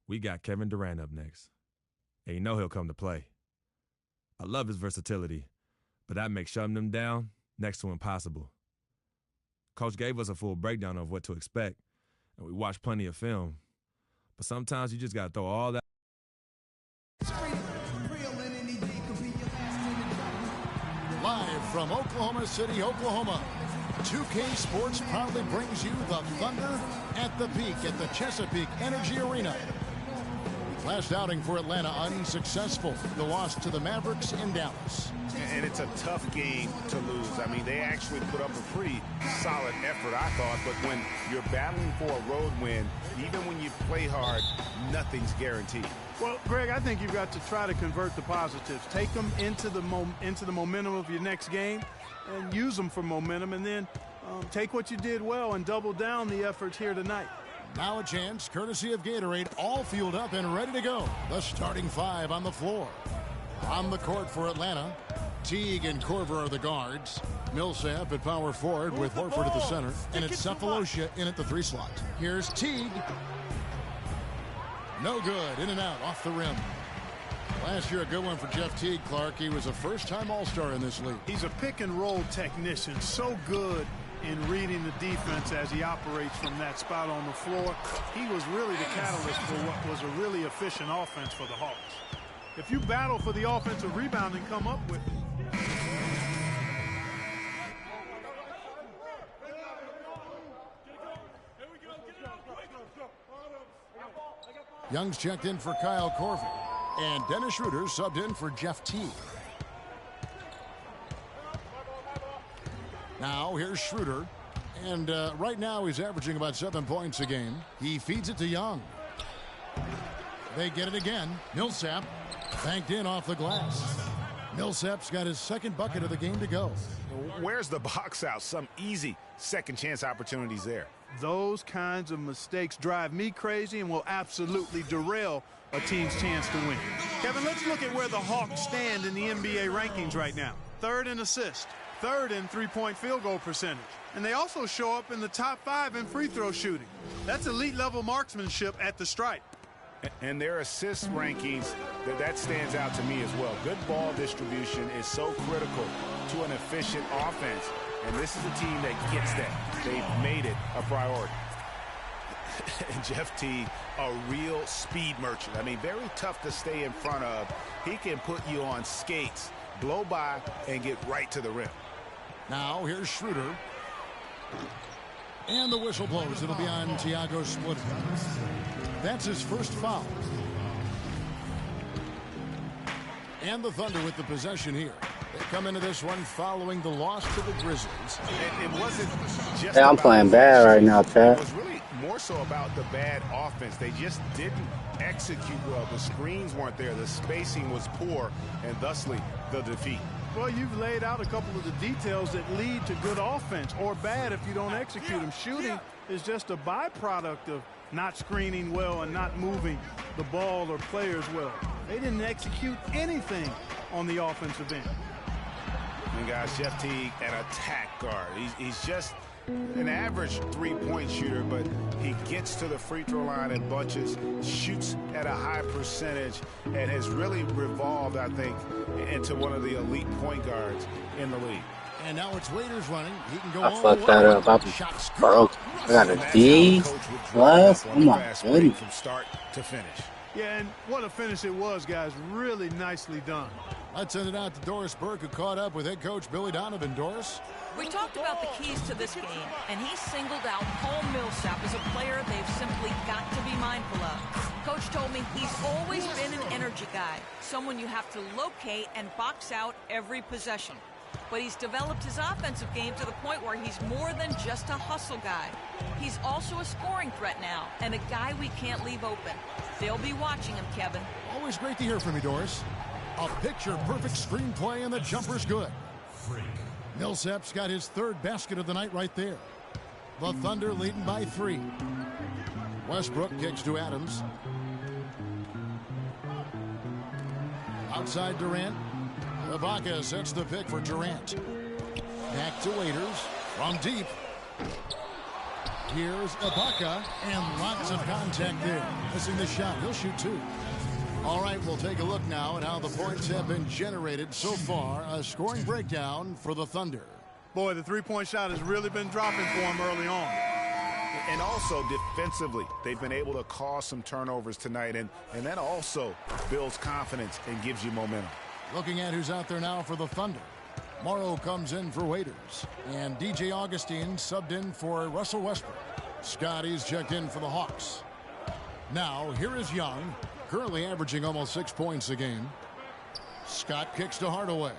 We got Kevin Durant up next. And you know he'll come to play. I love his versatility, but that makes shutting him down next to impossible. Coach gave us a full breakdown of what to expect, and we watched plenty of film. But sometimes you just got to throw all that. Live from Oklahoma City, Oklahoma, 2K Sports proudly brings you the Thunder at the peak at the Chesapeake Energy Arena. Last outing for Atlanta unsuccessful. The loss to the Mavericks in Dallas. And it's a tough game to lose. I mean, they actually put up a pretty solid effort, I thought. But when you're battling for a road win, even when you play hard, nothing's guaranteed. Well, Greg, I think you've got to try to convert the positives. Take them into the momentum of your next game and use them for momentum. And then take what you did well and double down the efforts here tonight. Now a chance, courtesy of Gatorade, all fueled up and ready to go. The starting five on the floor. On the court for Atlanta, Teague and Korver are the guards. Millsap at power forward with Horford at the center. And it's Cephalosha in at the 3 slot. Here's Teague. No good. In and out, off the rim. Last year, a good one for Jeff Teague, Clark. He was a first-time All-Star in this league. He's a pick-and-roll technician. So good in reading the defense as he operates from that spot on the floor. He was really the catalyst for what was a really efficient offense for the Hawks. If you battle for the offensive rebound and come up with Young's checked in for Kyle Korver. And Dennis Schroeder subbed in for Jeff Teague. Now here's Schroeder. And right now he's averaging about 7 points a game. He feeds it to Young. They get it again. Millsap banked in off the glass. Millsap's got his second bucket of the game to go. Where's the box out? Some easy second chance opportunities there. Those kinds of mistakes drive me crazy and will absolutely derail a team's chance to win. Kevin, let's look at where the Hawks stand in the NBA rankings right now. 3rd in assists, 3rd in three-point field goal percentage. And they also show up in the top 5 in free throw shooting. That's elite-level marksmanship at the stripe. And their assist rankings, that stands out to me as well. Good ball distribution is so critical to an efficient offense. And this is a team that gets that. They've made it a priority. And Jeff Teague, a real speed merchant. I mean, very tough to stay in front of. He can put you on skates, blow by, and get right to the rim. Now here's Schroeder. And the whistle blows. It'll be on Thiago Splitter. That's his first foul. And the Thunder with the possession here. They come into this one following the loss to the Grizzlies. It wasn't just Hey, I'm playing bad right now, It Pat. was really more so about the bad offense. They just didn't execute well. The screens weren't there. The spacing was poor, and thusly the defeat. Well, you've laid out a couple of the details that lead to good offense, or bad if you don't execute them. Shooting is just a byproduct of not screening well and not moving the ball or players well. They didn't execute anything on the offensive end. And guys, Jeff Teague, an attack guard. He's just an average three-point shooter, but he gets to the free throw line in bunches, shoots at a high percentage, and has really revolved, I think, into one of the elite point guards in the league. And now it's Waiters running. He can go I all fucked the that way. up. I Shots broke. I got a D plus. Oh my goodness. From start to finish. Yeah, and what a finish it was, guys. Really nicely done. Let's send it out to Doris Burke, who caught up with head coach Billy Donovan. Doris? We talked about the keys to this game, and he singled out Paul Millsap as a player they've simply got to be mindful of. Coach told me he's always been an energy guy, someone you have to locate and box out every possession. But he's developed his offensive game to the point where he's more than just a hustle guy. He's also a scoring threat now, and a guy we can't leave open. They'll be watching him, Kevin. Always great to hear from you, Doris. A picture-perfect screenplay, and the jumper's good. Millsap's got his 3rd basket of the night right there. The Thunder leading by 3. Westbrook kicks to Adams. Outside Durant. Ibaka sets the pick for Durant. Back to Waiters from deep. Here's Ibaka, and lots of contact there. Missing the shot. He'll shoot 2. All right, we'll take a look now at how the points have been generated so far. A scoring breakdown for the Thunder. Boy, the three-point shot has really been dropping for him early on. And also defensively, they've been able to cause some turnovers tonight, and that also builds confidence and gives you momentum. Looking at who's out there now for the Thunder. Morrow comes in for Waiters, and DJ Augustine subbed in for Russell Westbrook. Scotty's checked in for the Hawks. Now, here is Young, currently averaging almost 6 points a game. Scott kicks to Hardaway.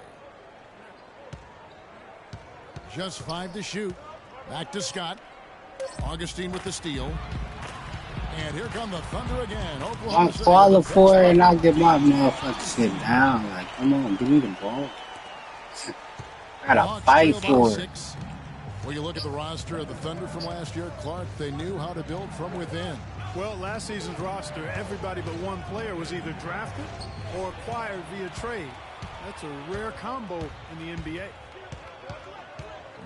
Just 5 to shoot. Back to Scott. Augustine with the steal. And here come the Thunder again. I'm falling for it and I get my motherfucking shit down. Like, come on, give me the ball. I gotta fight for it. Well, you look at the roster of the Thunder from last year, Clark, they knew how to build from within. Well, last season's roster, everybody but one player was either drafted or acquired via trade. That's a rare combo in the NBA.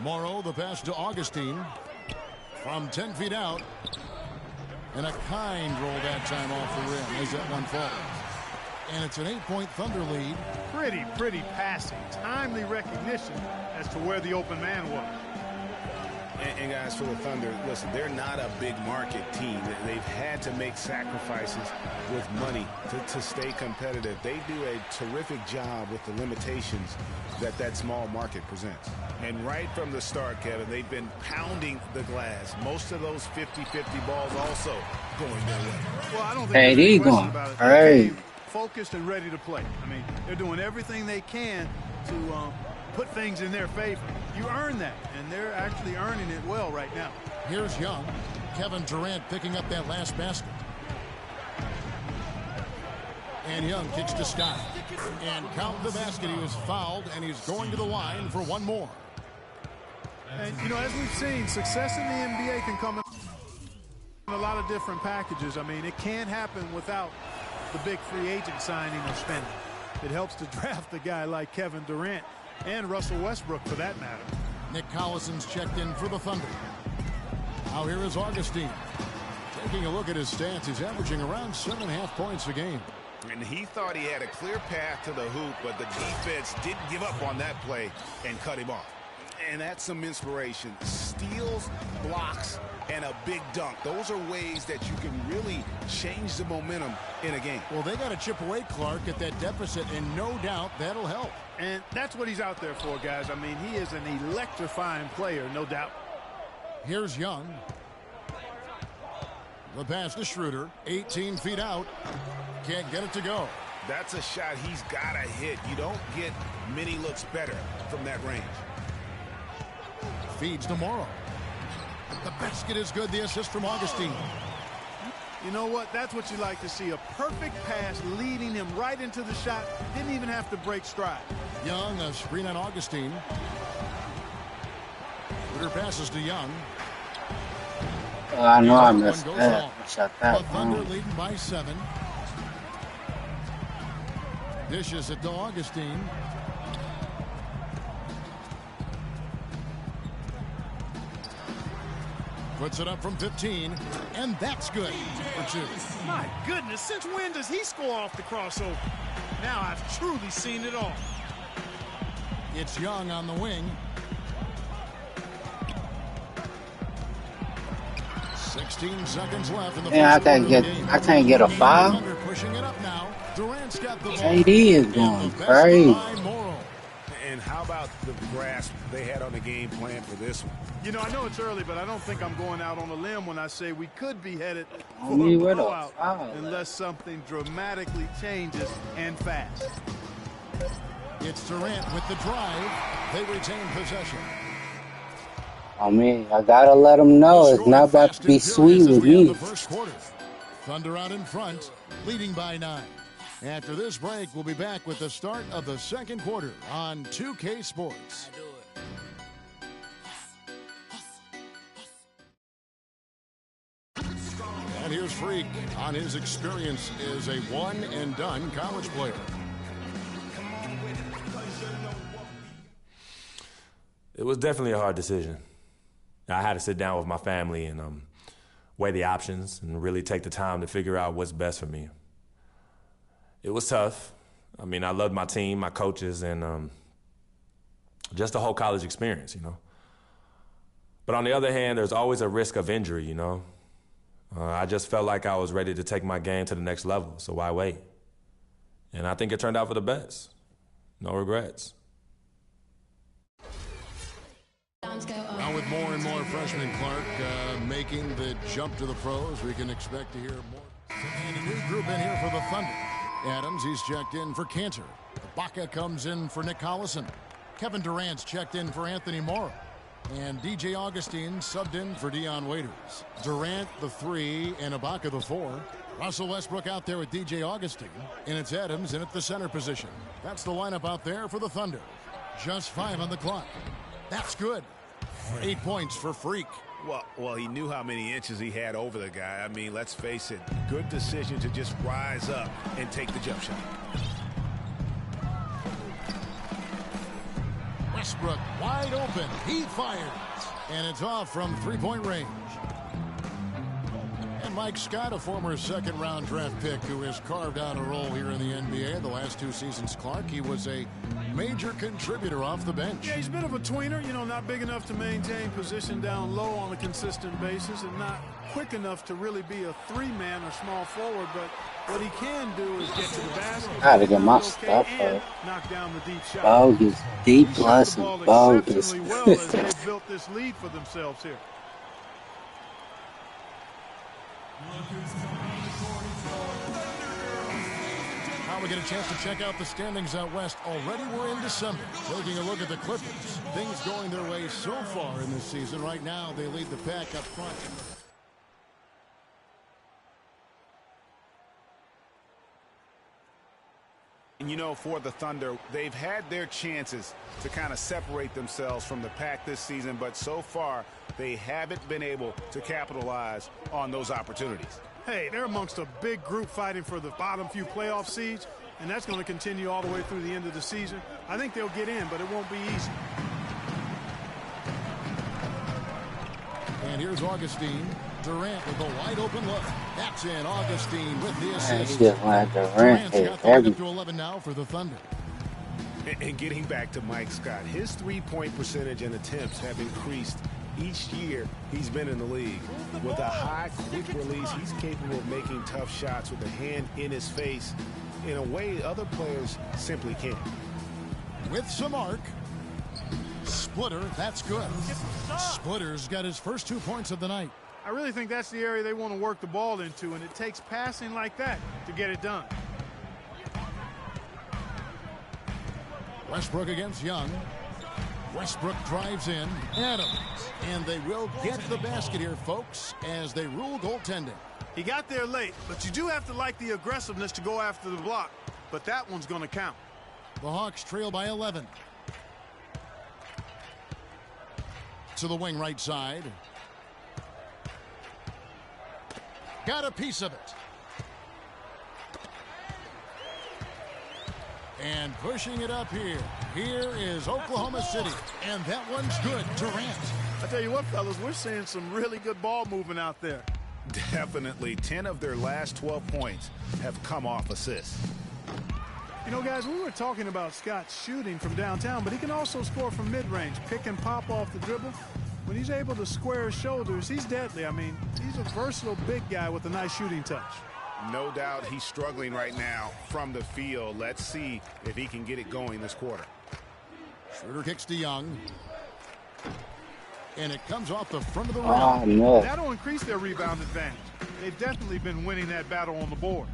Morrow, the pass to Augustine. From 10 feet out. And a kind roll that time off the rim as that one falls. And it's an 8-point Thunder lead. Pretty passing. Timely recognition as to where the open man was. And guys, for the Thunder, listen, they're not a big market team. They've had to make sacrifices with money to stay competitive. They do a terrific job with the limitations that small market presents. And right from the start, Kevin, they've been pounding the glass. Most of those 50-50 balls also going their way. Well, I don't think Hey, there's any they question going. about it. Hey. They're focused and ready to play. I mean, they're doing everything they can to put things in their favor. You earn that, and they're actually earning it well right now. Here's Young. Kevin Durant picking up that last basket. And Young kicks to Scott. And count the basket. He was fouled, and he's going to the line for one more. And, you know, as we've seen, success in the NBA can come in a lot of different packages. I mean, it can't happen without the big free agent signing or spending. It helps to draft a guy like Kevin Durant and Russell Westbrook, for that matter. Nick Collison's checked in for the Thunder. Now here is Augustine. Taking a look at his stats, he's averaging around 7.5 points a game. And he thought he had a clear path to the hoop, but the defense didn't give up on that play and cut him off. And that's some inspiration. Steals, blocks, and a big dunk. Those are ways that you can really change the momentum in a game. Well, they got to chip away, Clark, at that deficit, and no doubt that'll help. And that's what he's out there for, guys. I mean, he is an electrifying player, no doubt. Here's Young. The pass to Schroeder, 18 feet out. Can't get it to go. That's a shot he's got to hit. You don't get many looks better from that range. Feeds to Morrow. The basket is good. The assist from Augustine. You know what? That's what you like to see. A perfect pass leading him right into the shot. Didn't even have to break stride. Young, a screen on Augustine. Schroeder passes to Young. I know I missed that. I shot The that Thunder down. leading by 7. Dishes it to Augustine. Puts it up from 15, and that's good for 2. My goodness, since when does he score off the crossover? Now I've truly seen it all. It's Young on the wing. 16 seconds left in the Yeah, first quarter of the game. I can't get a foul. Thunder pushing it up now. Durant's got the ball. KD is And going the basket crazy. by Morrow. And how about the grasp they had on the game plan for this one? You know, I know it's early, but I don't think I'm going out on a limb when I say we could be headed for Me a with a blowout foul. unless something dramatically changes and fast. It's Durant with the drive. They retain possession. I mean, I gotta let them know it's not about to be sweet with me. The first quarter. Thunder out in front, leading by 9. After this break, we'll be back with the start of the second quarter on 2K Sports. And here's Freak on his experience as a one-and-done college player. It was definitely a hard decision. I had to sit down with my family and weigh the options and really take the time to figure out what's best for me. It was tough. I mean, I loved my team, my coaches, and just the whole college experience, you know. But on the other hand, there's always a risk of injury, you know. I just felt like I was ready to take my game to the next level, so why wait? And I think it turned out for the best. No regrets. Now with more and more freshmen, Clark, making the jump to the pros, we can expect to hear more. And a new group in here for the Thunder. Adams, he's checked in for Cantor. Ibaka comes in for Nick Collison. Kevin Durant's checked in for Anthony Morrow. And DJ Augustine subbed in for Dion Waiters. Durant the 3 and Ibaka the 4. Russell Westbrook out there with DJ Augustine. And it's Adams in at the center position. That's the lineup out there for the Thunder. Just 5 on the clock. That's good. 8 points for Freak. Well, he knew how many inches he had over the guy. I mean, let's face it, good decision to just rise up and take the jump shot. Westbrook wide open. He fires. And it's off from three-point range. And Mike Scott, a former second-round draft pick who has carved out a role here in the NBA the last 2 seasons, Clark. He was a major contributor off the bench. Yeah, he's a bit of a tweener, you know, not big enough to maintain position down low on a consistent basis and not quick enough to really be a 3-man or small forward, but what he can do is get to the basket. Gotta get my stuff up. Knock down the deep shot. Bogus. Deep plus and bogus. Well as they've built this lead for themselves here. Now we get a chance to check out the standings out west. Already we're in December. Taking a look at the Clippers. Things going their way so far in this season. Right now they lead the pack up front. And you know, for the Thunder, they've had their chances to kind of separate themselves from the pack this season, but so far they haven't been able to capitalize on those opportunities. Hey, they're amongst a big group fighting for the bottom few playoff seeds, and that's going to continue all the way through the end of the season. I think they'll get in, but it won't be easy. And here's Augustine. Durant with a wide open look. That's in. Augustine with the assist. Durant's got the lead up to 11 now for the Thunder. And getting back to Mike Scott, his three-point percentage and attempts have increased each year he's been in the league. With a high, quick release, he's capable of making tough shots with a hand in his face in a way other players simply can't. With some arc. Splitter, that's good. Splitter's got his first 2 points of the night. I really think that's the area they want to work the ball into, and it takes passing like that to get it done. Westbrook against Young. Westbrook drives in. Adams. And they will get the basket here, folks, as they rule goaltending. He got there late, but you do have to like the aggressiveness to go after the block. But that one's going to count. The Hawks trail by 11. To the wing right side. Got a piece of it. And pushing it up here. Here is Oklahoma City. And that one's good. Durant. I tell you what, fellas, we're seeing some really good ball movement out there. Definitely. 10 of their last 12 points have come off assists. You know, guys, we were talking about Scott shooting from downtown, but he can also score from mid-range, pick and pop off the dribble. When he's able to square his shoulders, he's deadly. I mean, he's a versatile big guy with a nice shooting touch. No doubt he's struggling right now from the field. Let's see if he can get it going this quarter. Schroeder kicks to Young. And it comes off the front of the rim. Oh, no. That'll increase their rebound advantage. They've definitely been winning that battle on the board.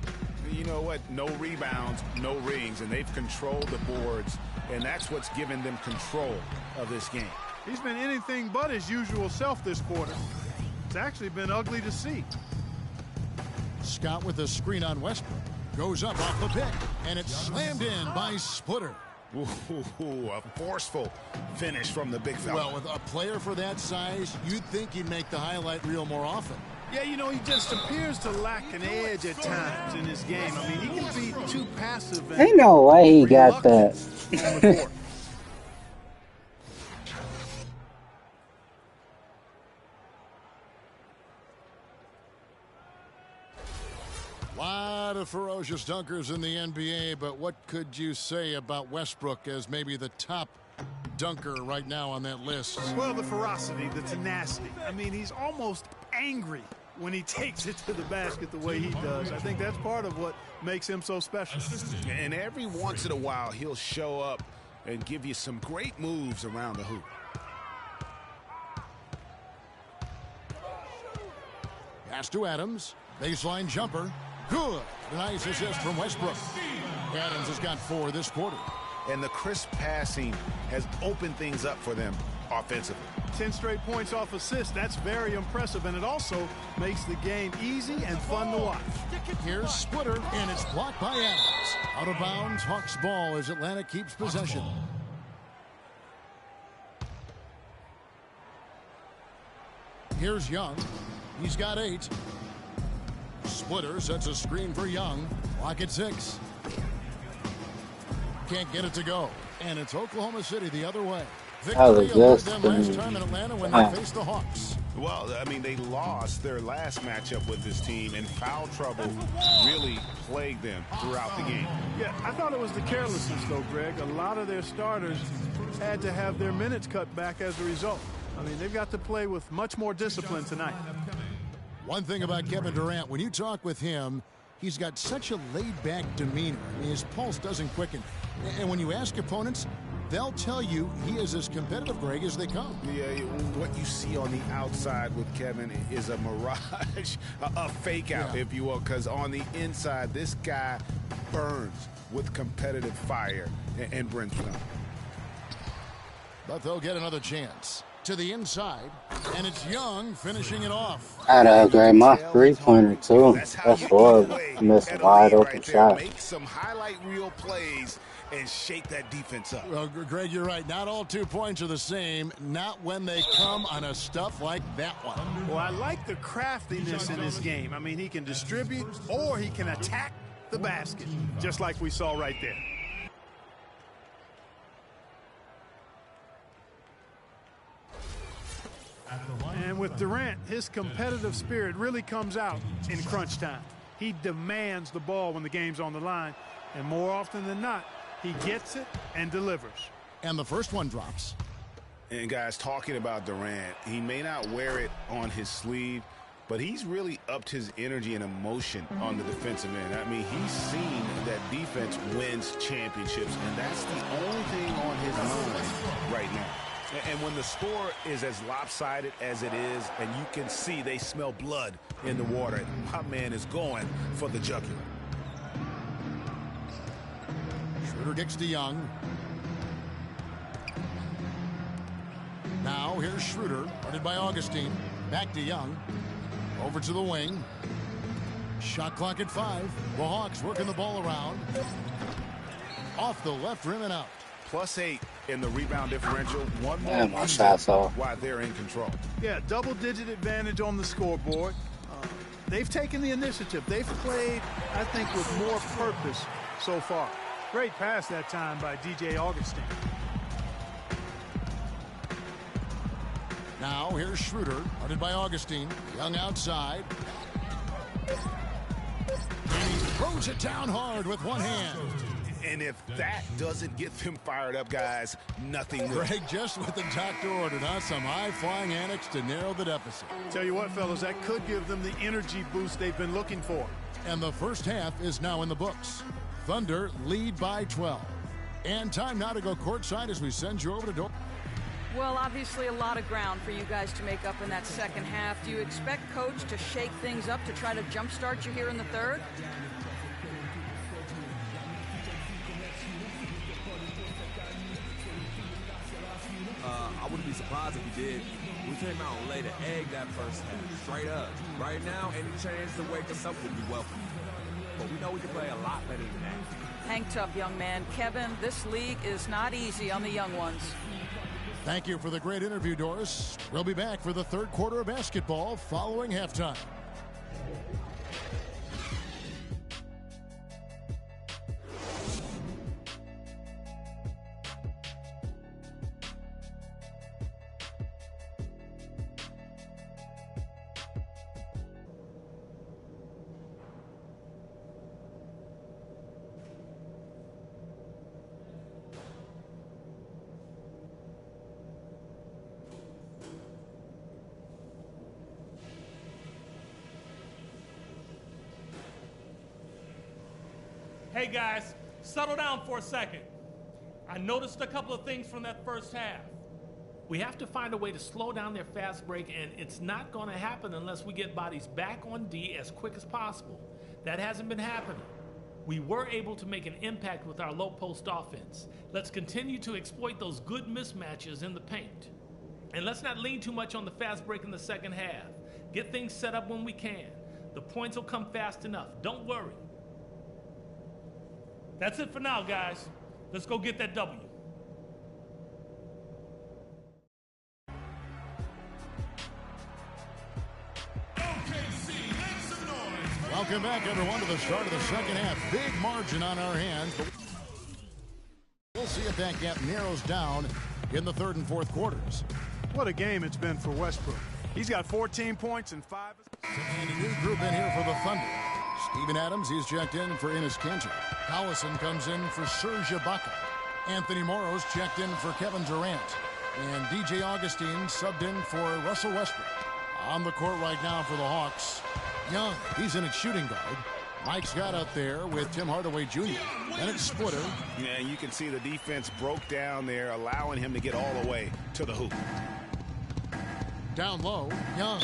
You know what? No rebounds, no rings, and they've controlled the boards, and that's what's given them control of this game. He's been anything but his usual self this quarter. It's actually been ugly to see. Scott with a screen on Westbrook. Goes up off the pick, and it's slammed in by Splitter. Ooh, a forceful finish from the big fella. Well, with a player for that size, you'd think he'd make the highlight reel more often. Yeah, you know, he just appears to lack an edge at times in his game. I mean, he can be too passive. Ain't no way he got that. A lot of ferocious dunkers in the NBA, but what could you say about Westbrook as maybe the top dunker right now on that list? Well, the ferocity, the tenacity. I mean, he's almost angry when he takes it to the basket the way he does. I think that's part of what makes him so special. And every once in a while, he'll show up and give you some great moves around the hoop. Pass to Adams. Baseline jumper. Good. A nice assist from Westbrook. Adams has got 4 this quarter. And the crisp passing has opened things up for them offensively. 10 straight points off assists. That's very impressive, and it also makes the game easy and fun to watch. Here's Splitter, and it's blocked by Adams. Out of bounds, Hawks ball as Atlanta keeps possession. Here's Young. He's got 8. Splitter sets a screen for Young. Clock at 6. Can't get it to go. And it's Oklahoma City the other way. Victory over them last time in Atlanta when they faced the Hawks. Well, I mean, they lost their last matchup with this team, and foul trouble really plagued them throughout the game. Yeah, I thought it was the carelessness, though, Greg. A lot of their starters had to have their minutes cut back as a result. I mean, they've got to play with much more discipline tonight. One thing about Kevin Durant, when you talk with him, he's got such a laid-back demeanor. I mean, his pulse doesn't quicken. And when you ask opponents, they'll tell you he is as competitive, Greg, as they come. Yeah, what you see on the outside with Kevin is a mirage, a fake out, if you will, because on the inside, this guy burns with competitive fire and brimstone. But they'll get another chance. To the inside, and it's Young finishing it off. I had to upgrade my 3-pointer too. That's horrible. Missed a wide open shot. Make some highlight reel plays and shake that defense up. Well, Greg, you're right. Not all 2 points are the same. Not when they come on a stuff like that one. Well, I like the craftiness in his game. I mean, he can distribute or he can attack the basket, just like we saw right there. And with Durant, his competitive spirit really comes out in crunch time. He demands the ball when the game's on the line, and more often than not, he gets it and delivers. And the first one drops. And guys, talking about Durant, he may not wear it on his sleeve, but he's really upped his energy and emotion on the defensive end. I mean, he's seen that defense wins championships, and that's the only thing on his mind right now. And when the score is as lopsided as it is, and you can see they smell blood in the water, my man is going for the jugular. Schroeder kicks to Young. Now here's Schroeder, guarded by Augustine. Back to Young. Over to the wing. Shot clock at 5. The Hawks working the ball around. Off the left rim and out. +8 in the rebound differential. One more Yeah, my shot's off. while they're in control. Yeah, double-digit advantage on the scoreboard. They've taken the initiative. They've played, I think, with more purpose so far. Great pass that time by DJ Augustine. Now here's Schroeder, guarded by Augustine. Young outside. And he throws it down hard with one hand. And if that doesn't get them fired up, guys, nothing will. Greg, just what the doctor ordered, huh? Some high-flying antics to narrow the deficit. Tell you what, fellas, that could give them the energy boost they've been looking for. And the first half is now in the books. Thunder lead by 12. And time now to go courtside as we send you over to Dor. Well, obviously a lot of ground for you guys to make up in that second half. Do you expect Coach to shake things up to try to jumpstart you here in the third? I wouldn't be surprised if he did. We came out and laid an egg that first half, straight up. Right now, any chance to wake us up would be welcome. But we know we can play a lot better than that. Hang tough, young man. Kevin, this league is not easy on the young ones. Thank you for the great interview, Doris. We'll be back for the third quarter of basketball following halftime. Hey guys, settle down for a second. I noticed a couple of things from that first half. We have to find a way to slow down their fast break, and it's not going to happen unless we get bodies back on D as quick as possible. That hasn't been happening. We were able to make an impact with our low post offense. Let's continue to exploit those good mismatches in the paint. And let's not lean too much on the fast break in the second half. Get things set up when we can. The points will come fast enough. Don't worry. That's it for now, guys. Let's go get that W. Welcome back, everyone, to the start of the second half. Big margin on our hands, but we'll see if that gap narrows down in the third and fourth quarters. What a game it's been for Westbrook. He's got 14 points and 5. And a new group in here for the Thunder. Steven Adams, he's checked in for Enes Kanter. Collison comes in for Serge Ibaka. Anthony Morrow's checked in for Kevin Durant. And DJ Augustine subbed in for Russell Westbrook. On the court right now for the Hawks, Young, he's in at shooting guard. Mike's got up there with Tim Hardaway Jr. And it's Splitter. Yeah, you can see the defense broke down there, allowing him to get all the way to the hoop. Down low, Young.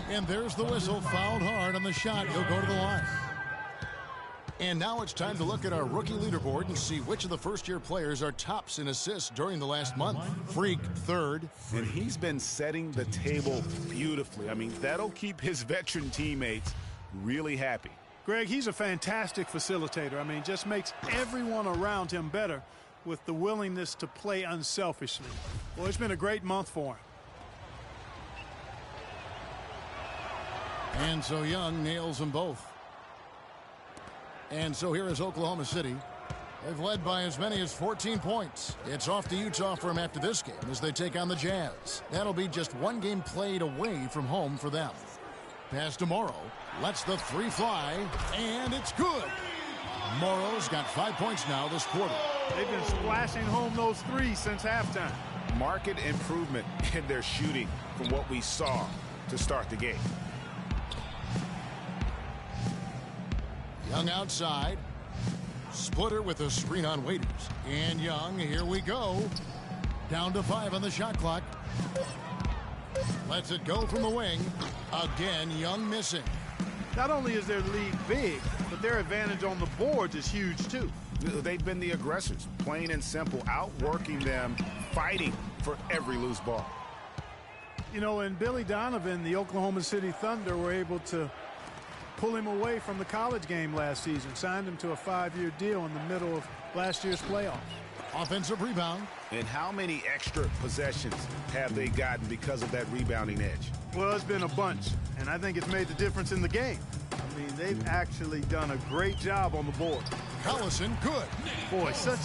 And there's the whistle, fouled hard on the shot. He'll go to the line. And now it's time to look at our rookie leaderboard and see which of the first-year players are tops in assists during the last month. Freak, third. And he's been setting the table beautifully. I mean, that'll keep his veteran teammates really happy. Greg, he's a fantastic facilitator. I mean, just makes everyone around him better with the willingness to play unselfishly. Well, it's been a great month for him. And so Young nails them both. And so here is Oklahoma City. They've led by as many as 14 points. It's off to Utah for them after this game as they take on the Jazz. That'll be just one game played away from home for them. Pass to Morrow. Lets the three fly, and it's good. Morrow's got 5 points now this quarter. They've been splashing home those threes since halftime. Marked improvement in their shooting from what we saw to start the game. Young outside. Splitter with a screen on Waiters. And Young, here we go. Down to 5 on the shot clock. Lets it go from the wing. Again, Young missing. Not only is their lead big, but their advantage on the boards is huge too. They've been the aggressors, plain and simple, outworking them, fighting for every loose ball. You know, and Billy Donovan, the Oklahoma City Thunder, were able to pull him away from the college game last season, signed him to a 5-year deal in the middle of last year's playoffs. Offensive rebound. And how many extra possessions have they gotten because of that rebounding edge? Well, it's been a bunch, and I think it's made the difference in the game. I mean, they've actually done a great job on the board. Collison, good. Boy, such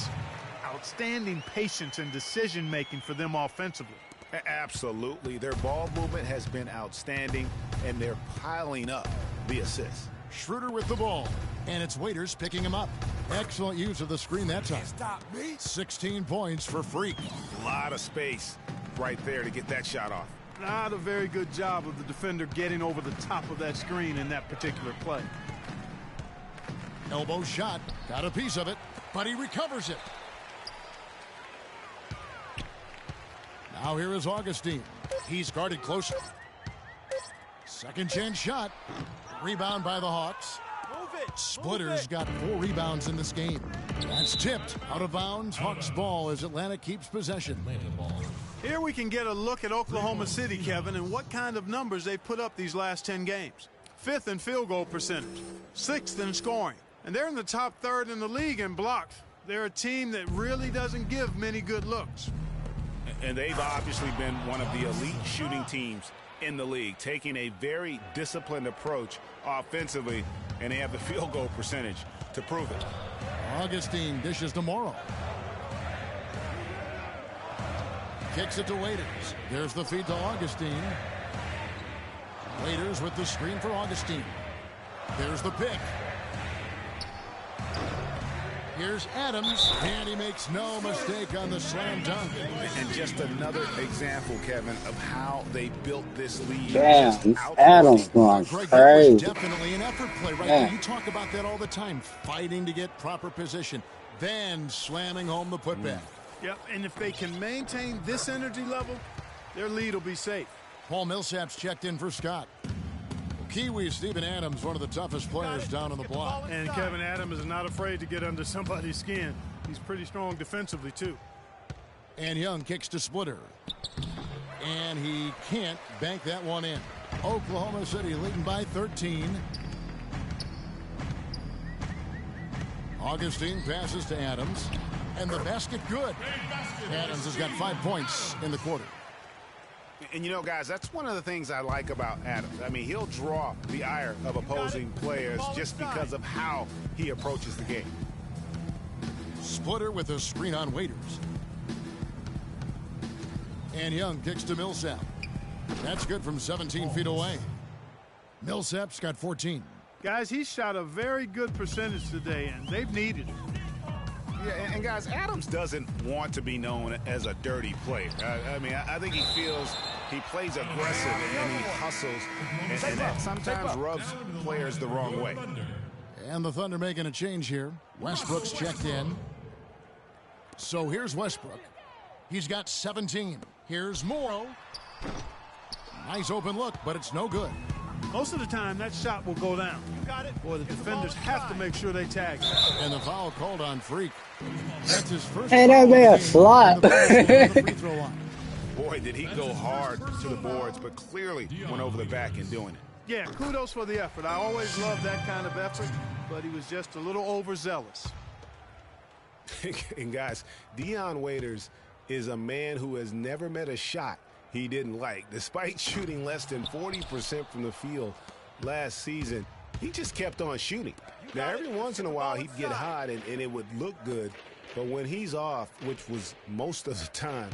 outstanding patience and decision-making for them offensively. Absolutely. Their ball movement has been outstanding, and they're piling up the assists. Schroeder with the ball, and it's Waiters picking him up. Excellent use of the screen that time. 16 points for Freak. A lot of space right there to get that shot off. Not a very good job of the defender getting over the top of that screen in that particular play. Elbow shot, got a piece of it, but he recovers it. Now here is Augustine. He's guarded closer. Second chance shot. Rebound by the Hawks. Splitter's got 4 rebounds in this game. That's tipped out of bounds. Hawks ball as Atlanta keeps possession. Here we can get a look at Oklahoma City, Kevin, and what kind of numbers they've put up these last 10 games. 5th in field goal percentage, 6th in scoring, and they're in the top 3rd in the league in blocks. They're a team that really doesn't give many good looks. And they've obviously been one of the elite shooting teams in the league, taking a very disciplined approach offensively, and they have the field goal percentage to prove it. Augustine dishes to Morrow. Kicks it to Waiters. There's the feed to Augustine. Waiters with the screen for Augustine. There's the pick. Here's Adams, and he makes no mistake on the slam dunk. And just another example, Kevin, of how they built this lead. Damn, Adams going Greg, crazy. that was definitely an effort play right there. You talk about that all the time, fighting to get proper position, then slamming home the putback. Yep, and if they can maintain this energy level, their lead will be safe. Paul Millsap's checked in for Scott. Kiwi Steven Adams, one of the toughest players down on the block. And Kevin Adams is not afraid to get under somebody's skin. He's pretty strong defensively, too. And Young kicks to Splitter. And he can't bank that one in. Oklahoma City leading by 13. Augustine passes to Adams. And the basket good. Adams has got 5 points in the quarter. And, you know, guys, that's one of the things I like about Adams. I mean, he'll draw the ire of opposing players just because of how he approaches the game. Splitter with a screen on Waiters. And Young kicks to Millsap. That's good from 17 feet away. Millsap's got 14. Guys, he shot a very good percentage today, and they've needed it. Yeah, and guys, Adams doesn't want to be known as a dirty player. I mean, I think he feels he plays aggressive and he hustles, and that sometimes rubs players the wrong way. And the Thunder making a change here. Westbrook's checked in. So here's Westbrook. He's got 17. Here's Morrow. Nice open look, but it's no good. Most of the time, that shot will go down. You got it. Boy, the defenders have to make sure they tag him. And the foul called on Freak. That's his first. Hey, that man slot. Boy, did he go hard to the boards, but clearly went over the back in doing it. Yeah, kudos for the effort. I always love that kind of effort, but he was just a little overzealous. And guys, Dion Waiters is a man who has never met a shot he didn't like. Despite shooting less than 40% from the field last season, he just kept on shooting. Now, every once in a while, he'd get hot and it would look good. But when he's off, which was most of the time,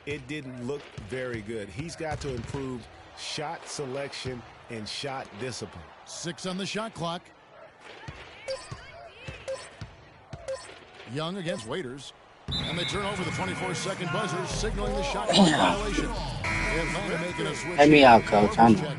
it didn't look very good. He's got to improve shot selection and shot discipline. 6 on the shot clock. Young against Waiters. And they turn over the 24-second buzzer, signaling the shot clock violation. Let me out, coach. I know.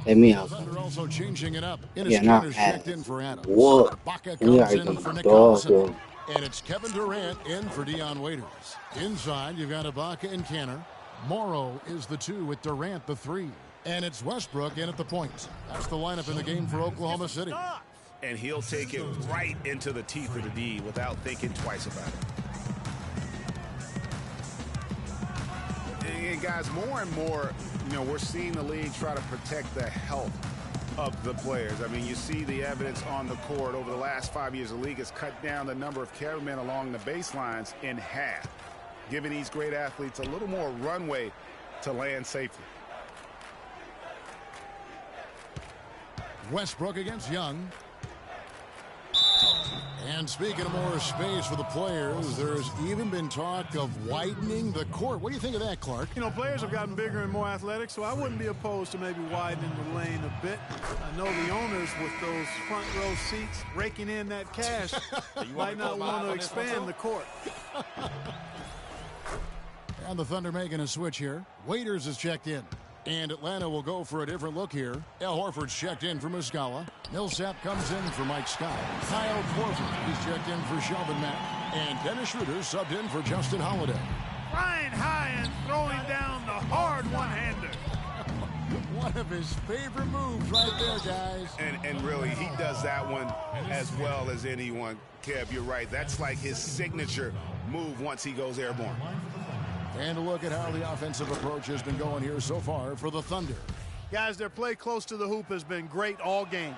Let me out. Thunder also changing it up. Yeah, not checked in for Adams. What? Baca We comes are in for Nick dog. Collison. And it's Kevin Durant in for Dion Waiters. Inside, you've got Ibaka and Kanter. Morrow is the 2 with Durant the 3. And it's Westbrook in at the point. That's the lineup in the game for Oklahoma City. And he'll take it right into the teeth of the D without thinking twice about it. And guys, more and more, you know, we're seeing the league try to protect the health of the players. I mean, you see the evidence on the court. Over the last 5 years, the league has cut down the number of cameramen along the baselines in half, giving these great athletes a little more runway to land safely. Westbrook against Young. And speaking of more space for the players, there's even been talk of widening the court. What do you think of that, Clark? You know, players have gotten bigger and more athletic, so I wouldn't be opposed to maybe widening the lane a bit. I know the owners with those front row seats raking in that cash might not want to expand the court. And the Thunder making a switch here. Waiters is checked in. And Atlanta will go for a different look here. Al Horford's checked in for Muscala. Millsap comes in for Mike Scott. Kyle Korver, he's checked in for Shelvin Mack. And Dennis Schroeder subbed in for Justin Holiday. Flying high and throwing down the hard one-hander. One of his favorite moves right there, guys. And really, he does that one as well as anyone. Kev, you're right. That's like his signature move once he goes airborne. And a look at how the offensive approach has been going here so far for the Thunder. Guys, their play close to the hoop has been great all game.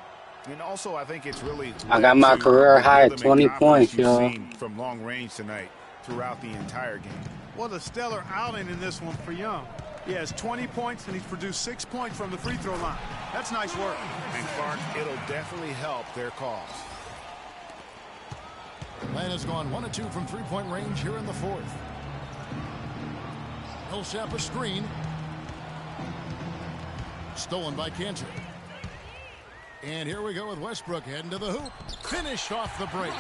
And also, I think it's really... I got my career high at 20 points, y'all. From long range tonight throughout the entire game. What a stellar outing in this one for Young. He has 20 points, and he's produced 6 points from the free throw line. That's nice work. And Clark, it'll definitely help their cause. Atlanta's gone 1 of 2 from three-point range here in the fourth. Millsap a screen. Stolen by Kanter. And here we go with Westbrook heading to the hoop. Finished off the break.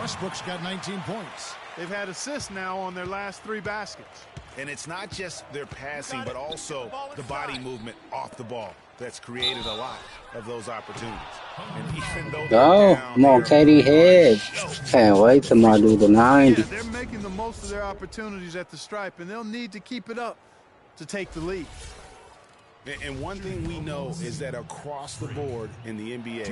Westbrook's got 19 points. They've had assists now on their last 3 baskets. And it's not just their passing, but also the body movement off the ball that's created a lot of those opportunities. And even though Come on, KD head. Can't wait till I do the 90. Yeah, they're making the most of their opportunities at the stripe, and they'll need to keep it up to take the lead. And one thing we know is that across the board in the NBA,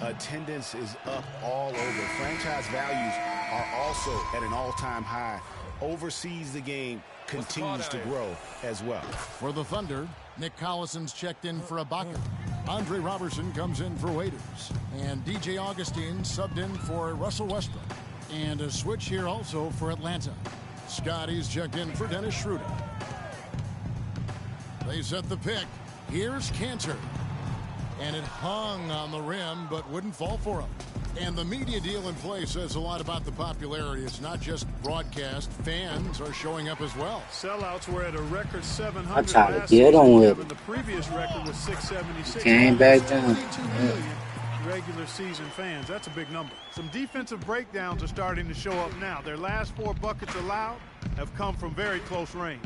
attendance is up all over. Franchise values are also at an all-time high. Overseas, the game continues to grow as well. For the Thunder, Nick Collison's checked in for Ibaka. Andre Robertson comes in for Waiters. And DJ Augustine subbed in for Russell Westbrook. And a switch here also for Atlanta. Scotty's checked in for Dennis Schroeder. They set the pick. Here's Cantor. And it hung on the rim, but wouldn't fall for him. And the media deal in play says a lot about the popularity. It's not just broadcast. Fans are showing up as well. Sellouts were at a record 700. I tried to get on with it. The previous record was 676. Came back down. 22 million regular season fans. That's a big number. Some defensive breakdowns are starting to show up now. Their last 4 buckets allowed have come from very close range.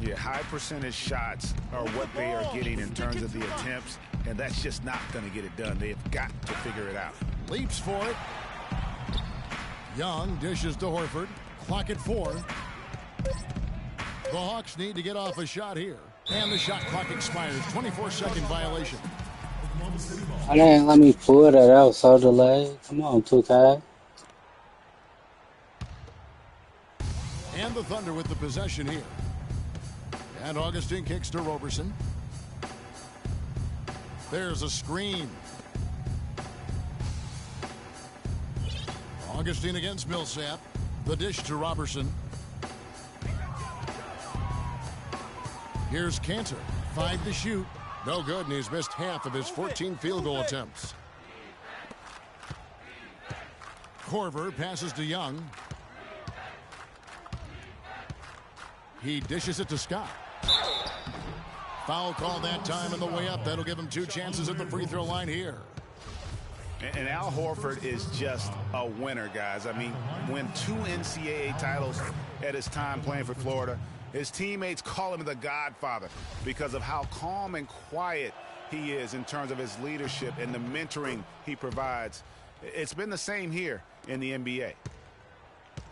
Yeah, high percentage shots are what they are getting in terms of the attempts, and that's just not going to get it done. They've got to figure it out. Leaps for it. Young dishes to Horford. Clock at 4. The Hawks need to get off a shot here. And the shot clock expires. 24-second violation. I didn't let me pull that out so delayed. Come on, 2K. And the Thunder with the possession here. And Augustine kicks to Roberson. There's a screen. Augustine against Millsap. The dish to Robertson. Here's Cantor. 5 to shoot. No good, and he's missed half of his 14 field goal attempts. Korver passes to Young. He dishes it to Scott. Foul call that time on the way up. That'll give him 2 chances at the free throw line here. And Al Horford is just a winner, guys. I mean, win 2 NCAA titles at his time playing for Florida. His teammates call him the Godfather because of how calm and quiet he is in terms of his leadership and the mentoring he provides. It's been the same here in the NBA.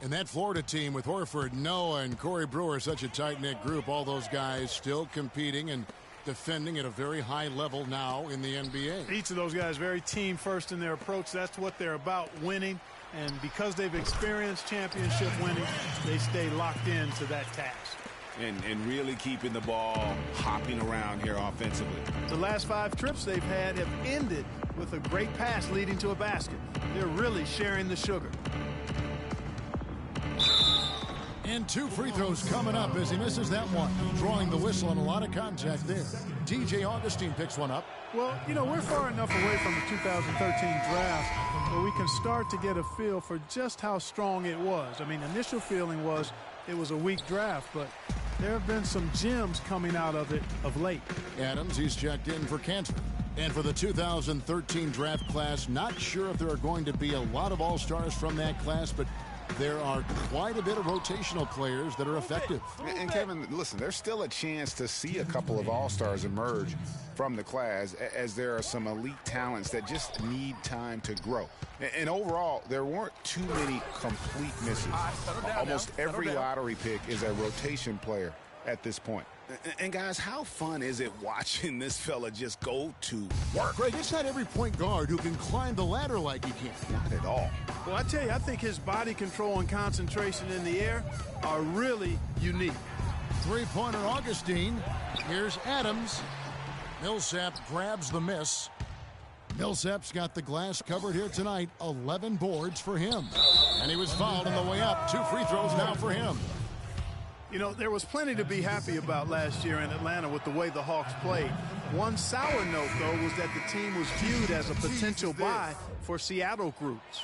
And that Florida team with Horford, Noah, and Corey Brewer, such a tight-knit group, all those guys still competing and defending at a very high level now in the NBA. Each of those guys very team first in their approach. That's what they're about, winning. And because they've experienced championship winning, they stay locked into that task. And really keeping the ball hopping around here offensively. The last 5 trips they've had have ended with a great pass leading to a basket. They're really sharing the sugar. And 2 free throws coming up as he misses that one. Drawing the whistle and a lot of contact there. DJ Augustine picks one up. Well, you know, we're far enough away from the 2013 draft where we can start to get a feel for just how strong it was. I mean, initial feeling was it was a weak draft, but there have been some gems coming out of it of late. Adams, he's checked in for Cantor. And for the 2013 draft class, not sure if there are going to be a lot of all-stars from that class, but there are quite a bit of rotational players that are effective. And Kevin, listen, there's still a chance to see a couple of all-stars emerge from the class, as there are some elite talents that just need time to grow. And overall, there weren't too many complete misses. Almost every lottery pick is a rotation player at this point. And guys, how fun is it watching this fella just go to work? Greg, it's not every point guard who can climb the ladder like he can. Not at all. Well, I tell you, I think his body control and concentration in the air are really unique. 3-pointer Augustine. Here's Adams. Millsap grabs the miss. Millsap's got the glass covered here tonight. 11 boards for him. And he was fouled on the way up. 2 free throws now for him. You know, there was plenty to be happy about last year in Atlanta with the way the Hawks played. One sour note, though, was that the team was viewed as a potential buy for Seattle groups.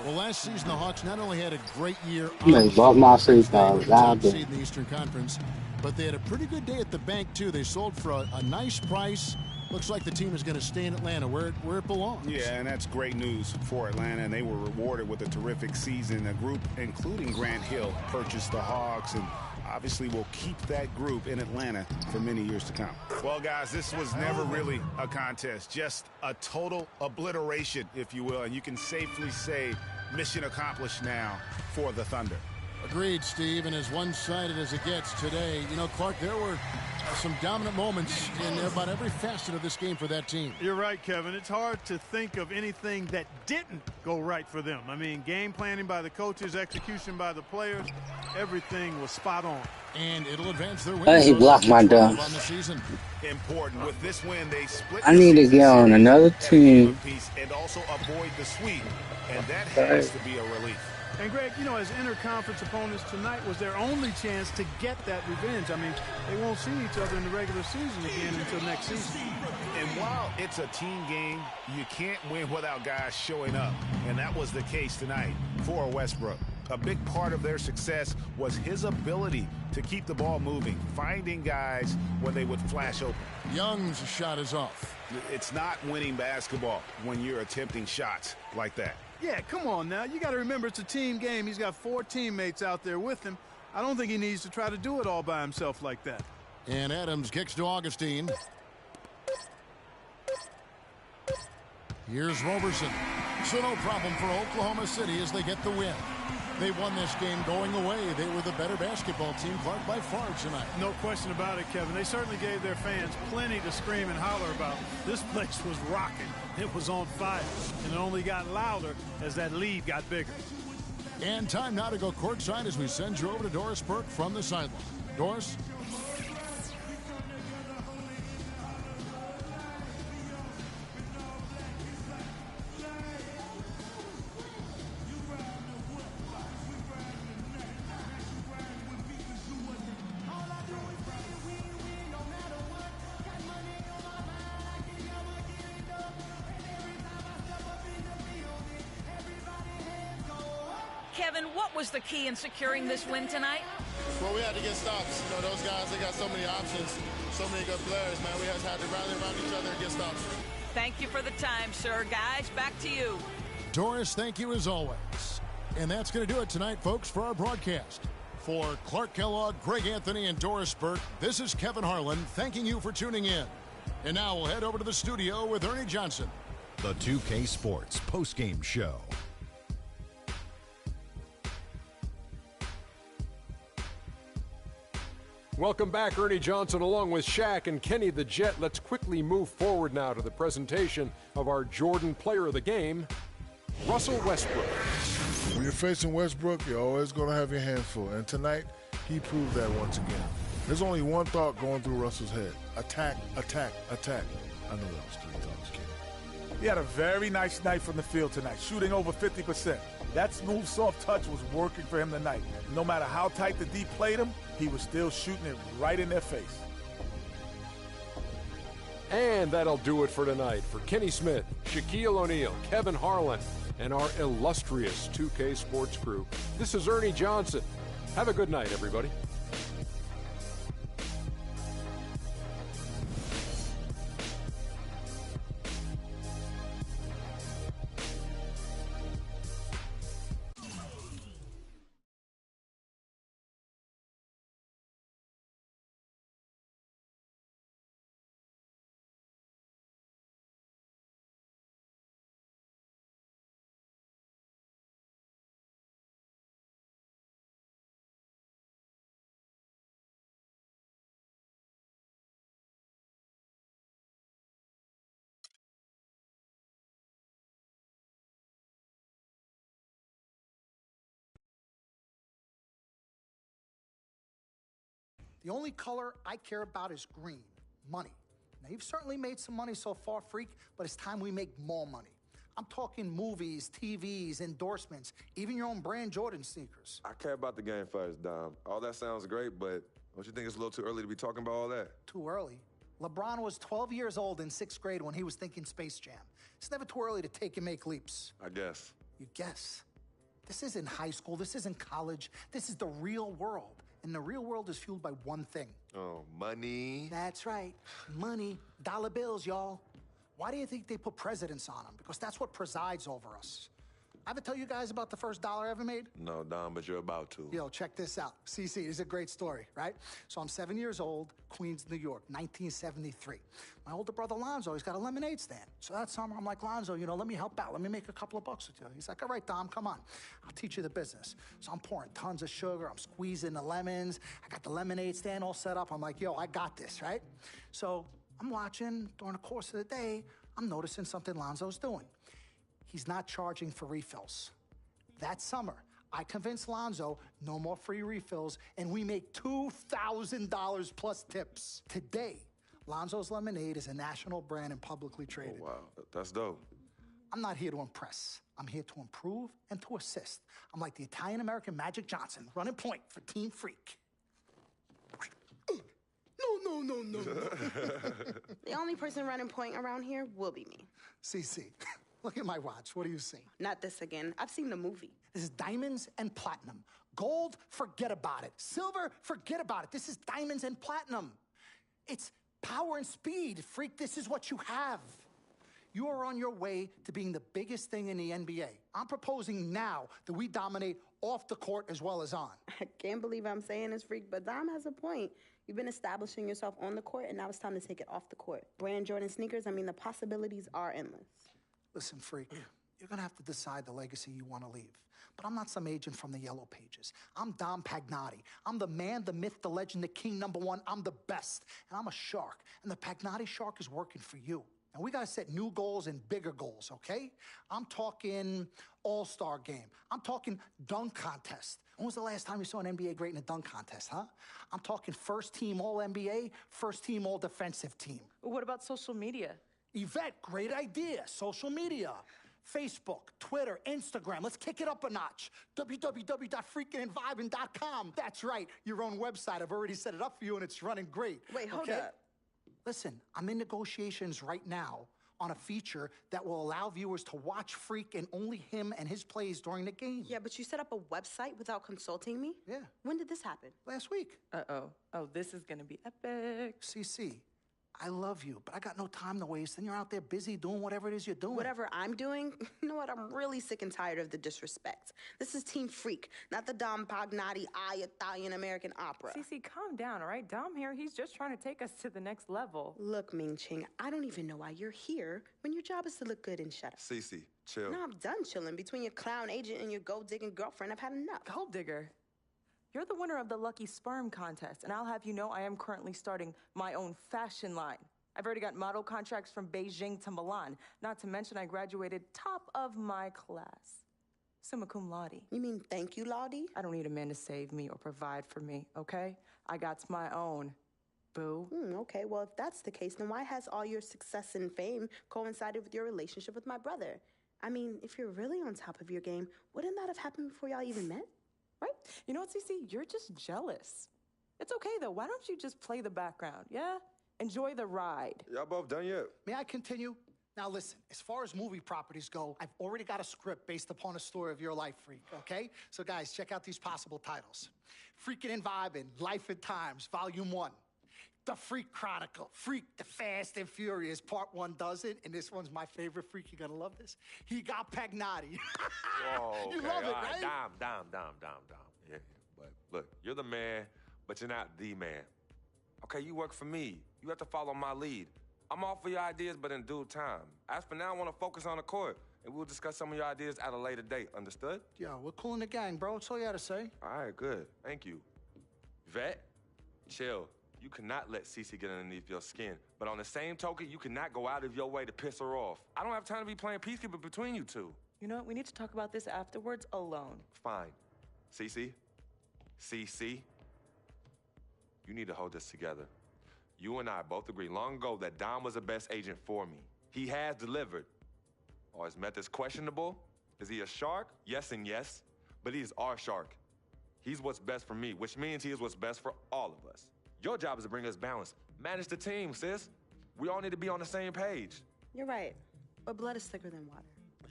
Well, last season, the Hawks not only had a great year They bought my seat in the Eastern Conference, but they had a pretty good day at the bank, too. They sold for a nice price, Looks like the team is going to stay in Atlanta where it belongs. Yeah, and that's great news for Atlanta, and they were rewarded with a terrific season. A group, including Grant Hill, purchased the Hogs, and obviously will keep that group in Atlanta for many years to come. Well, guys, this was never really a contest, just a total obliteration, if you will, and you can safely say mission accomplished now for the Thunder. Agreed, Steve, and as one-sided as it gets today, you know, Clark, there were some dominant moments in about every facet of this game for that team. You're right, Kevin. It's hard to think of anything that didn't go right for them. I mean, game planning by the coaches, execution by the players, everything was spot on. And it'll advance their win. He blocked my dunk. On the season. Important. With this win, they split I need to get on another team. And also avoid the sweep, and that has to be a relief. And Greg, you know, as interconference opponents, tonight was their only chance to get that revenge. I mean, they won't see each other in the regular season again until next season. And while it's a team game, you can't win without guys showing up. And that was the case tonight for Westbrook. A big part of their success was his ability to keep the ball moving, finding guys when they would flash open. Young's shot is off. It's not winning basketball when you're attempting shots like that. Yeah, come on now. You got to remember it's a team game. He's got 4 teammates out there with him. I don't think he needs to try to do it all by himself like that. And Adams kicks to Augustine. Here's Roberson. So no problem for Oklahoma City as they get the win. They won this game going away. They were the better basketball team, Clark, by far tonight. No question about it, Kevin. They certainly gave their fans plenty to scream and holler about. This place was rocking. It was on fire. And it only got louder as that lead got bigger. And time now to go courtside as we send you over to Doris Burke from the sideline. Doris? Kevin, what was the key in securing this win tonight? Well, we had to get stops. You know, those guys, they got so many options, so many good players, man. We just had to rally around each other and get stops. Thank you for the time, sir. Guys, back to you. Doris, thank you as always. And that's going to do it tonight, folks, for our broadcast. For Clark Kellogg, Greg Anthony, and Doris Burke, this is Kevin Harlan thanking you for tuning in. And now we'll head over to the studio with Ernie Johnson. The 2K Sports postgame show. Welcome back, Ernie Johnson, along with Shaq and Kenny the Jet. Let's quickly move forward now to the presentation of our Jordan Player of the Game, Russell Westbrook. When you're facing Westbrook, you're always going to have your hands full. And tonight, he proved that once again. There's only one thought going through Russell's head. Attack, attack, attack. I know that was too much. I was kidding. He had a very nice night from the field tonight, shooting over 50%. That smooth, soft touch was working for him tonight. No matter how tight the D played him, he was still shooting it right in their face. And that'll do it for tonight. For Kenny Smith, Shaquille O'Neal, Kevin Harlan, and our illustrious 2K Sports crew, this is Ernie Johnson. Have a good night, everybody. The only color I care about is green, money. Now, you've certainly made some money so far, Freak, but it's time we make more money. I'm talking movies, TVs, endorsements, even your own brand Jordan sneakers. I care about the game first, Dom. All that sounds great, but don't you think it's a little too early to be talking about all that? Too early? LeBron was 12 years old in 6th grade when he was thinking Space Jam. It's never too early to take and make leaps. I guess. You guess? This isn't high school. This isn't college. This is the real world. And the real world is fueled by one thing. Oh, money. That's right. Money. Dollar bills, y'all. Why do you think they put presidents on them? Because that's what presides over us. I ever tell you guys about the first dollar I ever made? No, Dom, but you're about to. Yo, check this out. CC, this is a great story, right? So I'm 7 years old, Queens, New York, 1973. My older brother, Lonzo, he's got a lemonade stand. So that summer, I'm like, Lonzo, let me help out. Let me make a couple of bucks with you. He's like, all right, Dom, come on. I'll teach you the business. So I'm pouring tons of sugar. I'm squeezing the lemons. I got the lemonade stand all set up. I'm like, yo, I got this, right? So I'm watching during the course of the day. I'm noticing something Lonzo's doing. He's not charging for refills. That summer, I convinced Lonzo no more free refills, and we make $2,000 plus tips. Today, Lonzo's Lemonade is a national brand and publicly traded. Oh, wow. That's dope. I'm not here to impress. I'm here to improve and to assist. I'm like the Italian-American Magic Johnson, running point for Team Freak. No. The only person running point around here will be me. CC, look at my watch. What do you see? Not this again. I've seen the movie. This is diamonds and platinum. Gold, forget about it. Silver, forget about it. This is diamonds and platinum. It's power and speed. Freak, this is what you have. You are on your way to being the biggest thing in the NBA. I'm proposing now that we dominate off the court as well as on. I can't believe I'm saying this, Freak, but Dom has a point. You've been establishing yourself on the court, and now it's time to take it off the court. Brand Jordan sneakers, the possibilities are endless. Listen, Freak, you're gonna have to decide the legacy you want to leave. But I'm not some agent from the Yellow Pages. I'm Dom Pagnotti. I'm the man, the myth, the legend, the king, #1. I'm the best. And I'm a shark. And the Pagnotti shark is working for you. And we gotta set new goals and bigger goals, okay? I'm talking all-star game. I'm talking dunk contest. When was the last time you saw an NBA great in a dunk contest, huh? I'm talking first team All-NBA, first team All-Defensive team. What about social media? Yvette, great idea. Social media. Facebook, Twitter, Instagram. Let's kick it up a notch. www.freakinandvibing.com. That's right, your own website. I've already set it up for you, and it's running great. Wait, hold up. Listen, I'm in negotiations right now on a feature that will allow viewers to watch Freak and only him and his plays during the game. Yeah, but you set up a website without consulting me? Yeah. When did this happen? Last week. Uh-oh. Oh, this is gonna be epic. CC, I love you, but I got no time to waste, and you're out there busy doing whatever it is you're doing. Whatever I'm doing? You know what? I'm really sick and tired of the disrespect. This is Team Freak, not the Dom Pagnotti Italian-American opera. Cece, calm down, all right? Dom here, he's just trying to take us to the next level. Look, Ming Ching, I don't even know why you're here when your job is to look good and shut up. Cece, chill. No, I'm done chilling. Between your clown agent and your gold-digging girlfriend, I've had enough. Gold digger? You're the winner of the Lucky Sperm contest, and I'll have you know I am currently starting my own fashion line. I've already got model contracts from Beijing to Milan. Not to mention I graduated top of my class. Summa cum laude. You mean thank you, Laude? I don't need a man to save me or provide for me, okay? I got my own, boo. Okay, well, if that's the case, then why has all your success and fame coincided with your relationship with my brother? If you're really on top of your game, wouldn't that have happened before y'all even met? Right? You know what, Cece? You're just jealous. It's okay, though. Why don't you just play the background, yeah? Enjoy the ride. Y'all both done yet? May I continue? Now listen, as far as movie properties go, I've already got a script based upon a story of your life, Freak, okay? So guys, check out these possible titles. Freakin' and Vibin', Life and Times, Volume 1. The Freak Chronicle, Freak the Fast and Furious, Part 1 does it, and this one's my favorite, Freak, you're gonna love this. He got Pagnotti. Whoa, You okay. love it, All right? Dom. Yeah, but look, you're the man, but you're not the man. Okay, you work for me. You have to follow my lead. I'm all for your ideas, but in due time. As for now, I want to focus on the court, and we'll discuss some of your ideas at a later date. Understood? Yo, we're cool in the gang, bro. That's all you had to say. All right, good. Thank you. Vet, chill. You cannot let Cece get underneath your skin. But on the same token, you cannot go out of your way to piss her off. I don't have time to be playing peacekeeper between you two. You know what? We need to talk about this afterwards alone. Fine. Cece, you need to hold this together. You and I both agreed long ago that Dom was the best agent for me. He has delivered. Are his methods questionable? Is he a shark? Yes and yes. But he is our shark. He's what's best for me, which means he is what's best for all of us. Your job is to bring us balance. Manage the team, sis. We all need to be on the same page. You're right. But blood is thicker than water.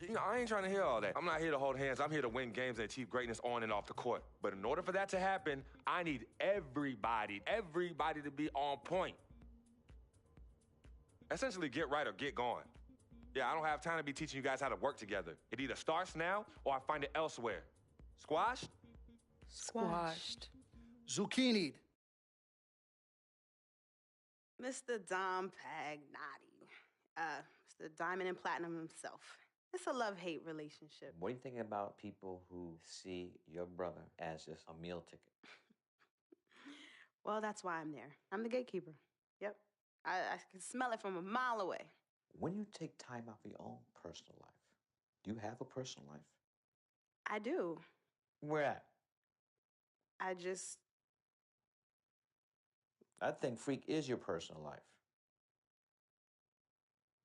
You know, I ain't trying to hear all that. I'm not here to hold hands. I'm here to win games and achieve greatness on and off the court. But in order for that to happen, I need everybody to be on point. Essentially, get right or get gone. Yeah, I don't have time to be teaching you guys how to work together. It either starts now or I find it elsewhere. Squashed? Squashed. Zucchini'd. Mr. Dom Pagnotti. Mr. Diamond and Platinum himself. It's a love-hate relationship. What do you think about people who see your brother as just a meal ticket? Well, that's why I'm there. I'm the gatekeeper. Yep. I can smell it from a mile away. When you take time out for your own personal life, do you have a personal life? I do. Where at? I think Freak is your personal life.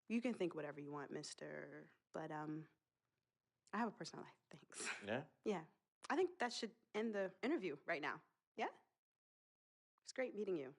You can think whatever you want, mister. But, I have a personal life, thanks. Yeah? Yeah. I think that should end the interview right now. Yeah? It's great meeting you.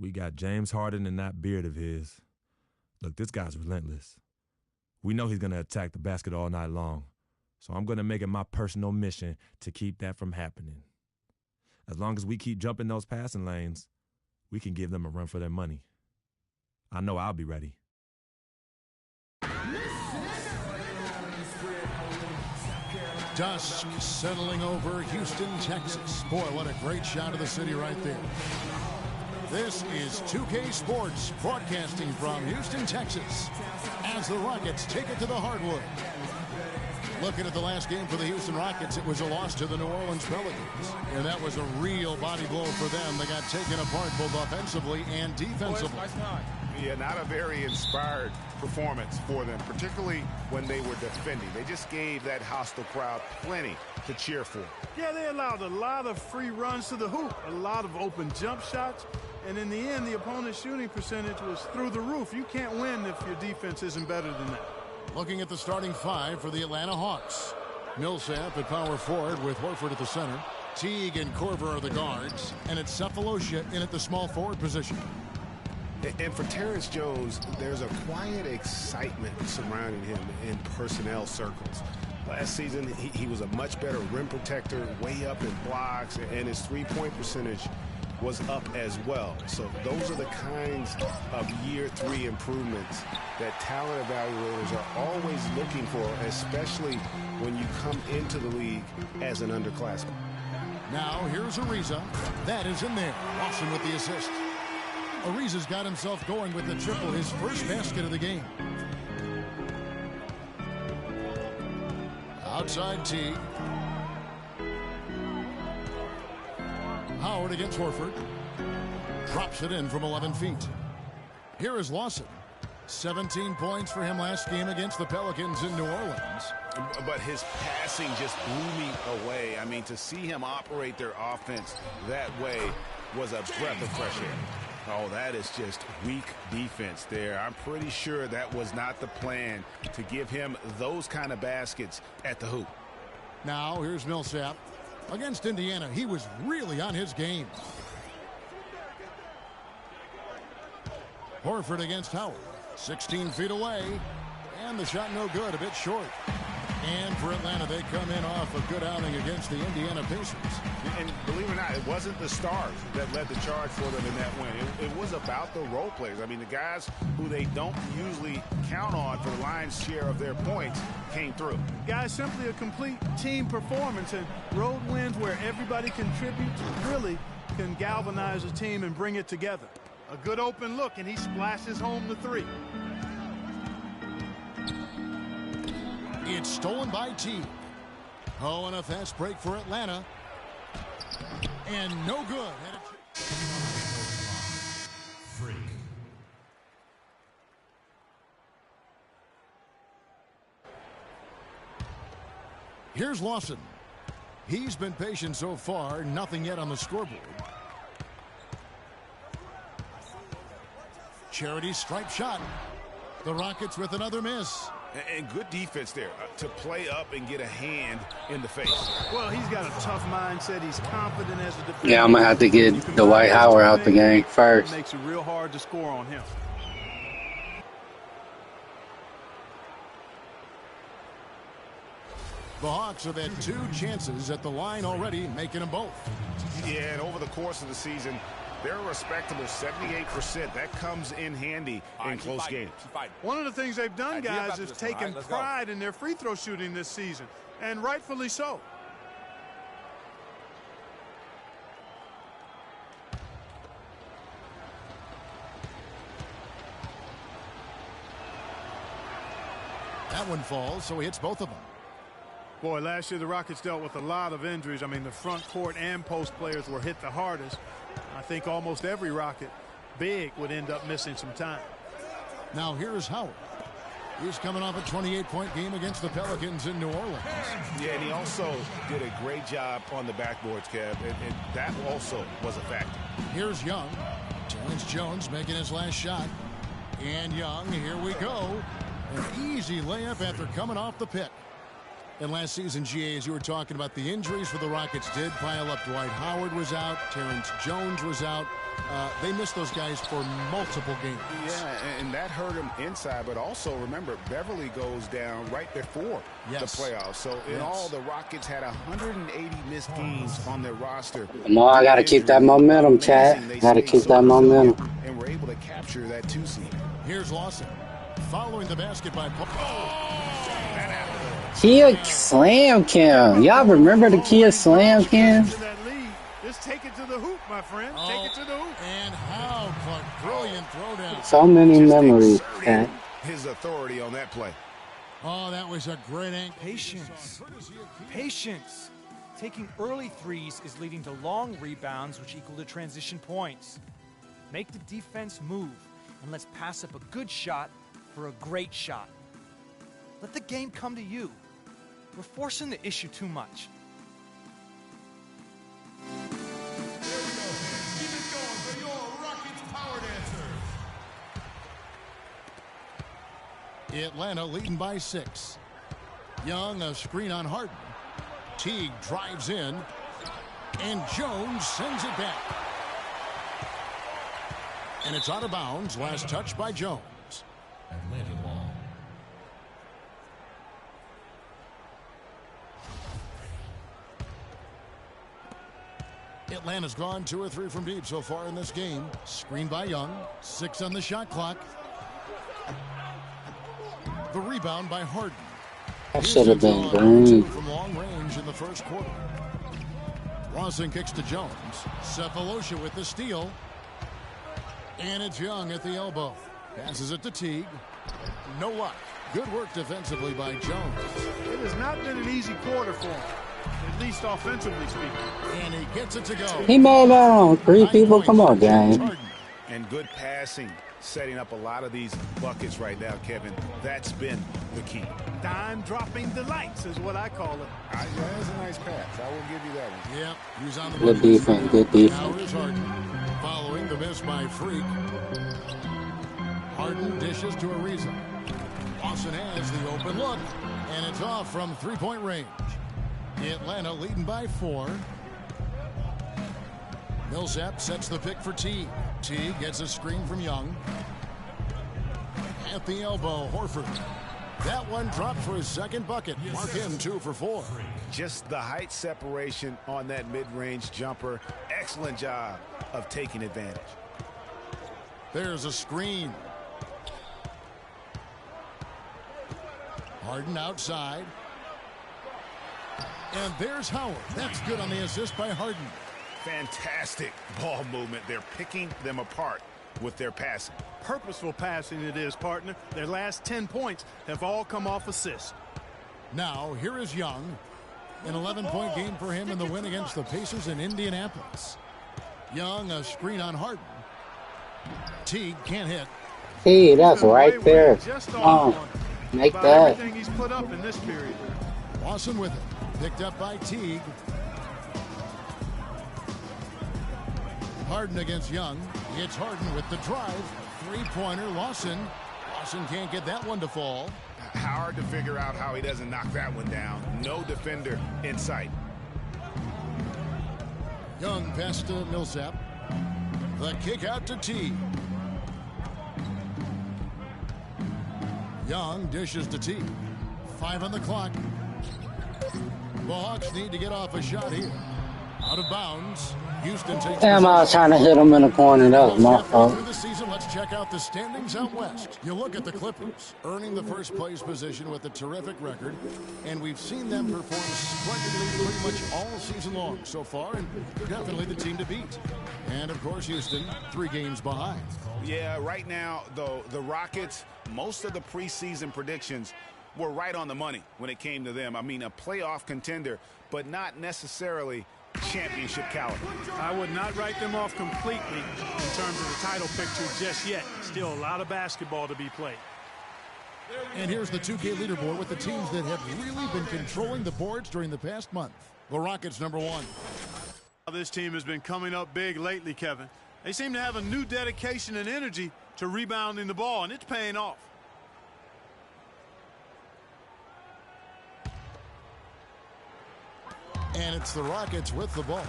We got James Harden and that beard of his. Look, this guy's relentless. We know he's going to attack the basket all night long, so I'm going to make it my personal mission to keep that from happening. As long as we keep jumping those passing lanes, we can give them a run for their money. I know I'll be ready. Dusk settling over Houston, Texas. Boy, what a great shot of the city right there. This is 2K Sports broadcasting from Houston, Texas, as the Rockets take it to the hardwood. Looking at the last game for the Houston Rockets, it was a loss to the New Orleans Pelicans. And that was a real body blow for them. They got taken apart both offensively and defensively. Yeah, not a very inspired performance for them, particularly when they were defending. They just gave that hostile crowd plenty to cheer for. Yeah, they allowed a lot of free runs to the hoop, a lot of open jump shots, and in the end, the opponent's shooting percentage was through the roof. You can't win if your defense isn't better than that. Looking at the starting five for the Atlanta Hawks. Millsap at power forward with Horford at the center. Teague and Korver are the guards, and it's Cephalosha in at the small forward position. And for Terrence Jones, there's a quiet excitement surrounding him in personnel circles. Last season, he was a much better rim protector, way up in blocks, and his three-point percentage was up as well. So those are the kinds of year three improvements that talent evaluators are always looking for, especially when you come into the league as an underclassman. Now here's Ariza. That is in there. Lawson with the assist. Ariza's got himself going with the triple, his first basket of the game. Outside Teague. Howard against Horford. Drops it in from 11 feet. Here is Lawson. 17 points for him last game against the Pelicans in New Orleans. But his passing just blew me away. I mean, to see him operate their offense that way was a breath of fresh air. Oh, that is just weak defense there. I'm pretty sure that was not the plan to give him those kind of baskets at the hoop. Now here's Millsap. Against Indiana, he was really on his game. Horford against Howard. 16 feet away. And the shot no good, a bit short. And for Atlanta, they come in off a good outing against the Indiana Pacers. And believe it or not, it wasn't the stars that led the charge for them in that win. It was about the role players. I mean, the guys who they don't usually count on for the lion's share of their points came through. Guys, simply a complete team performance, and road wins where everybody contributes really can galvanize a team and bring it together. A good open look, and he splashes home the three. It's stolen by Teague. Oh, and a fast break for Atlanta. And no good. Freak. Here's Lawson. He's been patient so far. Nothing yet on the scoreboard. Charity stripe shot. The Rockets with another miss. And good defense there to play up and get a hand in the face. Well, he's got a tough mindset. He's confident as a defender. Yeah, I'm going to have to get Dwight Howard out the game first. It makes it real hard to score on him. The Hawks have had 2 chances at the line already, making them both. Yeah, and over the course of the season, they're a respectable 78%. That comes in handy in close games. One of the things they've done, guys, is taken pride in their free throw shooting this season, and rightfully so. That one falls, so he hits both of them. Boy, last year the Rockets dealt with a lot of injuries. I mean, the front court and post players were hit the hardest. I think almost every Rocket big would end up missing some time. Now here's Howard. He's coming off a 28-point game against the Pelicans in New Orleans. Yeah, and he also did a great job on the backboards, Kev, and that also was a factor. Here's Young. Terrence Jones making his last shot. And Young, here we go. An easy layup after coming off the pick. And last season, GA, as you were talking about, the injuries for the Rockets did pile up. Dwight Howard was out. Terrence Jones was out. They missed those guys for multiple games. Yeah, and that hurt him inside. But also, remember, Beverly goes down right before the playoffs. So, in all, the Rockets had 180 missed games on their roster. No, I got to keep that momentum, Chad. Got to keep that momentum. And we're able to capture that 2 seed. Here's Lawson. Following the basket by Kia Slam Cam. Y'all remember the Kia Slam Cam? Just take it to the hoop, my friend. Take it to the hoop. And how Clark, brilliant throwdown. So many memories, Chad. His authority on that play. Oh, that was a great angle. Patience. Patience. Taking early threes is leading to long rebounds, which equal to transition points. Make the defense move, and let's pass up a good shot for a great shot. Let the game come to you. We're forcing the issue too much. Atlanta leading by 6. Young, a screen on Harden. Teague drives in, and Jones sends it back. And it's out of bounds. Last touch by Jones. Atlanta ball. Atlanta's gone 2 or 3 from deep so far in this game. Screened by Young. 6 on the shot clock. The rebound by Harden. That should have been green. From long range in the first quarter. Lawson kicks to Jones. Cephalosha with the steal. And it's Young at the elbow. Passes it to Teague. No luck. Good work defensively by Jones. It has not been an easy quarter for him, at least offensively speaking. And he gets it to go. He made that on 3 people. Come on, gang. And good passing, setting up a lot of these buckets right now, Kevin. That's been the key. Dime-dropping delights is what I call it. Yeah, that's a nice pass. I will give you that one. Yep, he's on the good defense. Good defense. Now is Harden. Following the miss by Freak. Harden dishes to Ariza. Lawson has the open look, and it's off from 3-point range. Atlanta leading by 4. Millsap sets the pick for Teague. Teague gets a screen from Young. At the elbow, Horford. That one dropped for his second bucket. Mark him 2 for 4. Just the height separation on that mid-range jumper. Excellent job of taking advantage. There's a screen. Harden outside. And there's Howard. That's good on the assist by Harden. Fantastic ball movement. They're picking them apart with their passing. Purposeful passing it is, partner. Their last 10 points have all come off assists. Now, here is Young. An 11-point game for him in the win against the Pacers in Indianapolis. Young, a screen on Harden. Teague can't hit. Hey, that's right there. Make that. Everything he's put up in this period. Lawson with it. Picked up by Teague. Harden against Young. It's Harden with the drive. 3-pointer. Lawson can't get that one to fall. Hard to figure out how he doesn't knock that one down. No defender in sight. Young pass to Millsap. The kick out to Teague. Young dishes to Teague. 5 on the clock. The Hawks need to get off a shot here. Out of bounds. Houston takes. Damn, I was trying to hit him in the corner. That was my fault. Through the season, let's check out the standings out west. You look at the Clippers, earning the first place position with a terrific record, and we've seen them perform splendidly pretty much all season long so far, and definitely the team to beat. And of course, Houston, 3 games behind. Yeah, right now, though, the Rockets, most of the preseason predictions were right on the money when it came to them. I mean, a playoff contender, but not necessarily championship caliber. I would not write them off completely in terms of the title picture just yet. Still a lot of basketball to be played. And here's the 2K leaderboard with the teams that have really been controlling the boards during the past month. The Rockets #1. This team has been coming up big lately, Kevin. They seem to have a new dedication and energy to rebounding the ball, and it's paying off. And it's the Rockets with the ball.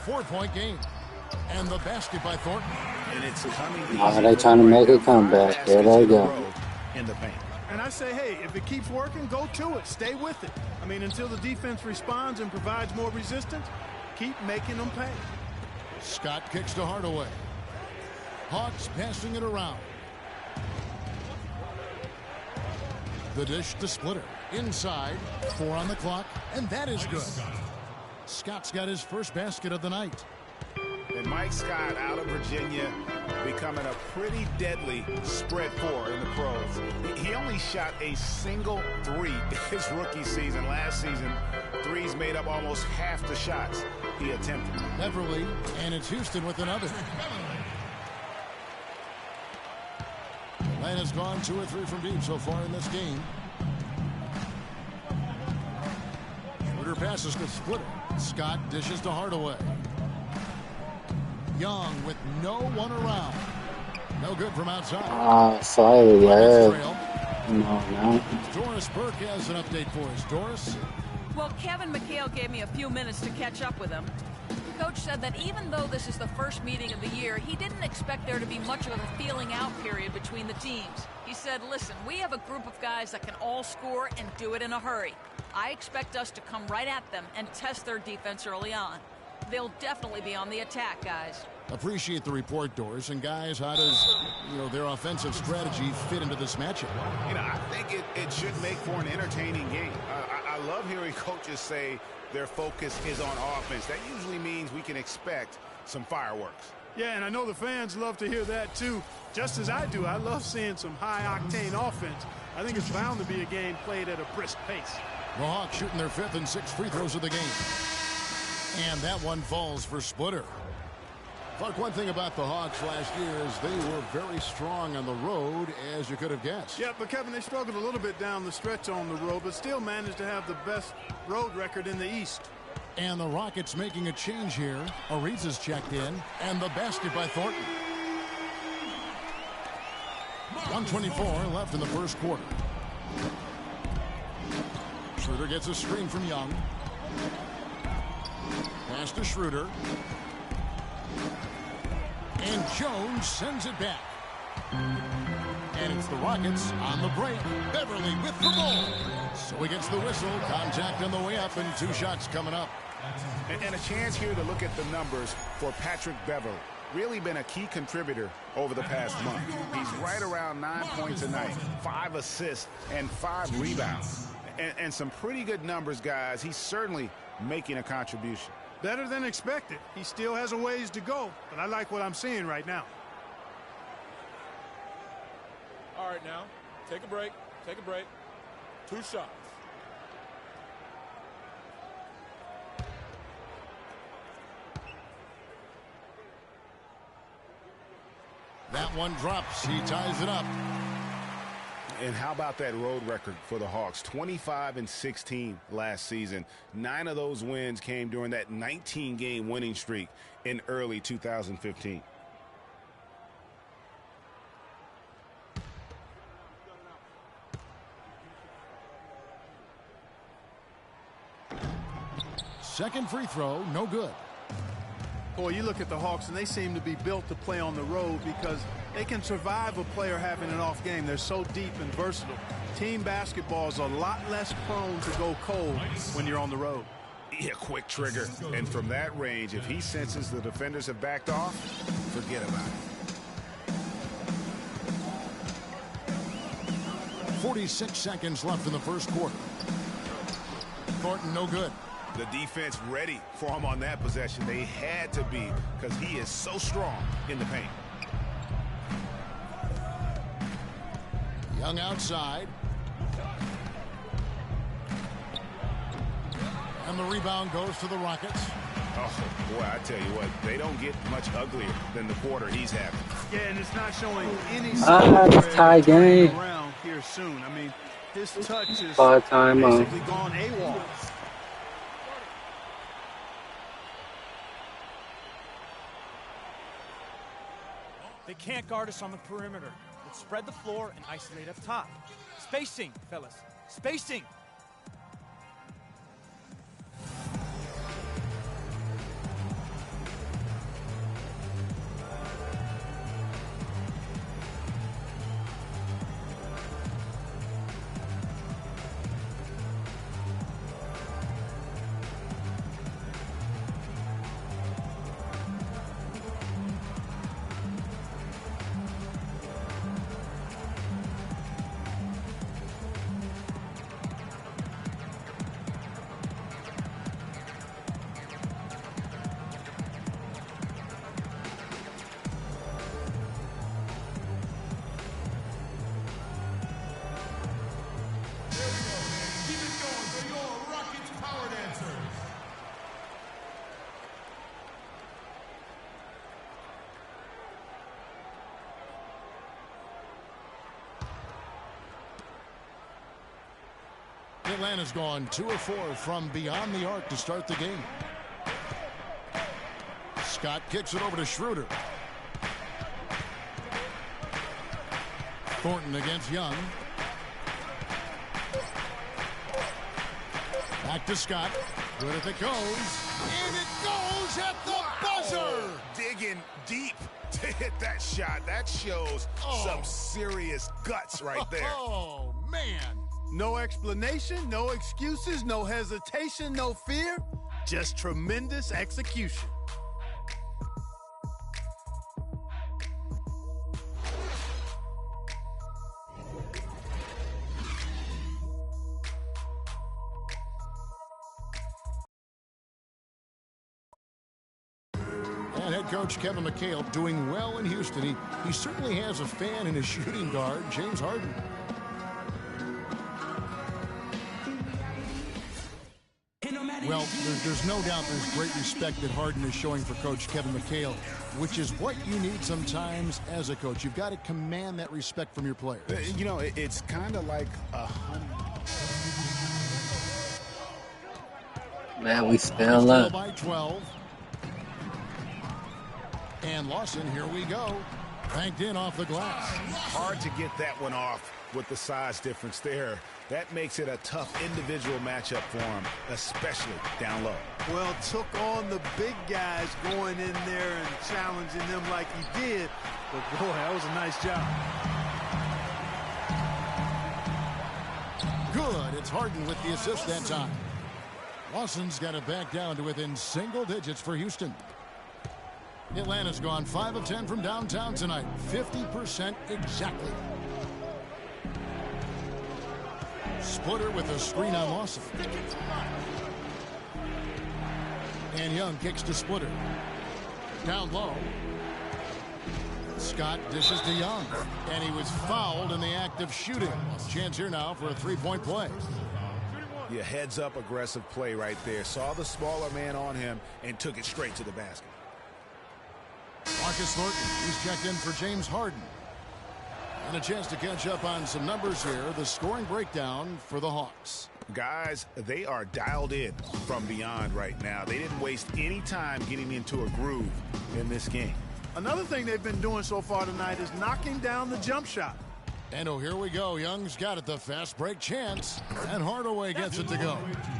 4-point game. And the basket by Thornton. And it's coming easy. Oh, they trying to make a comeback. There they go. In the paint. And I say, hey, if it keeps working, go to it. Stay with it. I mean, until the defense responds and provides more resistance, keep making them pay. Scott kicks to Hardaway. Hawks passing it around. The dish to Splitter. Inside. 4 on the clock. And that is good. Scott's got his first basket of the night. And Mike Scott out of Virginia becoming a pretty deadly spread 4 in the pros. He only shot a single 3 his rookie season. Last season, threes made up almost half the shots he attempted. Beverly, and it's Houston with another. Atlanta's gone 2 or 3 from deep so far in this game. Schroeder passes to Splitter. Scott dishes to Hardaway. Young with no one around. No good from outside. Slightly, yeah. No. Doris Burke has an update for us. Doris? Well, Kevin McHale gave me a few minutes to catch up with him. Coach said that even though this is the first meeting of the year, he didn't expect there to be much of a feeling out period between the teams. He said, listen, we have a group of guys that can all score and do it in a hurry. I expect us to come right at them and test their defense early on. They'll definitely be on the attack, guys. Appreciate the report, Doris. And guys, how does their offensive strategy fit into this matchup? I think it should make for an entertaining game. I love hearing coaches say their focus is on offense. That usually means we can expect some fireworks. Yeah, and I know the fans love to hear that too. Just as I do, I love seeing some high-octane offense. I think it's bound to be a game played at a brisk pace. The Hawks shooting their 5th and 6th free throws of the game. And that one falls for Splitter. Clark, one thing about the Hawks last year is they were very strong on the road, as you could have guessed. Yeah, but Kevin, they struggled a little bit down the stretch on the road, but still managed to have the best road record in the East. And the Rockets making a change here. Ariza's checked in, and the basket by Thornton. 1:24 left in the first quarter. Schroeder gets a screen from Young. Pass to Schroeder. And Jones sends it back. And it's the Rockets on the break. Beverly with the ball. So he gets the whistle. Contact on the way up, and 2 shots coming up. And a chance here to look at the numbers for Patrick Beverly. Really been a key contributor over the past month. He's right around 9 points a night, 5 assists, and 5 rebounds. And some pretty good numbers, guys. He's certainly making a contribution. Better than expected. He still has a ways to go, but I like what I'm seeing right now. All right, now, take a break. 2 shots. That one drops. He ties it up. And how about that road record for the Hawks? 25 and 16 last season. 9 of those wins came during that 19-game winning streak in early 2015. Second free throw, no good. Boy, you look at the Hawks, and they seem to be built to play on the road because they can survive a player having an off game. They're so deep and versatile. Team basketball is a lot less prone to go cold when you're on the road. Yeah, quick trigger. And from that range, if he senses the defenders have backed off, forget about it. 46 seconds left in the first quarter. Thornton, no good. The defense ready for him on that possession. They had to be because he is so strong in the paint. Young outside. And the rebound goes to the Rockets. Oh, boy, I tell you what, they don't get much uglier than the quarter he's having. Yeah, and it's not showing any it's a tie game. around here soon. I mean, his touch is Time basically gone AWOL. They can't guard us on the perimeter. Let's spread the floor and isolate up top. Spacing, fellas. Spacing. Atlanta's gone 2 of 4 from beyond the arc to start the game. Scott kicks it over to Schroeder. Thornton against Young. Back to Scott. Good if it goes. And it goes at the buzzer. Digging deep to hit that shot. That shows some serious guts right there. Oh, man. No explanation, no excuses, no hesitation, no fear. Just tremendous execution. Coach Kevin McHale doing well in Houston. He certainly has a fan in his shooting guard, James Harden. Well, there's no doubt there's great respect that Harden is showing for Coach Kevin McHale, which is what you need sometimes as a coach. You've got to command that respect from your players. You know, it's kind of like a honey. Man, we still up. By 12. And Lawson, here we go. Banked in off the glass. Hard to get that one off with the size difference there. That makes it a tough individual matchup for him, especially down low. Well, took on the big guys going in there and challenging them like he did. But, boy, that was a nice job. Good. It's Harden with the assist that time. Lawson's got it back down to within single digits for Houston. Atlanta's gone 5 of 10 from downtown tonight. 50% exactly. Splitter with a screen on Lawson. And Young kicks to Splitter. Down low. Scott dishes to Young. And he was fouled in the act of shooting. Chance here now for a three-point play. Yeah, heads-up aggressive play right there. Saw the smaller man on him and took it straight to the basket. Marcus Thornton, he's checked in for James Harden. And a chance to catch up on some numbers here. The scoring breakdown for the Hawks. Guys, they are dialed in from beyond right now. They didn't waste any time getting into a groove in this game. Another thing they've been doing so far tonight is knocking down the jump shot. And here we go. Young's got it, the fast break chance. And Hardaway gets it to go.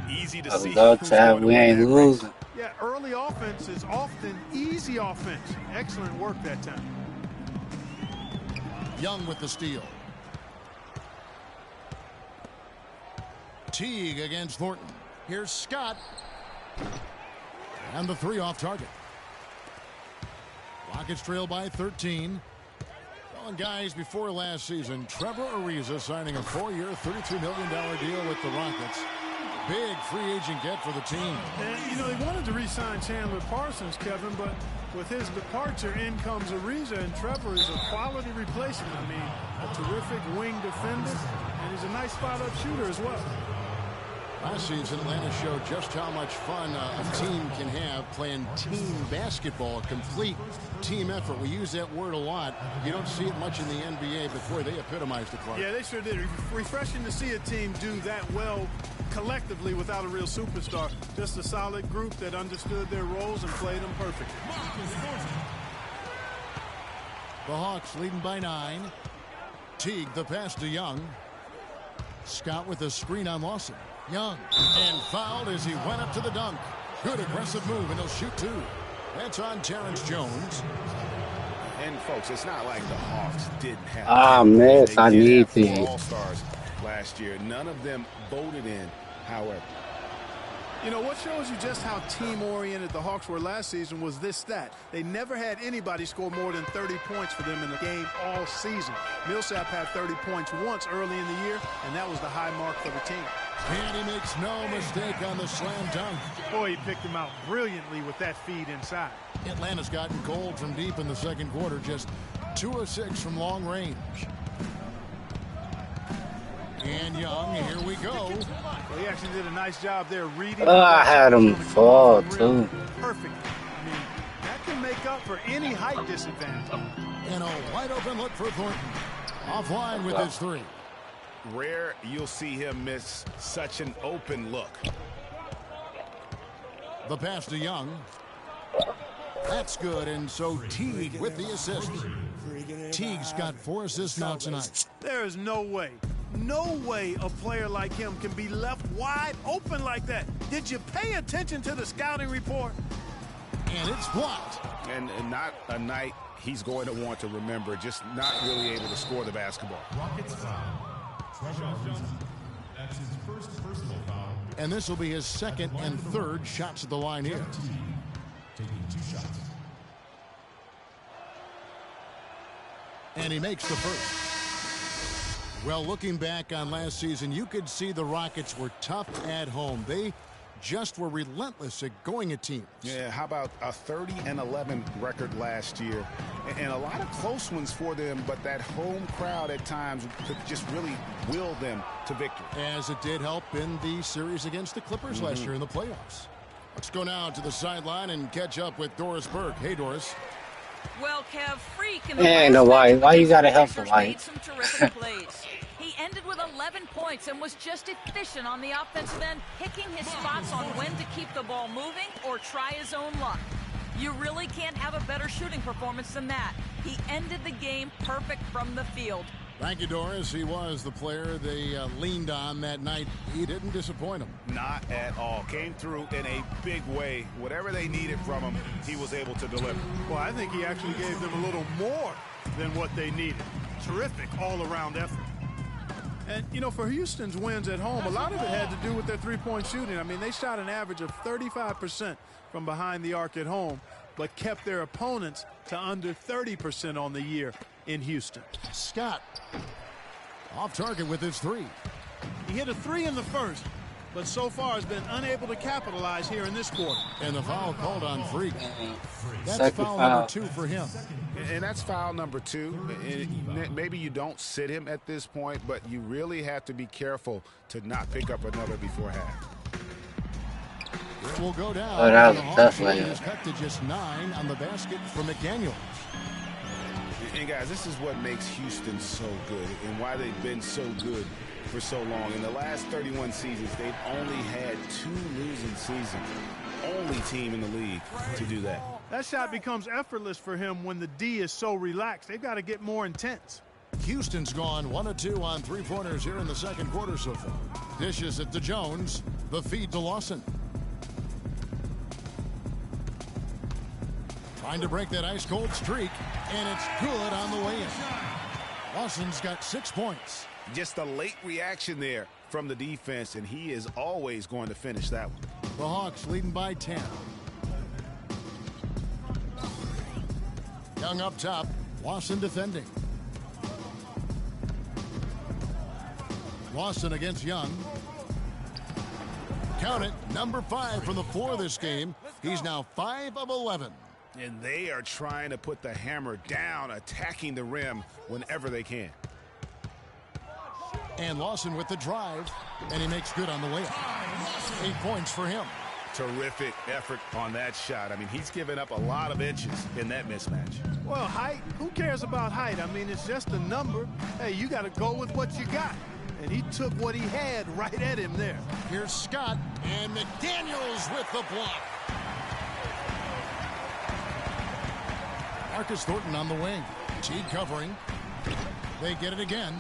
Easy to Let's see. go, Chad. We ain't losing. Yeah, early offense is often easy offense. Excellent work that time. Young with the steal. Teague against Thornton. Here's Scott. And the three off target. Rockets trail by 13. Well, guys, before last season, Trevor Ariza signing a 4-year, $33 million deal with the Rockets. Big free agent get for the team. And, you know, they wanted to re-sign Chandler Parsons, Kevin, but with his departure, in comes Ariza, and Trevor is a quality replacement. I mean, a terrific wing defender, and he's a nice spot-up shooter as well. Last season, Atlanta showed just how much fun a team can have playing team basketball, a complete team effort. We use that word a lot. You don't see it much in the NBA before they epitomized it, Clark. Yeah, they sure did. Refreshing to see a team do that well collectively without a real superstar. Just a solid group that understood their roles and played them perfectly. The Hawks leading by 9. Teague the pass to Young. Scott with a screen on Lawson. Young and fouled as he went up to the dunk. Good aggressive move, and he'll shoot 2. That's on Terrence Jones. And folks, it's not like the Hawks didn't have miss. I need these all-stars last year. None of them voted in, however. You know, what shows you just how team-oriented the Hawks were last season was this stat. They never had anybody score more than 30 points for them in the game all season. Millsap had 30 points once early in the year, and that was the high mark for the team. And he makes no mistake on the slam dunk. Boy, he picked him out brilliantly with that feed inside. Atlanta's gotten cold from deep in the second quarter, just 2 of 6 from long range. And Young, here we go. Well, he actually did a nice job there reading. I had him fall, too. Perfect. I mean, that can make up for any height disadvantage. And a wide open look for Thornton. Offline with his 3. rare you'll see him miss such an open look. The pass to Young. That's good, and so Teague with the assist. Teague's got 4 assists now tonight. There is no way a player like him can be left wide open like that. Did you pay attention to the scouting report? And it's blocked. And not a night he's going to want to remember, just not really able to score the basketball. Rockets foul. That's his first personal foul. And this will be his second and third shots at the line here. Taking 2 shots. And he makes the first. Well, looking back on last season, you could see the Rockets were tough at home. They just were relentless at going at teams. Yeah, how about a 30-11 record last year? And a lot of close ones for them, but that home crowd at times could just really will them to victory. As it did help in the series against the Clippers last year in the playoffs. Let's go now to the sideline and catch up with Doris Burke. Hey, Doris. Well, Kev, Freak in Yeah, the I know why. Why you gotta help him, Sixers Mike? made some terrific plays. He ended with 11 points and was just efficient on the offensive end, picking his spots on when to keep the ball moving or try his own luck. You really can't have a better shooting performance than that. He ended the game perfect from the field. Thank you, Doris. He was the player they leaned on that night. He didn't disappoint them. Not at all. Came through in a big way. Whatever they needed from him, he was able to deliver. Well, I think he actually gave them a little more than what they needed. Terrific all-around effort. And, you know, for Houston's wins at home, a lot of it had to do with their three-point shooting. I mean, they shot an average of 35% from behind the arc at home, but kept their opponents to under 30% on the year in Houston. Scott off target with his 3. He hit a 3 in the first, but so far has been unable to capitalize here in this quarter. And the foul called on Freak. That's Second foul foul. number 2 for him. And that's foul number 2. Maybe you don't sit him at this point, but you really have to be careful to not pick up another before half. It will go down. Oh, that was The a Hawks tough lead layup. is cut to just 9 on the basket for McDaniels. And guys, this is what makes Houston so good and why they've been so good for so long. In the last 31 seasons, they've only had 2 losing seasons. Only team in the league to do that. That shot becomes effortless for him when the D is so relaxed. They've got to get more intense. Houston's gone 1 of 2 on 3-pointers here in the second quarter so far. Dishes it to Jones. The feed to Lawson. Trying to break that ice-cold streak, and it's good on the way in. Lawson's got 6 points. Just a late reaction there from the defense, and he is always going to finish that one. The Hawks leading by 10. Young up top. Lawson defending. Lawson against Young. Count it, number 5 from the floor this game. He's now 5 of 11. And they are trying to put the hammer down, attacking the rim whenever they can. And Lawson with the drive, and he makes good on the layup. 8 points for him. Terrific effort on that shot. I mean, he's given up a lot of inches in that mismatch. Well, height, who cares about height? I mean, it's just a number. Hey, you got to go with what you got. And he took what he had right at him there. Here's Scott, and McDaniels with the block. Marcus Thornton on the wing. Teague covering. They get it again.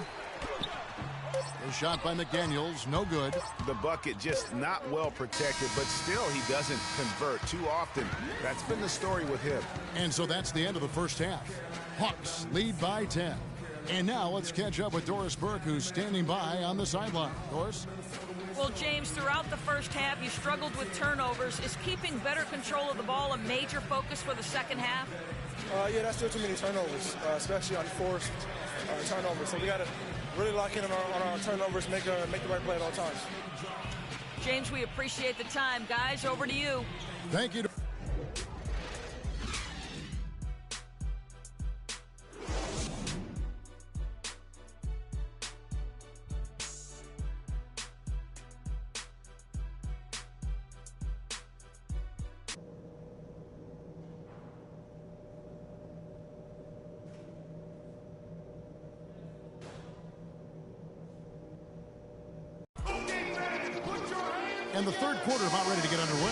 A shot by McDaniels, no good. The bucket just not well protected, but still he doesn't convert too often. That's been the story with him. And so that's the end of the first half. Hawks lead by 10. And now let's catch up with Doris Burke, who's standing by on the sideline. Doris? Well, James, throughout the first half, you struggled with turnovers. Is keeping better control of the ball a major focus for the second half? Yeah, that's still too many turnovers, especially on forced turnovers. So we got to really lock in on our turnovers, make the right play at all times. James, we appreciate the time. Guys, over to you. Thank you. And the third quarter about ready to get underway.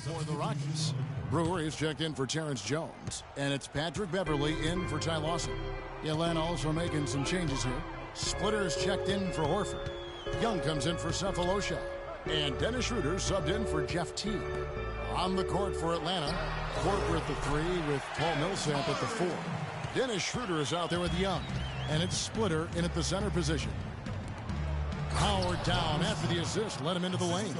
For the Rockets, Brewer is checked in for Terrence Jones. And it's Patrick Beverly in for Ty Lawson. Atlanta also making some changes here. Splitter's checked in for Horford. Young comes in for Cephalosha. And Dennis Schroeder subbed in for Jeff Teague. On the court for Atlanta, Korver at the 3 with Paul Millsap at the 4. Dennis Schroeder is out there with Young. And it's Splitter in at the center position. Howard down after the assist, let him into the lane.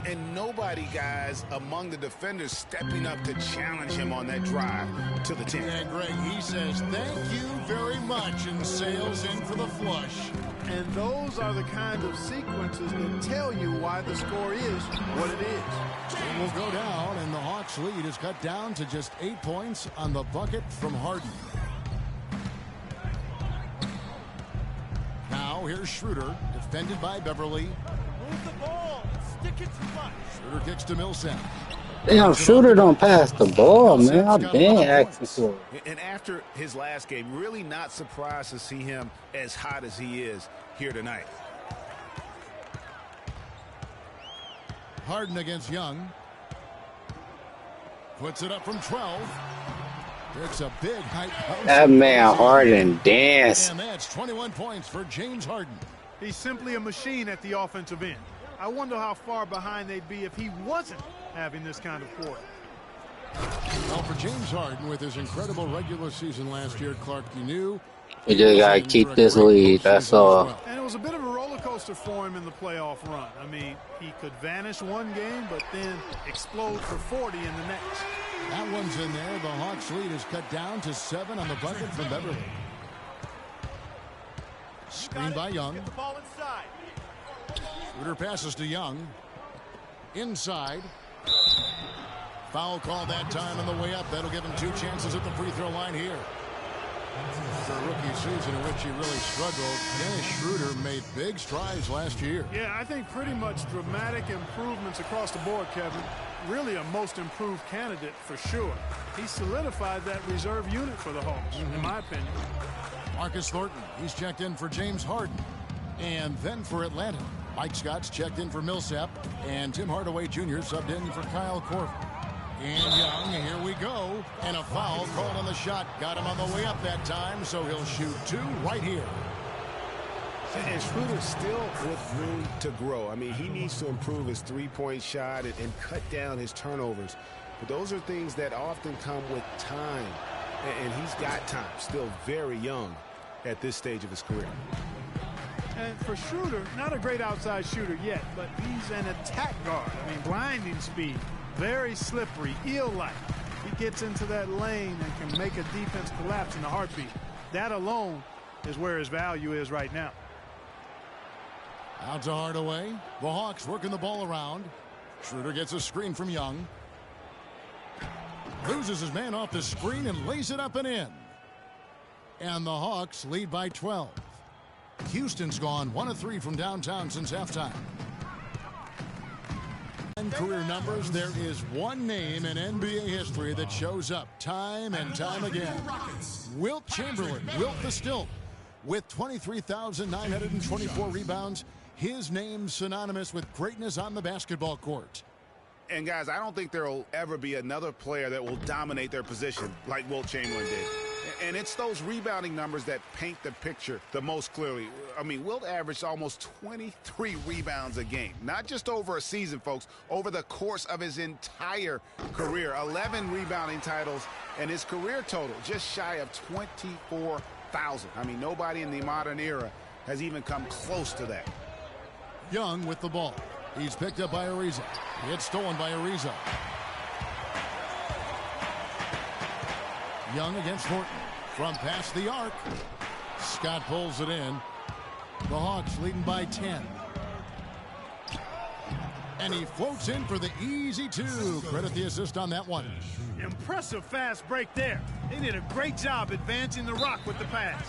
And nobody, guys, among the defenders stepping up to challenge him on that drive to the 10. And Greg, he says, thank you very much, and sails in for the flush. And those are the kind of sequences that tell you why the score is what it is. It will go down, and the Hawks' lead is cut down to just 8 points on the bucket from Harden. Now here's Schroeder, defended by Beverly. Move the ball. Stick it too much. Schroeder kicks to Millsap. Damn, Schroeder don't pass the ball, man. I've been asking for it. And after his last game, really not surprised to see him as hot as he is here tonight. Harden against Young. Puts it up from 12. It's a big height. That man Harden dance. And that's 21 points for James Harden. He's simply a machine at the offensive end. I wonder how far behind they'd be if he wasn't having this kind of quarter. Well, for James Harden, with his incredible regular season last year, Clark, you knew We just gotta keep this lead, that's all. And it was a bit of a roller coaster for him in the playoff run. I mean, he could vanish one game, but then explode for 40 in the next. That one's in there. The Hawks' lead is cut down to 7 on the bucket from Beverly. Screen by Young. Get the ball inside. Schroeder passes to Young. Inside. Foul call that time on the way up. That'll give him 2 chances at the free throw line here. After a rookie season in which he really struggled, Dennis Schroeder made big strides last year. Yeah, I think pretty much dramatic improvements across the board, Kevin. Really a most improved candidate for sure. He solidified that reserve unit for the Hawks, in my opinion. Marcus Thornton, he's checked in for James Harden. And then for Atlanta, Mike Scott's checked in for Millsap. And Tim Hardaway Jr. subbed in for Kyle Korver. And Young, here we go. And a foul called on the shot. Got him on the way up that time, so he'll shoot 2 right here. And Schroeder still with room to grow. I mean, he needs to improve his three-point shot and cut down his turnovers. But those are things that often come with time. And he's got time, still very young at this stage of his career. And for Schroeder, not a great outside shooter yet, but he's an attack guard. I mean, blinding speed, very slippery, eel-like. He gets into that lane and can make a defense collapse in a heartbeat. That alone is where his value is right now. Out to Hardaway. The Hawks working the ball around. Schroeder gets a screen from Young. Loses his man off the screen and lays it up and in. And the Hawks lead by 12. Houston's gone 1 of 3 from downtown since halftime. And career numbers, there is one name in NBA history that shows up time and time again. Wilt Chamberlain, Wilt the Stilt, with 23,924 rebounds. His name synonymous with greatness on the basketball court. And guys, I don't think there will ever be another player that will dominate their position like Wilt Chamberlain did. And it's those rebounding numbers that paint the picture the most clearly. I mean, Wilt averaged almost 23 rebounds a game. Not just over a season, folks, over the course of his entire career. 11 rebounding titles, and his career total just shy of 24,000. I mean, nobody in the modern era has even come close to that. Young with the ball. He's picked up by Ariza. It's stolen by Ariza. Young against Horton. From past the arc. Scott pulls it in. The Hawks leading by 10. And he floats in for the easy 2. Credit the assist on that one. Impressive fast break there. They did a great job advancing the rock with the pass.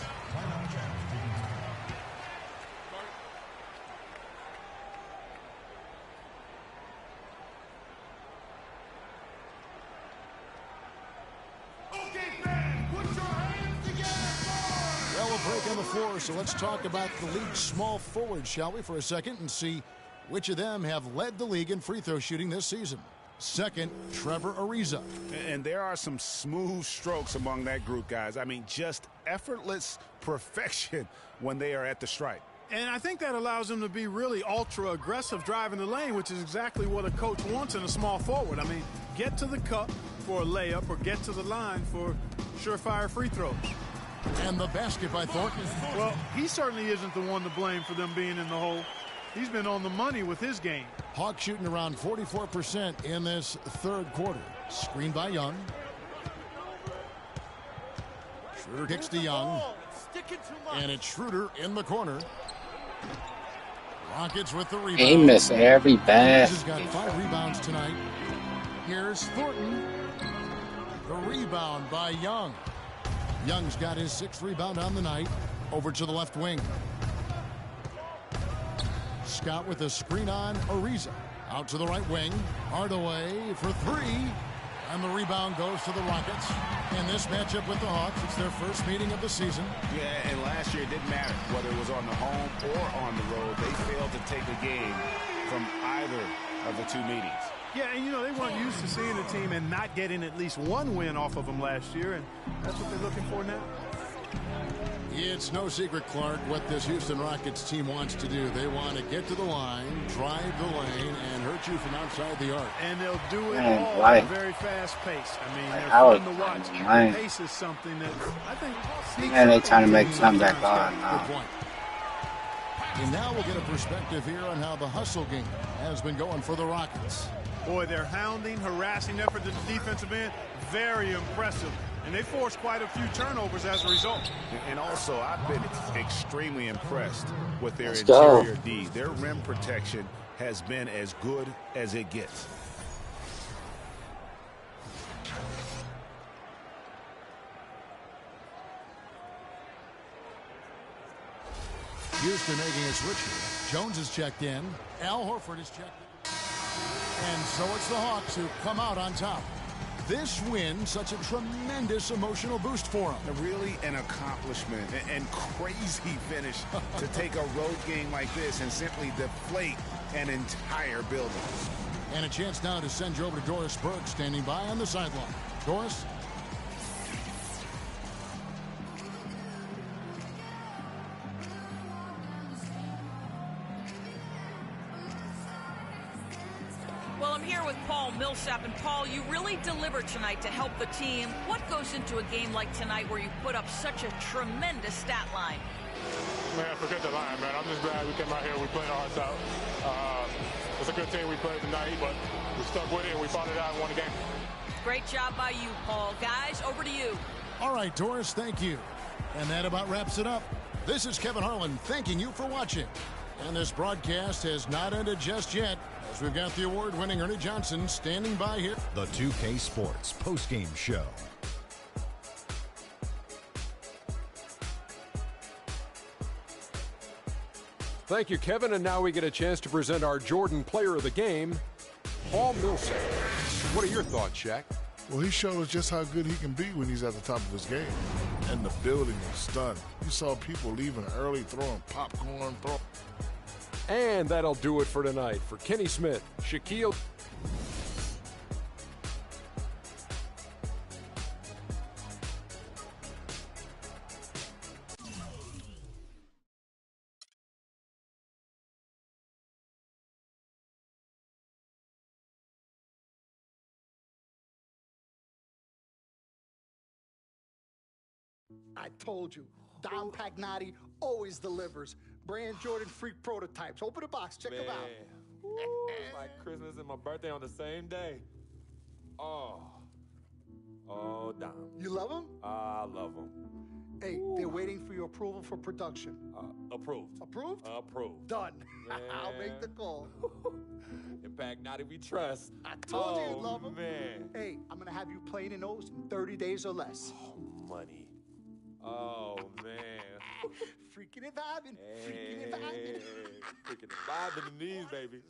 Break on the floor, so let's talk about the league's small forward, shall we, for a second, and see Which of them have led the league in free throw shooting this season? Second, Trevor Ariza. And there are some smooth strokes among that group, guys. I mean, just effortless perfection when they are at the stripe. And I think that allows them to be really ultra aggressive driving the lane, which is exactly what a coach wants in a small forward. I mean, get to the cup for a layup or get to the line for surefire free throws. And the basket by Thornton. Well, he certainly isn't the one to blame for them being in the hole. He's been on the money with his game. Hawks shooting around 44% in this third quarter. Screen by Young. Schroeder kicks to Young. And it's Schroeder in the corner. Rockets with the rebound. He missed every He's basket. got 5 rebounds tonight. Here's Thornton. The rebound by Young. Young's got his 6th rebound on the night. Over to the left wing. Scott with a screen on Ariza. Out to the right wing. Hardaway for 3. And the rebound goes to the Rockets. In this matchup with the Hawks, it's their first meeting of the season. Yeah, and last year it didn't matter whether it was on the home or on the road. They failed to take a game from either of the two meetings. Yeah, and you know, they weren't used to seeing a team and not getting at least one win off of them last year, and that's what they're looking for now. It's no secret, Clark, what this Houston Rockets team wants to do. They want to get to the line, drive the lane, and hurt you from outside the arc. And they'll do it Man, all why? at a very fast pace. I mean, they're I was fun to watch. lying. The pace is something that I think sneaks And they up trying to on make teams something back sometimes. on. Good point. And now we'll get a perspective here on how the hustle game has been going for the Rockets. Boy, their hounding, harassing effort to the defensive end, very impressive. And they forced quite a few turnovers as a result. And also, I've been extremely impressed with their Let's go. interior D. Their rim protection has been as good as it gets. Houston making a switch here. Jones is checked in. Al Horford is checked in. And so it's the Hawks who come out on top. This win, such a tremendous emotional boost for them. Really an accomplishment and crazy finish to take a road game like this and simply deflate an entire building. And a chance now to send you over to Doris Burke, standing by on the sideline. Doris? Well, I'm here with Paul Millsap, and Paul, you really delivered tonight to help the team. What goes into a game like tonight where you put up such a tremendous stat line? Man, forget the line, man. I'm just glad we came out here, we played our hearts out. It's a good team we played tonight, but we stuck with it and we fought it out and won the game. Great job by you, Paul. Guys, over to you. All right, Doris, thank you. And that about wraps it up. This is Kevin Harlan thanking you for watching. And this broadcast has not ended just yet, as we've got the award-winning Ernie Johnson standing by here. The 2K Sports postgame show. Thank you, Kevin. And now we get a chance to present our Jordan Player of the Game, Paul Millsap. What are your thoughts, Shaq? Well, he showed us just how good he can be when he's at the top of his game. And the building was stunned. You saw people leaving early, throwing popcorn, And that'll do it for tonight. For Kenny Smith, Shaquille I told you, Dom Pagnotti always delivers. Brand Jordan Freak prototypes. Open the box, check them out. It's like Christmas and my birthday on the same day. Oh, Dom. You love them? I love them. Hey, they're waiting for your approval for production. Approved. Approved? Approved. Done. Yeah. I'll make the call. In Pagnotti we trust. I told you you'd love them. Man. Hey, I'm going to have you playing in those in 30 days or less. Money. Oh, man. Freaking and vibing. Freaking and vibing. Freaking and vibing in these, baby.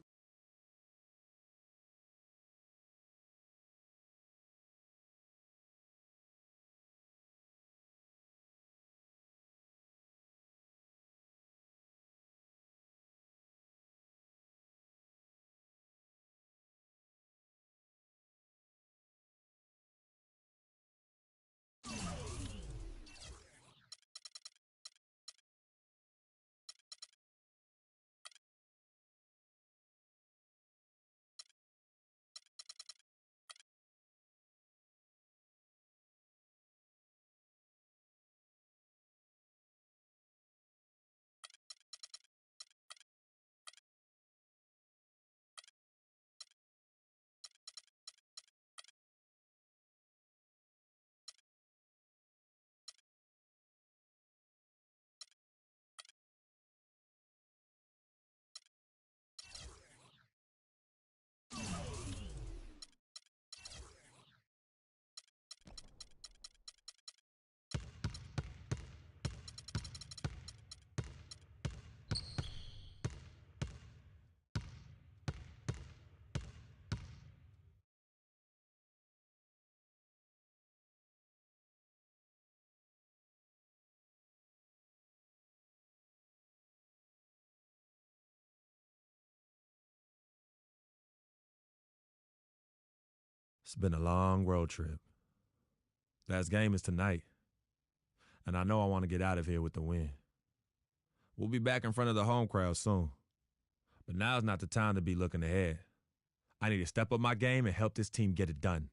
It's been a long road trip. Last game is tonight, and I know I want to get out of here with the win. We'll be back in front of the home crowd soon, but now's not the time to be looking ahead. I need to step up my game and help this team get it done.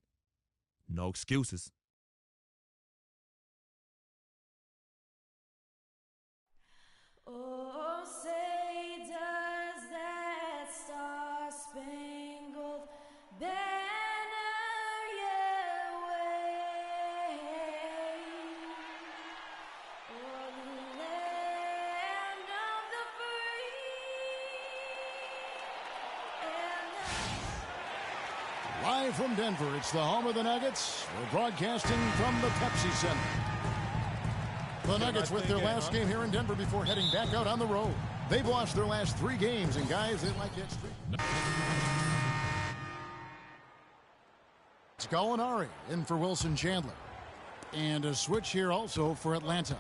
No excuses. Oh, say does that star-spangled banner yet wave o'er the land of the free? Live from Denver, it's the home of the Nuggets. We're broadcasting from the Pepsi Center. The Nuggets with their last game here in Denver before heading back out on the road. They've lost their last 3 games, and guys, they like that streak. It's Gallinari in for Wilson Chandler. And a switch here also for Atlanta.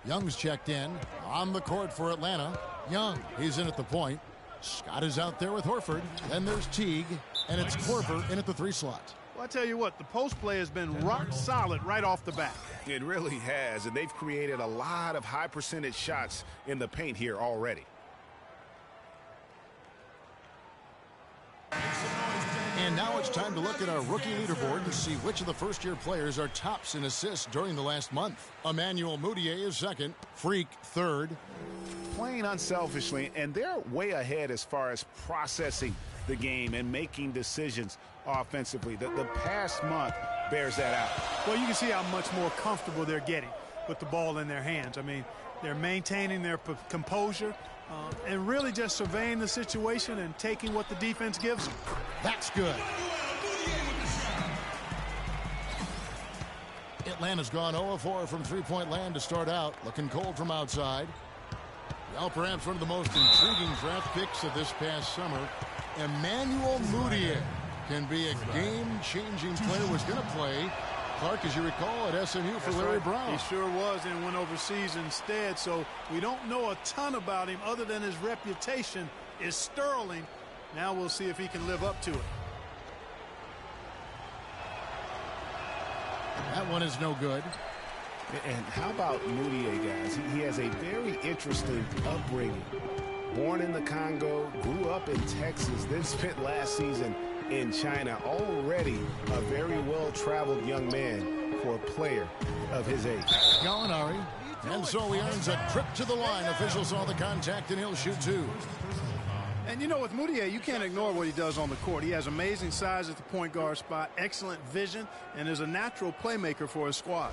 Young's checked in on the court for Atlanta. Young, he's in at the point. Scott is out there with Horford. Then there's Teague, and it's Korver in at the 3 slot. Well, I tell you what, the post play has been rock solid right off the bat. It really has, and they've created a lot of high percentage shots in the paint here already. And now it's time to look at our rookie leaderboard and see which of the first-year players are tops in assists during the last month. Emmanuel Mudiay is second, Freak third. Playing unselfishly, and they're way ahead as far as processing the game and making decisions offensively. The past month bears that out. Well, you can see how much more comfortable they're getting with the ball in their hands. I mean, they're maintaining their composure and really just surveying the situation and taking what the defense gives them. That's good. Atlanta's gone 0-4 from three-point land to start out. Looking cold from outside. Well, perhaps one of the most intriguing draft picks of this past summer, Emmanuel Mudiay, can be a game-changing player. Was going to play, Clark, as you recall, at SMU for Larry Brown. He sure was, and went overseas instead. So we don't know a ton about him other than his reputation is sterling. Now we'll see if he can live up to it. That one is no good. And how about Mudiay, guys? He has a very interesting upbringing. Born in the Congo, grew up in Texas, then spent last season in China. Already a very well-traveled young man for a player of his age. Gallinari. And so he earns a trip to the line. Officials saw the contact, and he'll shoot 2. And you know, with Mudiay, you can't ignore what he does on the court. He has amazing size at the point guard spot, excellent vision, and is a natural playmaker for his squad.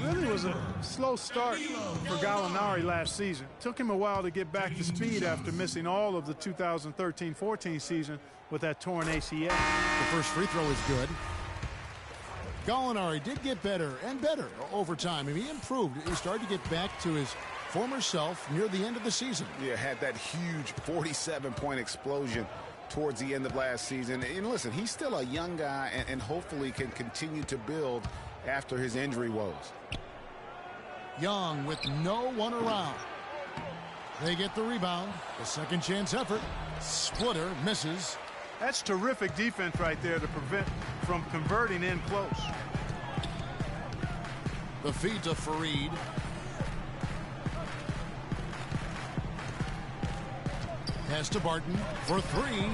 Really was a slow start for Gallinari last season. Took him a while to get back to speed after missing all of the 2013-14 season with that torn ACL. The first free throw is good. Gallinari did get better and better over time. I mean, he improved. He started to get back to his former self near the end of the season. Yeah, had that huge 47-point explosion towards the end of last season. And listen, he's still a young guy and hopefully can continue to build after his injury woes. Young with no one around. They get the rebound. The second chance effort. Splitter misses. That's terrific defense right there to prevent from converting in close. The feed to Fareed. Pass to Barton for 3.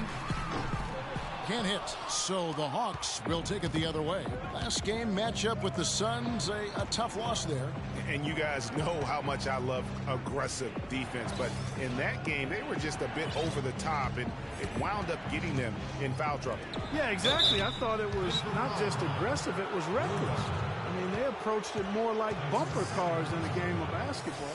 Can't hit, so the Hawks will take it the other way. Last game matchup with the Suns, a tough loss there. And you guys know how much I love aggressive defense, but in that game, they were just a bit over the top, and it wound up getting them in foul trouble. Yeah, exactly. I thought it was not just aggressive, it was reckless. I mean, they approached it more like bumper cars than a game of basketball.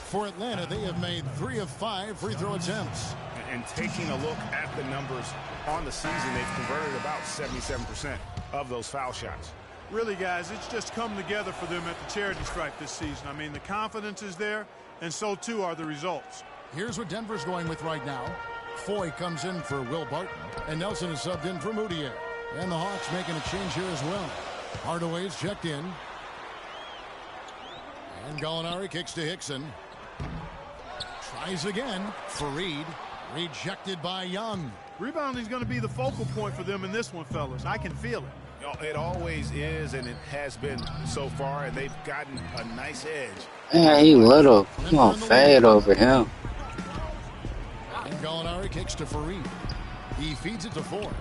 For Atlanta, they have made 3 of 5 free throw attempts. And taking a look at the numbers on the season, they've converted about 77% of those foul shots. Really, guys, it's just come together for them at the charity stripe this season. I mean, the confidence is there, and so too are the results. Here's what Denver's going with right now. Foy comes in for Will Barton, and Nelson is subbed in for Mudiay. And the Hawks making a change here as well. Hardaway's checked in. And Gallinari kicks to Hickson. Tries again. Fareed. Rejected by Young. Rebounding is going to be the focal point for them in this one, fellas. I can feel it. It always is, and it has been so far, and they've gotten a nice edge. Yeah, he little. Come on, fade over him. And Gallinari kicks to Fareed. He feeds it to Ford.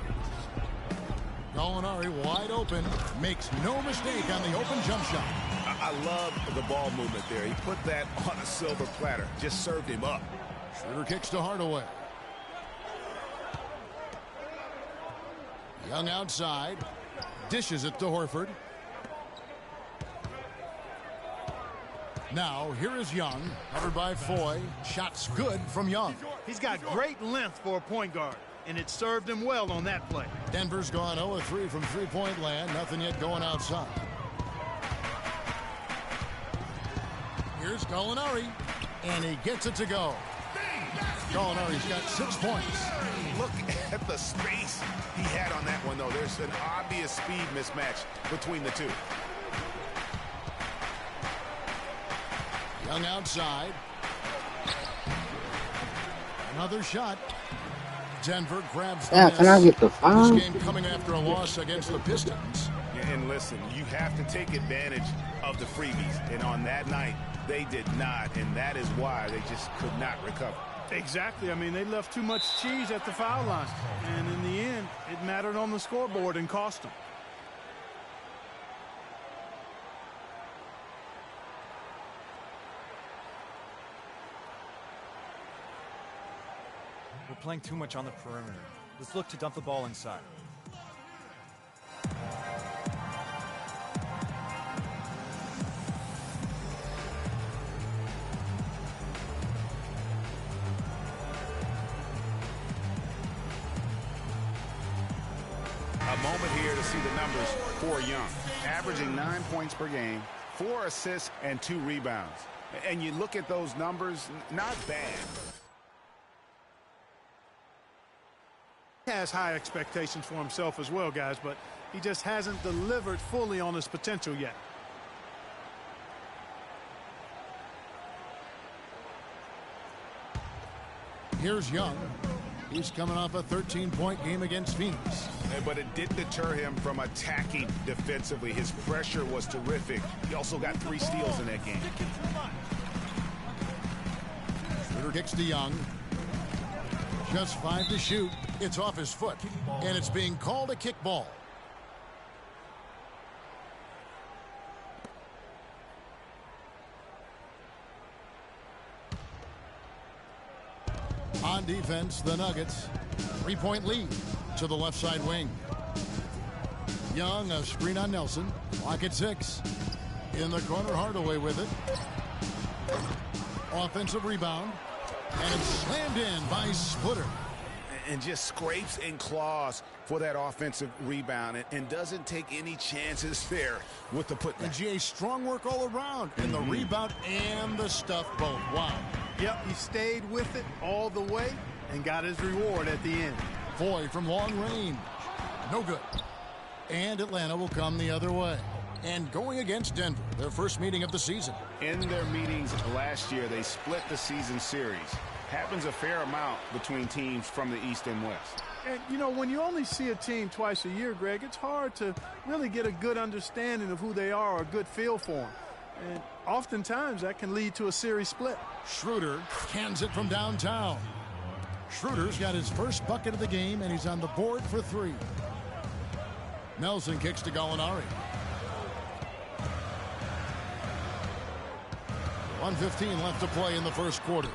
Gallinari wide open. Makes no mistake on the open jump shot. I love the ball movement there. He put that on a silver platter. Just served him up. Schroeder kicks to Hardaway. Young outside. Dishes it to Horford. Now, here is Young. Covered by Foy. Shots good from Young. He's got great length for a point guard, and it served him well on that play. Denver's gone 0-3 from three-point land. Nothing yet going outside. Here's Gallinari, and he gets it to go. Gallinari's got 6 points. Look at the space he had on that one, though. There's an obvious speed mismatch between the two. Young outside. Another shot. Denver grabs the Yeah, can I get the foul? This game coming after a loss against the Pistons. Yeah, and listen, you have to take advantage of the freebies. And on that night, they did not, and that is why they just could not recover. Exactly. I mean, they left too much cheese at the foul line. And in the end, it mattered on the scoreboard and cost them. We're playing too much on the perimeter. Let's look to dump the ball inside. A moment here to see the numbers for Young. Averaging 9 points per game, 4 assists, and 2 rebounds. And you look at those numbers, not bad. He has high expectations for himself as well, guys, but he just hasn't delivered fully on his potential yet. Here's Young. He's coming off a 13-point game against Phoenix. But it didn't deter him from attacking defensively. His pressure was terrific. He also got 3 steals in that game. Schroeder kicks to Young. Just 5 to shoot. It's off his foot, and it's being called a kickball. On defense, the Nuggets. 3-point lead to the left side wing. Young, a screen on Nelson. Clock at 6. In the corner, Hardaway with it. Offensive rebound. And it's slammed in by Splitter. And just scrapes and claws for that offensive rebound and doesn't take any chances there with the putback. And GA, strong work all around in the rebound and the stuff both. Wow. Yep, he stayed with it all the way and got his reward at the end. Foy from long range. No good. And Atlanta will come the other way. And going against Denver, their first meeting of the season. In their meetings last year, they split the season series. Happens a fair amount between teams from the East and West. And, you know, when you only see a team twice a year, Greg, it's hard to really get a good understanding of who they are or a good feel for them. And oftentimes that can lead to a series split. Schroeder cans it from downtown. Schroeder's got his first bucket of the game, and he's on the board for 3. Nelson kicks to Gallinari. 1:15 left to play in the first quarter.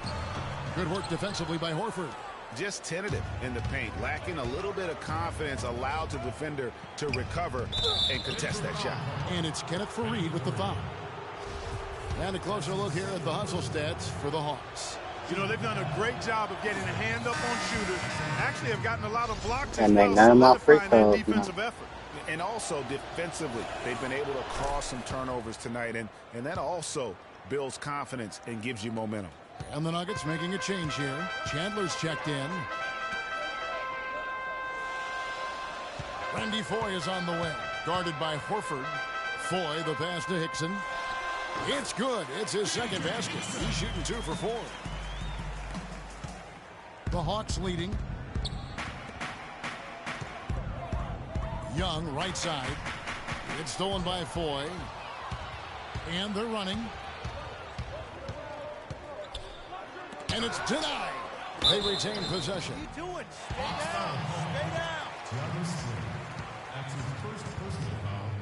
Good work defensively by Horford. Just tentative in the paint, lacking a little bit of confidence, allowed the defender to recover and contest that shot. And it's Kenneth Fareed with the foul. And a closer look here at the hustle stats for the Hawks. You know, they've done a great job of getting a hand up on shooters. Actually have gotten a lot of blocks as And well, they none of my free solidifying that throws, defensive effort. And also defensively, they've been able to cause some turnovers tonight, and that also builds confidence and gives you momentum. And the Nuggets making a change here. Chandler's checked in. Randy Foy is on the way. Guarded by Horford. Foy, the pass to Hickson. It's good. It's his second basket. He's shooting 2 for 4. The Hawks leading. Young, right side. It's stolen by Foy. And they're running. And it's denied. They retain possession. What are you doing? Stay down. Stay down. Thiago Smith. That's his first personal foul.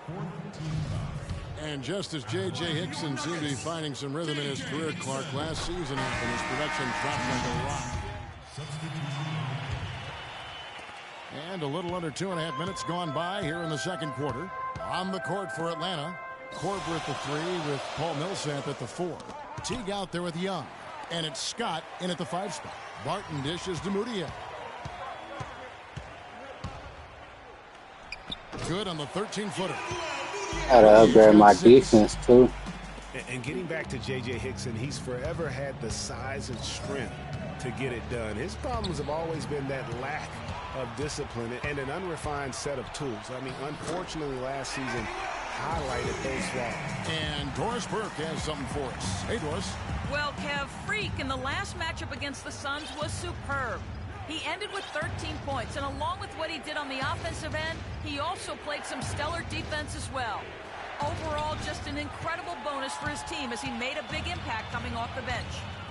Fourth team foul. And just as J.J. Hickson seemed to be finding some rhythm in his career, Clark, last season, and his production dropped like a rock. And a little under 2.5 minutes gone by here in the second quarter. On the court for Atlanta, Korver at the 3 with Paul Millsap at the 4. Teague out there with Young. And it's Scott in at the 5 spot. Barton dishes to Moutier. Good on the 13-footer. Gotta upgrade my defense too. And getting back to J.J. Hickson, he's forever had the size and strength to get it done. His problems have always been that lack of discipline and an unrefined set of tools. I mean, unfortunately, last season highlighted those flaws. And Doris Burke has something for us. Hey, Doris. Well, Kev, Freak in the last matchup against the Suns was superb. He ended with 13 points, and along with what he did on the offensive end, he also played some stellar defense as well. Overall, just an incredible bonus for his team as he made a big impact coming off the bench.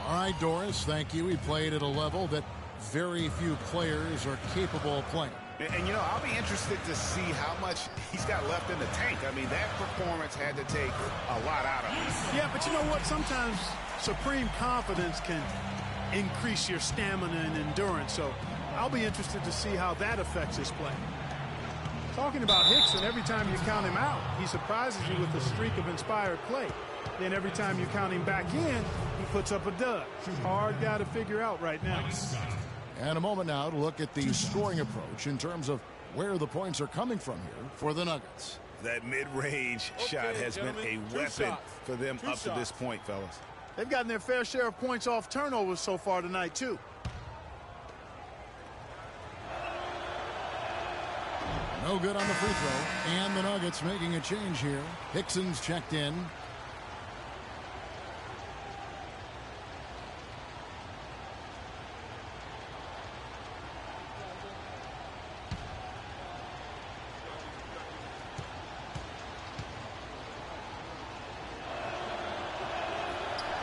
All right, Doris, thank you. He played at a level that very few players are capable of playing. And, you know, I'll be interested to see how much he's got left in the tank. I mean, that performance had to take a lot out of him. Yeah, but you know what? Sometimes supreme confidence can increase your stamina and endurance. So I'll be interested to see how that affects his play. Talking about Hickson, every time you count him out, he surprises you with a streak of inspired play. Then every time you count him back in, he puts up a dud. Hard guy to figure out right now. And a moment now to look at the scoring approach in terms of where the points are coming from here for the Nuggets. That mid-range shot has been a weapon for them up to this point, fellas. They've gotten their fair share of points off turnovers so far tonight, too. No good on the free throw. And the Nuggets making a change here. Hickson's checked in.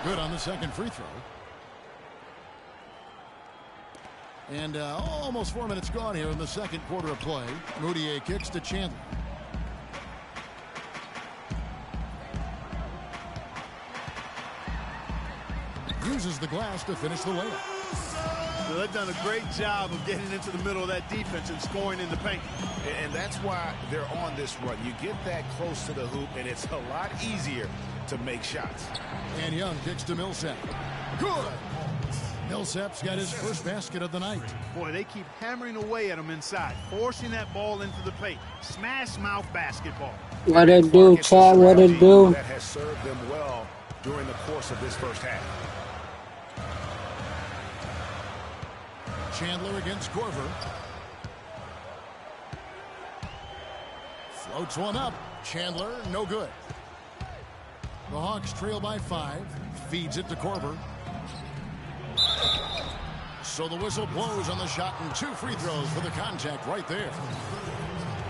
Good on the second free throw. And almost 4 minutes gone here in the second quarter of play. Moutier kicks to Chandler. Uses the glass to finish the layup. Well, they've done a great job of getting into the middle of that defense and scoring in the paint. And that's why they're on this run. You get that close to the hoop, and it's a lot easier to make shots. And Young kicks to Millsap. Good. Millsap's got his first basket of the night. Boy, they keep hammering away at him inside, forcing that ball into the paint. Smash mouth basketball. What it do, Chad? What it do? That has served them well during the course of this first half. Chandler against Korver. Floats one up. Chandler, no good. The Hawks trail by 5. Feeds it to Korver. So the whistle blows on the shot and 2 free throws for the contact right there.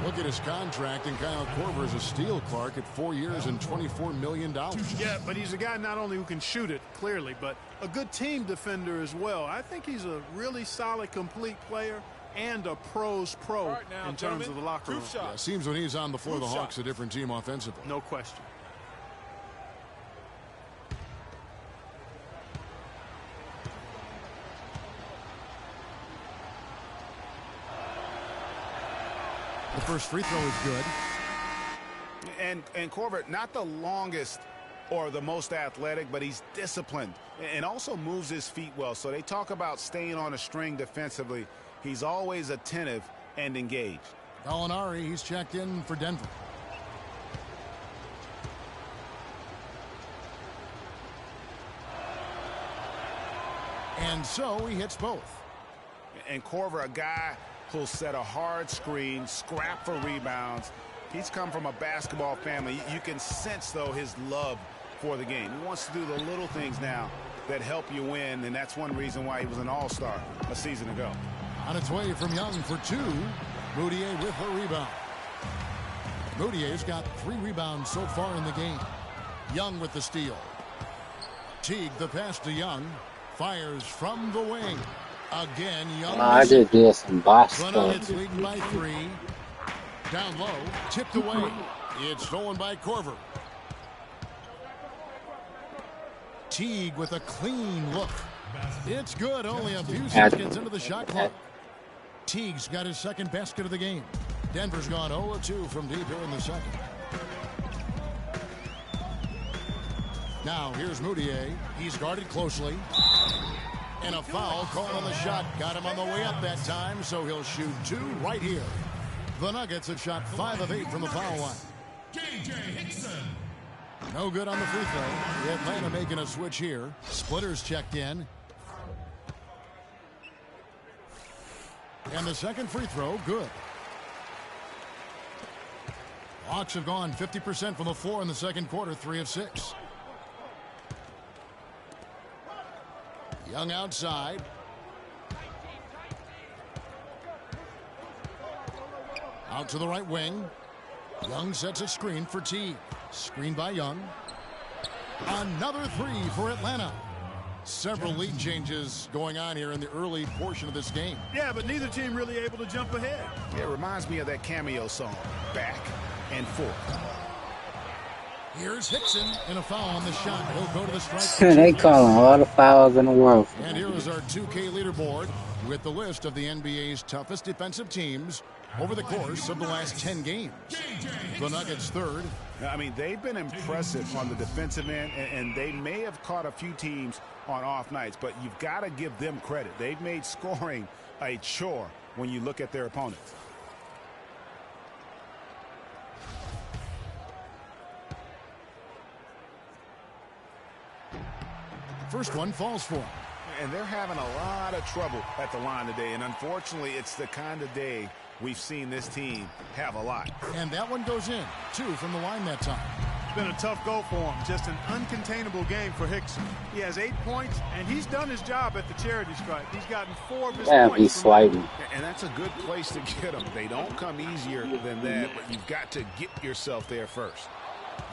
Look at his contract, and Kyle Korver is a steal, Clark, at 4 years and $24 million. Yeah, but he's a guy not only who can shoot it, clearly, but a good team defender as well. I think he's a really solid, complete player and a pro's pro Right now, in terms of the locker room. Yeah, seems when he's on the floor, the Hawks a different team offensively. No question. The first free throw is good. And Korver, not the longest or the most athletic, but he's disciplined and also moves his feet well. So they talk about staying on a string defensively. He's always attentive and engaged. Gallinari, he's checked in for Denver. And so he hits both. And Korver, a guy who'll set a hard screen, scrap for rebounds. He's come from a basketball family. You can sense, though, his love for the game. He wants to do the little things now that help you win, and that's one reason why he was an all-star a season ago. On its way from Young for 2. Moutier with the rebound. Moutier's got 3 rebounds so far in the game. Young with the steal. Teague the pass to Young. Fires from the wing. Again, Young. I just did some boss The stuff. Nuggets leading by 3. Down low, tipped away. It's stolen by Korver. Teague with a clean look. It's good, only a few seconds into the shot clock. Teague's got his second basket of the game. Denver's gone 0-2 from deep here in the second. Now here's Moutier. He's guarded closely. And a foul called on the shot. Got him on the way up that time, so he'll shoot 2 right here. The Nuggets have shot 5 of 8 from the foul line. J.J. Hickson. No good on the free throw. Atlanta making a switch here. Splitters checked in. And the second free throw, good. Hawks have gone 50% from the floor in the second quarter, 3 of 6. Young outside. Out to the right wing. Young sets a screen for Teague. Screen by Young. Another 3 for Atlanta. Several lead changes going on here in the early portion of this game. Yeah, but neither team really able to jump ahead. Yeah, it reminds me of that cameo song, Back and Forth. Here's Hickson, and a foul on the shot. He'll go to the strike. They calling all the fouls in the world. And here is our 2K leaderboard with the list of the NBA's toughest defensive teams over the course of the last 10 games. The Nuggets third. I mean, they've been impressive on the defensive end, and they may have caught a few teams on off nights, but you've got to give them credit. They've made scoring a chore when you look at their opponents. First one falls for him. And they're having a lot of trouble at the line today, and unfortunately, it's the kind of day we've seen this team have a lot. And that one goes in. 2 from the line that time. It's been a tough go for him. Just an uncontainable game for Hickson. He has 8 points, and he's done his job at the charity stripe. He's gotten 4 of his points. He's swiping. And that's a good place to get them. They don't come easier than that, but you've got to get yourself there first.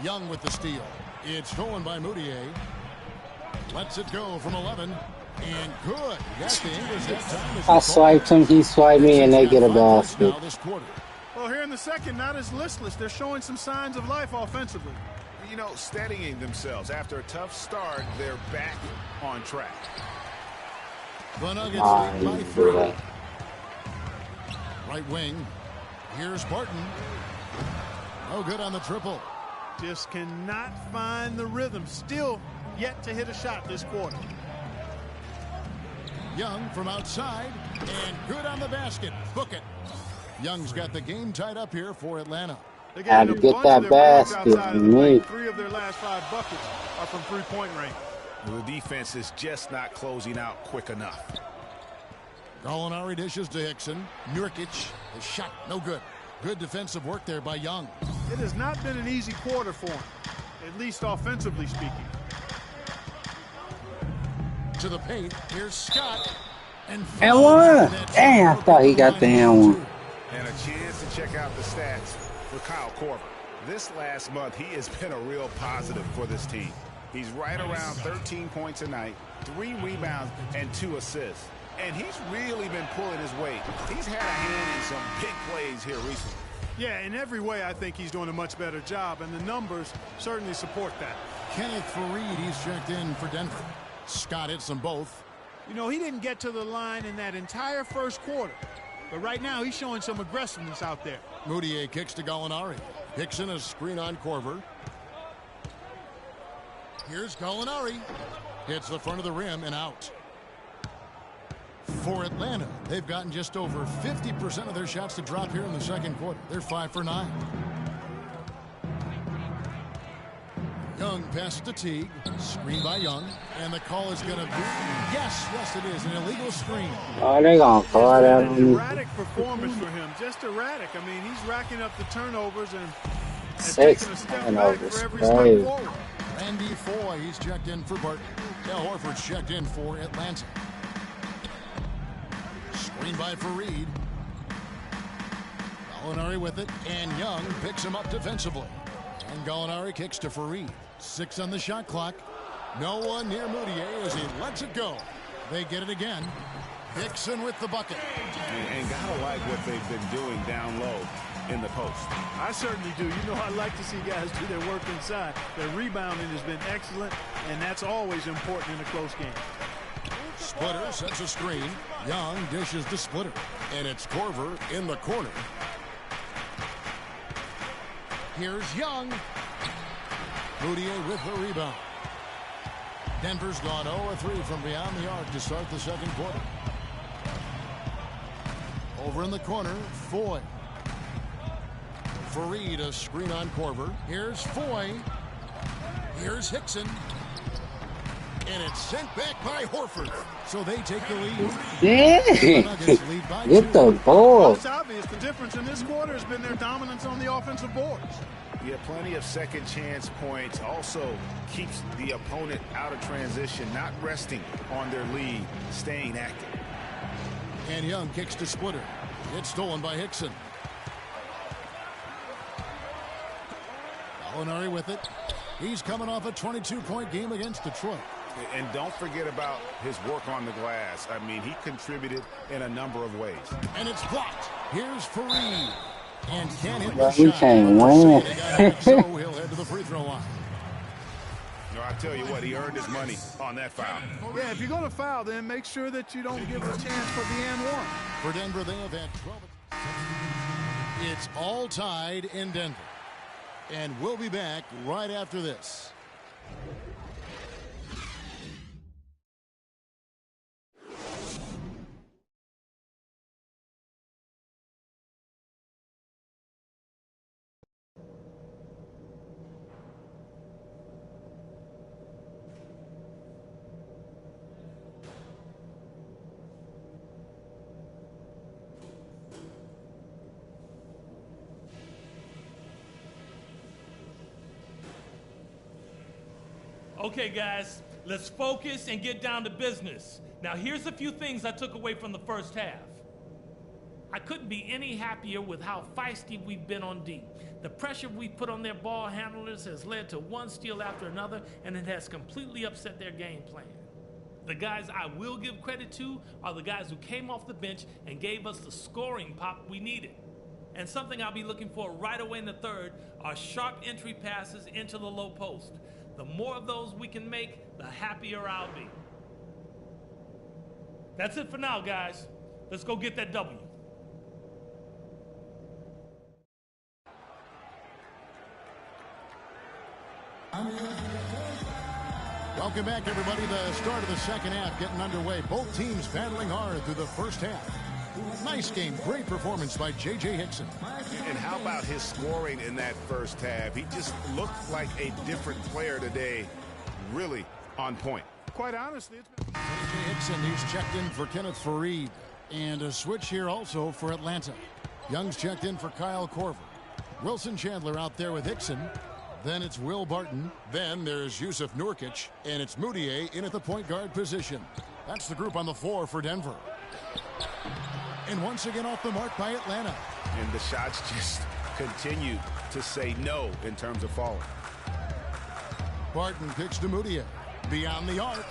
Young with the steal. It's stolen by Moutier. Lets it go from 11. And good. That's the English that time. I swiped him, he swiped me, and they get a basket. Well, here in the second, not as listless. They're showing some signs of life offensively. You know, steadying themselves. After a tough start, they're back on track. The Nuggets lead by 3. Right wing. Here's Barton. No good on the triple. Just cannot find the rhythm. Still yet to hit a shot this quarter. Young from outside, and good on the basket. Book it. Young's got the game tied up here for Atlanta. Had to get that basket. Me. 3 of their last 5 buckets are from three-point range. The defense is just not closing out quick enough. Gallinari dishes to Hickson. Nurkic, the shot, no good. Good defensive work there by Young. It has not been an easy quarter for him, at least offensively speaking. To the paint, here's Scott. And one. Damn, I thought he got the one. And a chance to check out the stats for Kyle Korver. This last month, he has been a real positive for this team. He's right around 13 points a night, 3 rebounds, and 2 assists. And he's really been pulling his weight. He's had a hand in some big plays here recently. Yeah, in every way, I think he's doing a much better job, and the numbers certainly support that. Kenneth Faried, he's checked in for Denver. Scott hits them both. You know, he didn't get to the line in that entire first quarter. But right now, he's showing some aggressiveness out there. Moutier kicks to Gallinari. Hickson a screen on Korver. Here's Gallinari. Hits the front of the rim and out. For Atlanta, they've gotten just over 50% of their shots to drop here in the second quarter. They're 5 for 9. Young passes to Teague. Screen by Young. And the call is going to be... Yes, it is. An illegal screen. Oh, they're going to call that on me. Erratic performance for him. Just erratic. I mean, he's racking up the turnovers and 6 taking a step back turnovers. for every step forward. Randy Foy, he's checked in for Barton. Al Horford's checked in for Atlanta. Screen by Fareed. Gallinari with it, and Young picks him up defensively. And Gallinari kicks to Fareed. 6 on the shot clock. No one near Moutier as he lets it go. They get it again. Hickson with the bucket. And gotta like what they've been doing down low in the post. I certainly do. You know, I like to see guys do their work inside. Their rebounding has been excellent, and that's always important in a close game. Splitter sets a screen. Young dishes to Splitter. And it's Korver in the corner. Here's Young. Moutier with the rebound. Denver's gone 0-3 from beyond the arc to start the second quarter. Over in the corner, Foy. Fareed, a screen on Korver. Here's Foy. Here's Hickson. And it's sent back by Horford. So they take the lead. Dang! Get the ball. It's obvious the difference in this quarter has been their dominance on the offensive boards. Yeah, plenty of second chance points. Also keeps the opponent out of transition, not resting on their lead, staying active. And Young kicks to Splitter. It's stolen by Hickson. Gallinari with it. He's coming off a 22-point game against Detroit. And don't forget about his work on the glass. I mean, he contributed in a number of ways. And it's blocked. Here's Fareed. And can't hit Bro, the we shot. can't win. So he'll head to the free throw line. No, I tell you what, he earned his money on that foul. Yeah, if you're going to foul, then make sure that you don't give a chance for the and one. For Denver, they have had 12. It's all tied in Denver. And we'll be back right after this. Okay, guys, let's focus and get down to business. Now, here's a few things I took away from the first half. I couldn't be any happier with how feisty we've been on D. The pressure we put on their ball handlers has led to one steal after another, and it has completely upset their game plan. The guys I will give credit to are the guys who came off the bench and gave us the scoring pop we needed. And something I'll be looking for right away in the third are sharp entry passes into the low post. The more of those we can make, the happier I'll be. That's it for now, guys. Let's go get that W. Welcome back, everybody. The start of the second half getting underway. Both teams battling hard through the first half. Nice game. Great performance by J.J. Hickson. And how about his scoring in that first half? He just looked like a different player today. Really on point. Quite honestly, it's been... J.J. Hickson, he's checked in for Kenneth Fareed. And a switch here also for Atlanta. Young's checked in for Kyle Korver. Wilson Chandler out there with Hickson. Then it's Will Barton. Then there's Yusuf Nurkic. And it's Moutier in at the point guard position. That's the group on the floor for Denver. And once again off the mark by Atlanta. And the shots just continue to say no in terms of falling. Barton picks to Moutier. Beyond the arc.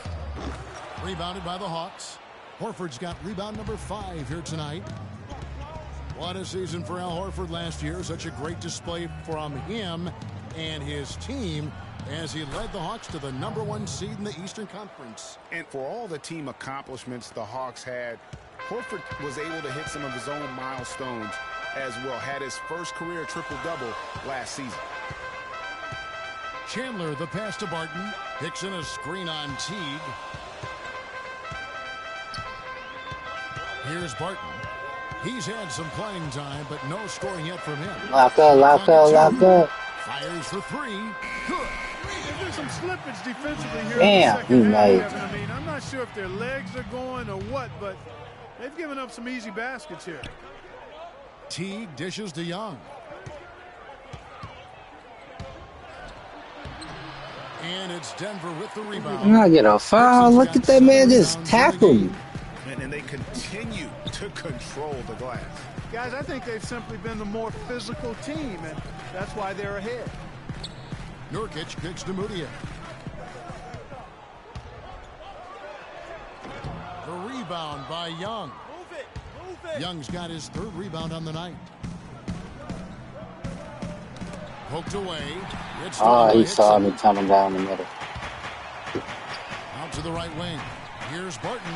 Rebounded by the Hawks. Horford's got rebound number 5 here tonight. What a season for Al Horford last year. Such a great display from him and his team as he led the Hawks to the #1 seed in the Eastern Conference. And for all the team accomplishments the Hawks had, Horford was able to hit some of his own milestones as well. Had his first career triple-double last season. Chandler, the pass to Barton. Hickson, a screen on Teague. Here's Barton. He's had some playing time, but no scoring yet from him. Lock up, lock up, lock up. Fires for 3. Good. There's some slippage defensively here Damn, in the second half, nice. Kevin. I mean, I'm not sure if their legs are going or what, but they've given up some easy baskets here. Teague dishes to Young. And it's Denver with the rebound. I'm not get a foul. Look at that man just tackle me. And they continue to control the glass. Guys, I think they've simply been the more physical team, and that's why they're ahead. Nurkic kicks to Moutier. The rebound by Young. Move it. Young's got his third rebound on the night. Poked away. Oh, he saw me coming down the middle. Out to the right wing. Here's Barton.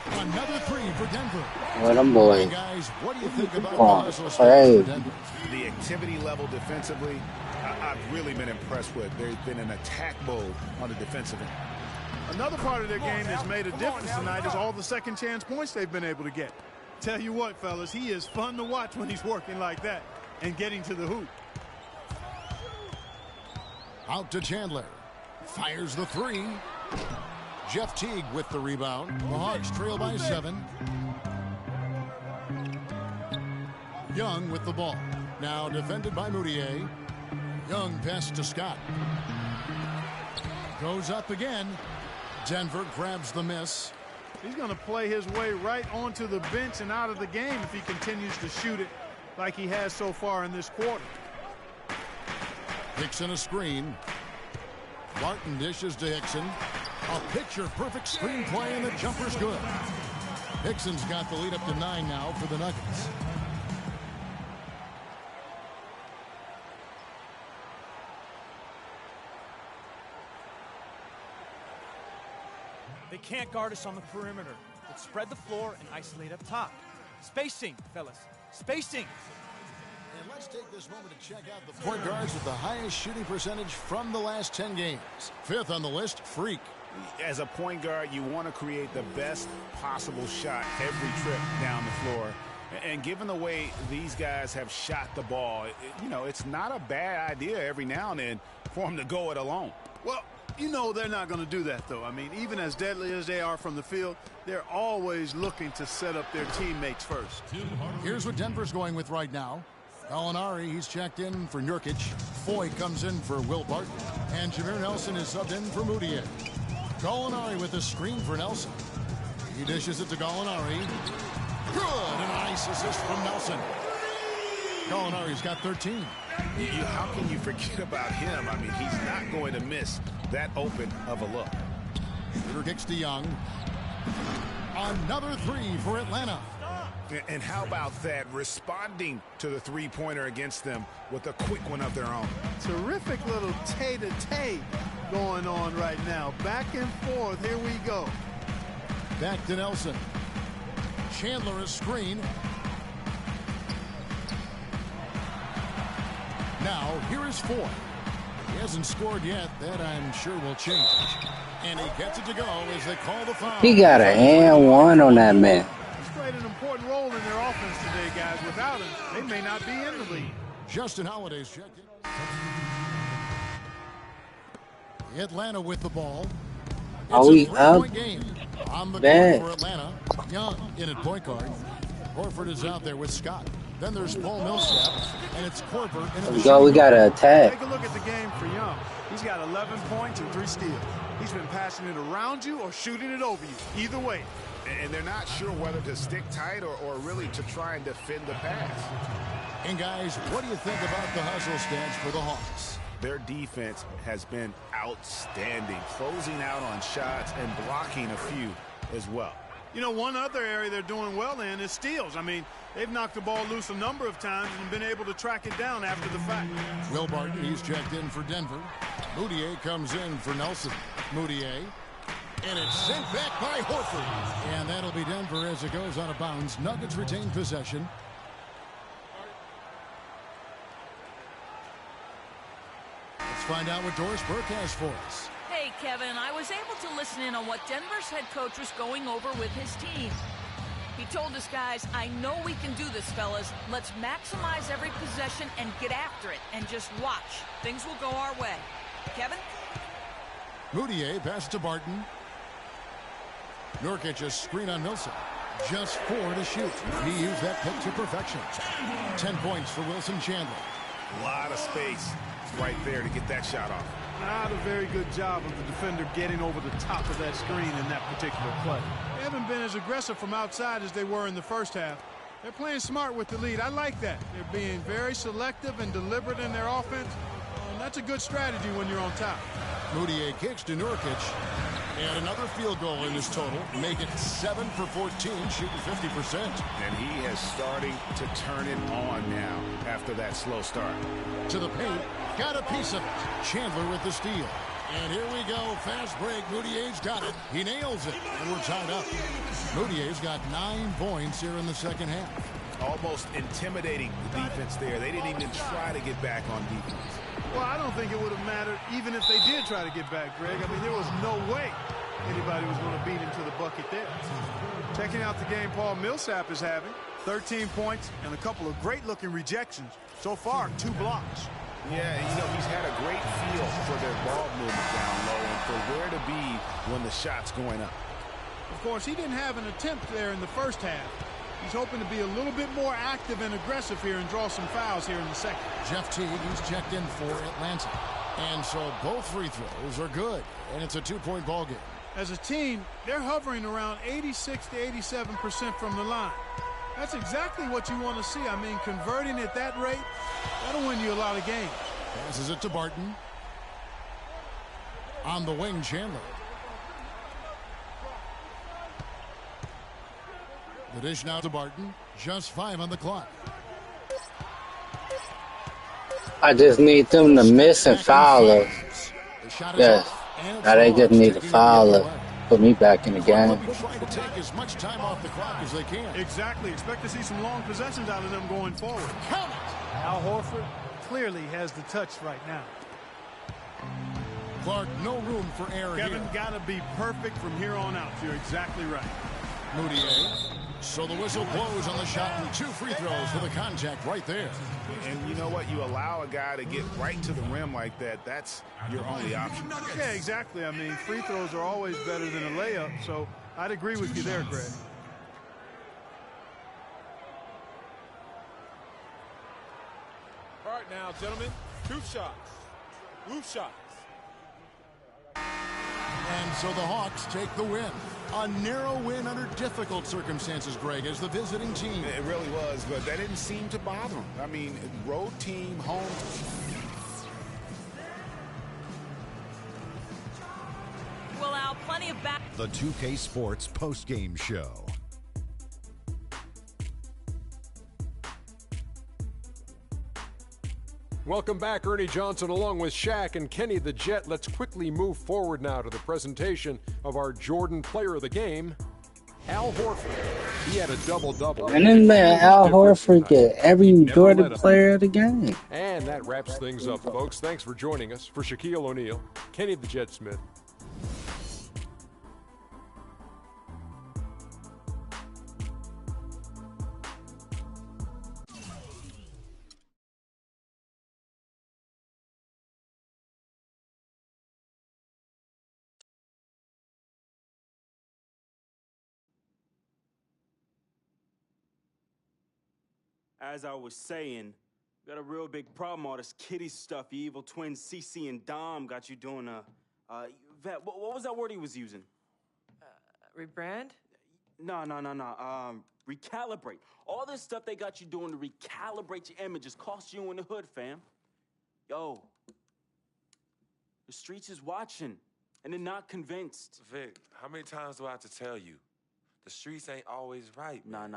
Another three for Denver. Well, them boys. Guys, what do you think about the activity level defensively? I've really been impressed with. They've been in attack mode on the defensive end. Another part of their game that's made a difference tonight is all the second chance points they've been able to get. Tell you what, fellas, he is fun to watch when he's working like that and getting to the hoop. Out to Chandler. Fires the three. Jeff Teague with the rebound. The Hawks trail by 7. Young with the ball. Now defended by Moutier. Young pass to Scott. Goes up again. Denver grabs the miss. He's going to play his way right onto the bench and out of the game if he continues to shoot it like he has so far in this quarter. Hickson a screen. Barton dishes to Hickson. A picture-perfect screen play, and the jumper's good. Hickson's got the lead up to 9 now for the Nuggets. They can't guard us on the perimeter. Let's spread the floor and isolate up top. Spacing, fellas. Spacing. And let's take this moment to check out the point guards with the highest shooting percentage from the last 10 games. 5th on the list, Freak. As a point guard, you want to create the best possible shot every trip down the floor. And given the way these guys have shot the ball, it's not a bad idea every now and then for them to go it alone. Well, they're not going to do that, though. I mean, even as deadly as they are from the field, they're always looking to set up their teammates first. Here's what Denver's going with right now. Gallinari, he's checked in for Nurkic. Foy comes in for Will Barton. And Jameer Nelson is subbed in for Moutier. Gallinari with a screen for Nelson. He dishes it to Gallinari. Good, and a nice assist from Nelson. Gallinari's got 13. How can you forget about him? I mean, he's not going to miss that open of a look. Shooter kicks to Young. Another three for Atlanta. And how about that, responding to the three-pointer against them with a quick one of their own. Terrific little tay-to-tay going on right now. Back and forth, here we go. Back to Nelson. Chandler a screen. Now, here is Foy. He hasn't scored yet. That, I'm sure, will change. And he gets it to go as they call the foul. He got an and one on that man. He's played an important role in their offense today, guys. Without him, they may not be in the lead. Justin Holiday's checked in. Atlanta with the ball. Are we up? Game. On the Bad. court for Atlanta. Young in at point guard. Horford is out there with Scott. Then there's Paul Millsap, and it's Korver. Let's go. We got to attack. Take a look at the game for Young. He's got 11 points and 3 steals. He's been passing it around you or shooting it over you. Either way. And they're not sure whether to stick tight or really to try and defend the pass. And guys, what do you think about the hustle stance for the Hawks? Their defense has been outstanding, closing out on shots and blocking a few as well. One other area they're doing well in is steals. I mean, they've knocked the ball loose a number of times and been able to track it down after the fact. Will Barton, he's checked in for Denver. Moutier comes in for Nelson. Moutier. And it's sent back by Horford. And that'll be Denver as it goes out of bounds. Nuggets retain possession. Let's find out what Doris Burke has for us. Hey, Kevin, I was able to listen in on what Denver's head coach was going over with his team. He told us, guys, I know we can do this, fellas. Let's maximize every possession and get after it and just watch. Things will go our way. Kevin? Moutier passes to Barton. Nurkic a screen on Millsap. Just 4 to shoot. He used that pick to perfection. 10 points for Wilson Chandler. A lot of space right there to get that shot off. Not a very good job of the defender getting over the top of that screen in that particular play. They haven't been as aggressive from outside as they were in the first half. They're playing smart with the lead. I like that. They're being very selective and deliberate in their offense. And that's a good strategy when you're on top. Moutier kicks to Nurkic. And another field goal in this total. Make it 7 for 14, shooting 50%. And he is starting to turn it on now after that slow start. To the paint. Got a piece of it. Chandler with the steal. And here we go. Fast break. Moutier's got it. He nails it. And we're tied up. Moutier's got 9 points here in the second half. Almost intimidating the defense there. They didn't even try to get back on defense. Well, I don't think it would have mattered even if they did try to get back, Greg. I mean, there was no way anybody was going to beat him to the bucket there. Checking out the game Paul Millsap is having. 13 points and a couple of great-looking rejections. So far, 2 blocks. Yeah, you know, he's had a great feel for their ball movement down low and for where to be when the shot's going up. Of course, he didn't have an attempt there in the first half. He's hoping to be a little bit more active and aggressive here and draw some fouls here in the second. Jeff Teague, he's checked in for Atlanta. And so both free throws are good, and it's a 2-point ball game. As a team, they're hovering around 86 to 87% from the line. That's exactly what you want to see. I mean, converting at that rate, that'll win you a lot of games. Passes it to Barton. On the wing, Chandler. The dish now to Barton. Just 5 on the clock. I just need them to miss and foul us. Yes. Now they just need to foul us. Put me back in the game. Trying to take as much time off the clock as they can. Exactly. Expect to see some long possessions out of them going forward. Al Horford clearly has the touch right now. Clark, no room for error Kevin, here. got to be perfect from here on out. You're exactly right. Moutier. So the whistle blows on the shot and 2 free throws for the contact right there. And you know what? You allow a guy to get right to the rim like that. That's your only option. Yeah, exactly. I mean, free throws are always better than a layup. So I'd agree with you there, Greg. All right now, gentlemen, 2 shots. Roof shots. And so the Hawks take the win. A narrow win under difficult circumstances, Greg, as the visiting team. It really was, but that didn't seem to bother them. I mean, road team, home. Well, Al, plenty of back. The 2K Sports postgame show. Welcome back, Ernie Johnson, along with Shaq and Kenny the Jet. Let's quickly move forward now to the presentation of our Jordan Player of the Game, Al Horford. He had a double-double. And then man, Al Horford get every Jordan Player of the game. And that wraps things up, folks. Thanks for joining us. For Shaquille O'Neal, Kenny the Jet Smith. As I was saying, got a real big problem. All this kitty stuff. The evil twins, CC and Dom, got you doing Vet, what was that word he was using? Rebrand? No. Recalibrate. All this stuff they got you doing to recalibrate your images cost you in the hood, fam. Yo, the streets is watching, and they're not convinced. Vic, how many times do I have to tell you? The streets ain't always right. Nah.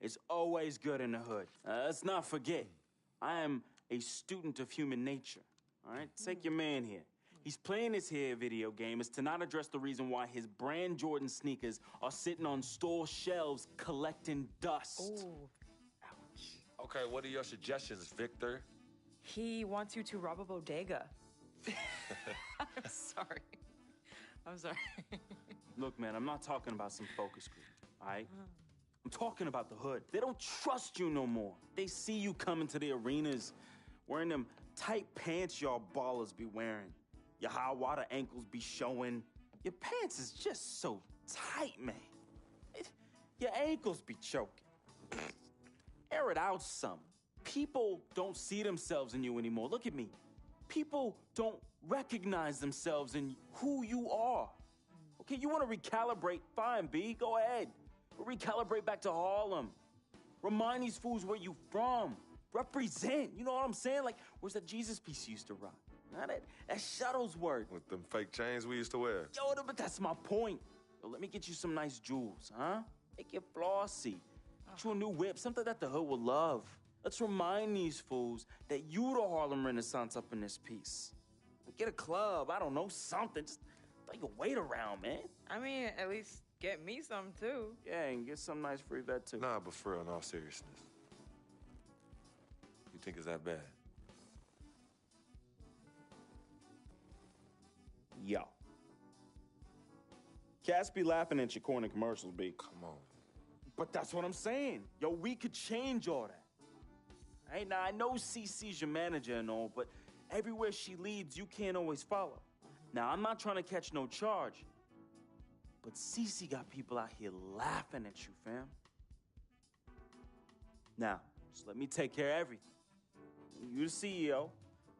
It's always good in the hood. Let's not forget, I am a student of human nature. All right? Take your man here. He's playing this here video game is to not address the reason why his brand Jordan sneakers are sitting on store shelves collecting dust. Ooh. Okay, what are your suggestions, Victor? He wants you to rob a bodega. I'm sorry. Look, man, I'm not talking about some focus group, all right? I'm talking about the hood. They don't trust you no more. They see you coming to the arenas wearing them tight pants y'all ballers be wearing. Your high water ankles be showing. Your pants is just so tight, man. Your ankles be choking. Air it out some. People don't see themselves in you anymore. Look at me. People don't recognize themselves in who you are. Okay, you want to recalibrate? Fine, B, go ahead. But recalibrate back to Harlem. Remind these fools where you from. Represent, you know what I'm saying? Like, where's that Jesus piece you used to rock? Nah, that Shuttlesworth. With them fake chains we used to wear. Yo, but that's my point. Yo, let me get you some nice jewels, huh? Make it flossy. Get you a new whip, something that the hood will love. Let's remind these fools that you the Harlem Renaissance up in this piece. Get a club, I don't know, something. Just throw your weight around, man. I mean, at least get me some, too. Yeah, and get some nice free vet, too. Nah, but for real, in all seriousness. You think it's that bad? Yo. Cats be laughing at your corny commercials, B. Come on. But that's what I'm saying. Yo, we could change all that. Right? Now, I know CC's your manager and all, but everywhere she leads, you can't always follow. Now, I'm not trying to catch no charge, but CC got people out here laughing at you, fam. Now, just let me take care of everything. You the CEO,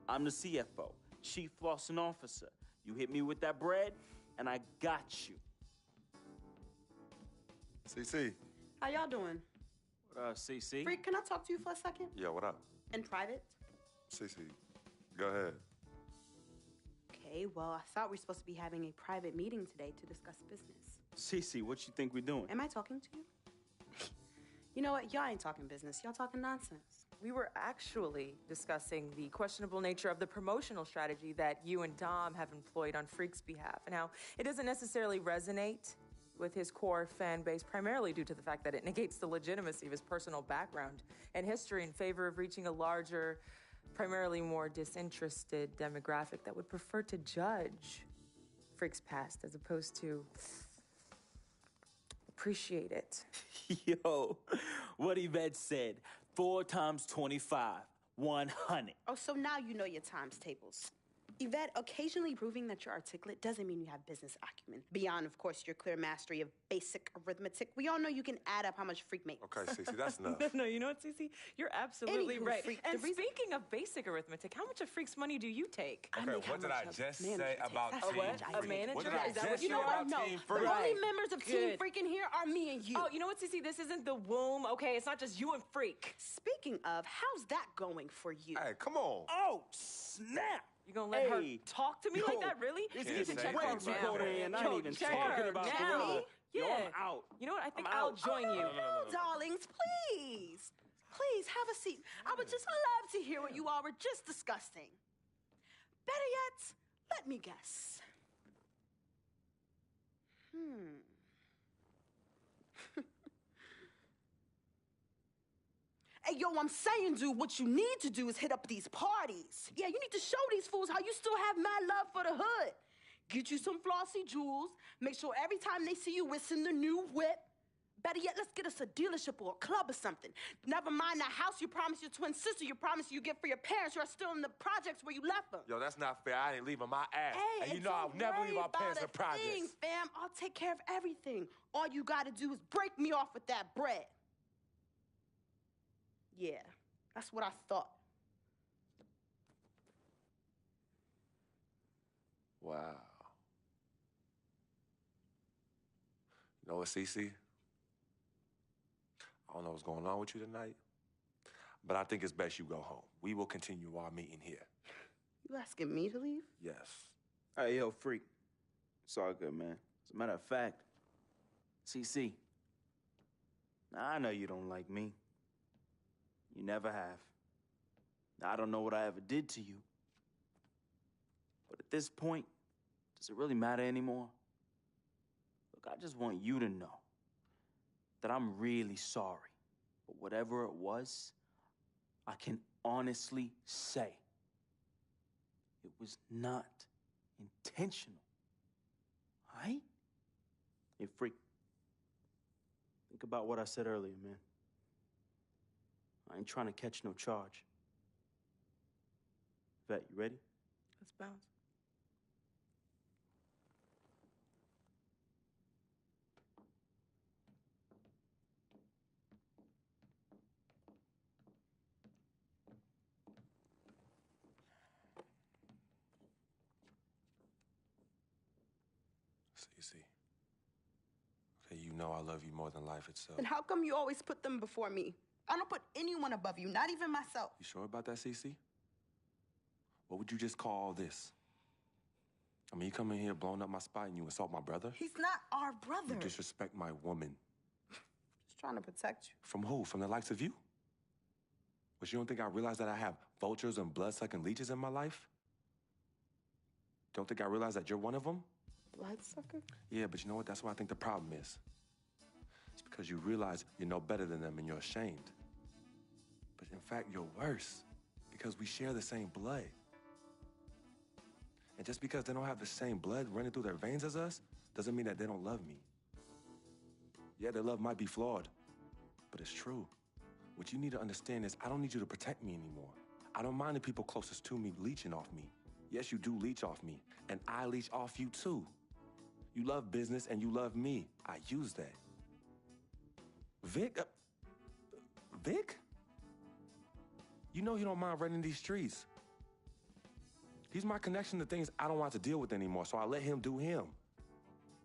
I'm the CFO, Chief Flossing Officer. You hit me with that bread, and I got you. CC. How y'all doing? What CC? Freak, can I talk to you for a second? Yeah, what up? In private? CC, go ahead. Okay, well, I thought we were supposed to be having a private meeting today to discuss business. CC, what you think we doing? Am I talking to you? You know what? Y'all ain't talking business. Y'all talking nonsense. We were actually discussing the questionable nature of the promotional strategy that you and Dom have employed on Freak's behalf. Now, it doesn't necessarily resonate with his core fan base, primarily due to the fact that it negates the legitimacy of his personal background and history in favor of reaching a larger, primarily more disinterested demographic that would prefer to judge Freak's past as opposed to appreciate it. Yo, what Yvette said, 4 times 25, 100. Oh, so now you know your times tables. Yvette, occasionally proving that you're articulate doesn't mean you have business acumen. Beyond, of course, your clear mastery of basic arithmetic, we all know you can add up how much Freak makes. Okay, Cece, that's enough. No, you know what, Cece? You're absolutely Anywho, right. Freak, And the reason- speaking of basic arithmetic, how much of Freak's money do you take? Okay, what did I just say about That's Team what Freak? A manager? What did I Is that just what say You know about what? No. Team The Freak? only members of Team Good. Freak in here are me and you. Oh, you know what, Cece? This isn't the womb, okay? It's not just you and Freak. Speaking of, how's that going for you? Hey, come on. Oh, snap! You gonna let her Hey. talk to me Yo, like that, really? This You need is to check way her too now. cold in. I ain't Yo, even check talking her about now. Gorilla. Yeah. Yo, I'm out. You know what? I think I'm I'll out. join you. No, darlings, please. Please, have a seat. I would just love to hear what you all were just discussing. Better yet, let me guess. Hey, yo, I'm saying, dude, what you need to do is hit up these parties. Yeah, you need to show these fools how you still have mad love for the hood. Get you some flossy jewels. Make sure every time they see you, it's in the new whip. Better yet, let's get us a dealership or a club or something. Never mind that house you promised your twin sister you promised you get for your parents who are still in the projects where you left them. Yo, that's not fair. I ain't leaving my ass. Hey, and you and know I'll don't never worry leave our about parents a in projects. thing, fam. I'll take care of everything. All you gotta do is break me off with that bread. Yeah, that's what I thought. Wow. You know what, Cece? I don't know what's going on with you tonight, but I think it's best you go home. We will continue our meeting here. You asking me to leave? Yes. Hey, yo, Freak. It's all good, man. As a matter of fact, CC, I know you don't like me. You never have. I don't know what I ever did to you. But at this point, does it really matter anymore? Look, I just want you to know that I'm really sorry. But whatever it was, I can honestly say it was not intentional. All right? Hey, Freak. Think about what I said earlier, man. I ain't trying to catch no charge. Vet, you ready? Let's bounce. Cece. Okay, you know I love you more than life itself. Then how come you always put them before me? I don't put anyone above you, not even myself. You sure about that, Cece? What would you just call all this? I mean, you come in here blowing up my spot and you insult my brother? He's not our brother. You disrespect my woman. Just trying to protect you. From who? From the likes of you? But you don't think I realize that I have vultures and blood-sucking leeches in my life? Don't think I realize that you're one of them? Bloodsucker? Yeah, but you know what? That's what I think the problem is. It's because you realize you're no better than them and you're ashamed. But in fact, you're worse because we share the same blood. And just because they don't have the same blood running through their veins as us, doesn't mean that they don't love me. Yeah, their love might be flawed, but it's true. What you need to understand is I don't need you to protect me anymore. I don't mind the people closest to me leeching off me. Yes, you do leech off me, and I leech off you too. You love business and you love me. I use that. Vic? Vic? You know he don't mind running these streets. He's my connection to things I don't want to deal with anymore, so I let him do him.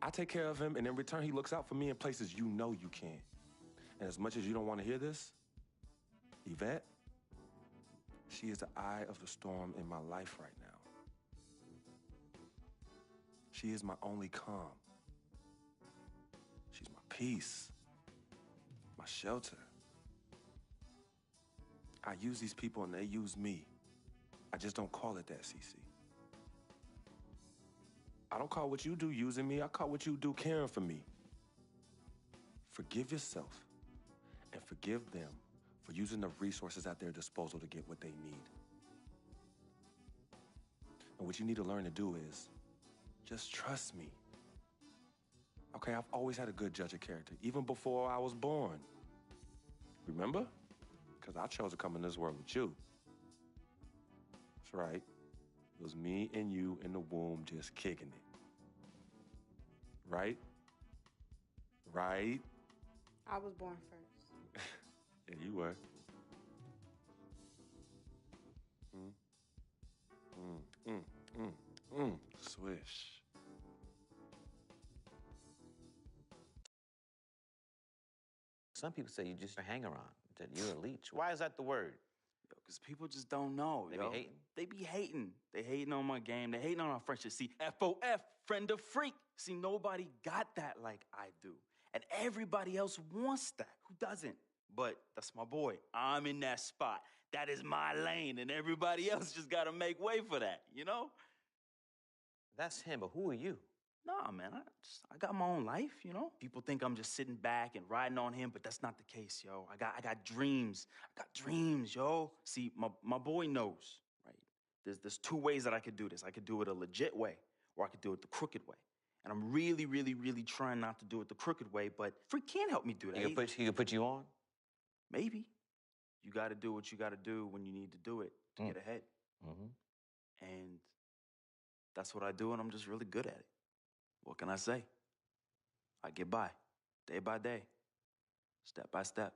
I take care of him, and in return, he looks out for me in places you know you can't. And as much as you don't want to hear this, Yvette, she is the eye of the storm in my life right now. She is my only calm. She's my peace, my shelter. I use these people and they use me. I just don't call it that, Cece. I don't call what you do using me. I call what you do caring for me. Forgive yourself and forgive them for using the resources at their disposal to get what they need. And what you need to learn to do is just trust me. Okay, I've always had a good judge of character, even before I was born. Remember? Because I chose to come in this world with you. That's right. It was me and you in the womb just kicking it. Right? Right? I was born first. Yeah, you were. Swish. Some people say you just a hanger-on, that you're a leech. Why is that the word? Yo, because people just don't know, They yo. be hating? They be hating. They hating on my game. They hating on our friendship. See, FOF, friend of freak. See, nobody got that like I do. And everybody else wants that. Who doesn't? But that's my boy. I'm in that spot. That is my lane, and everybody else just gotta make way for that, you know? That's him, but who are you? Nah, man, I got my own life, you know? People think I'm just sitting back and riding on him, but that's not the case, yo. I got dreams. I got dreams, yo. See, my boy knows, right? There's two ways that I could do this. I could do it a legit way, or I could do it the crooked way. And I'm really, really, really trying not to do it the crooked way, but Freak can't help me do that. He could put you on? Maybe. You gotta do what you gotta do when you need to do it to get ahead. And that's what I do, and I'm just really good at it. What can I say? I get by, day by day, step by step.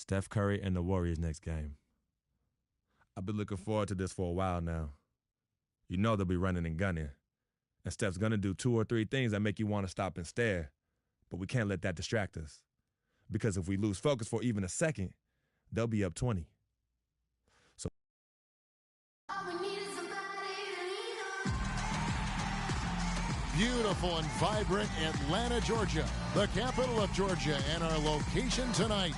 Steph Curry and the Warriors next game. I've been looking forward to this for a while now. You know they'll be running and gunning. And Steph's going to do 2 or 3 things that make you want to stop and stare. But we can't let that distract us. Because if we lose focus for even a second, they'll be up 20. So Beautiful and vibrant Atlanta, Georgia, the capital of Georgia, and our location tonight.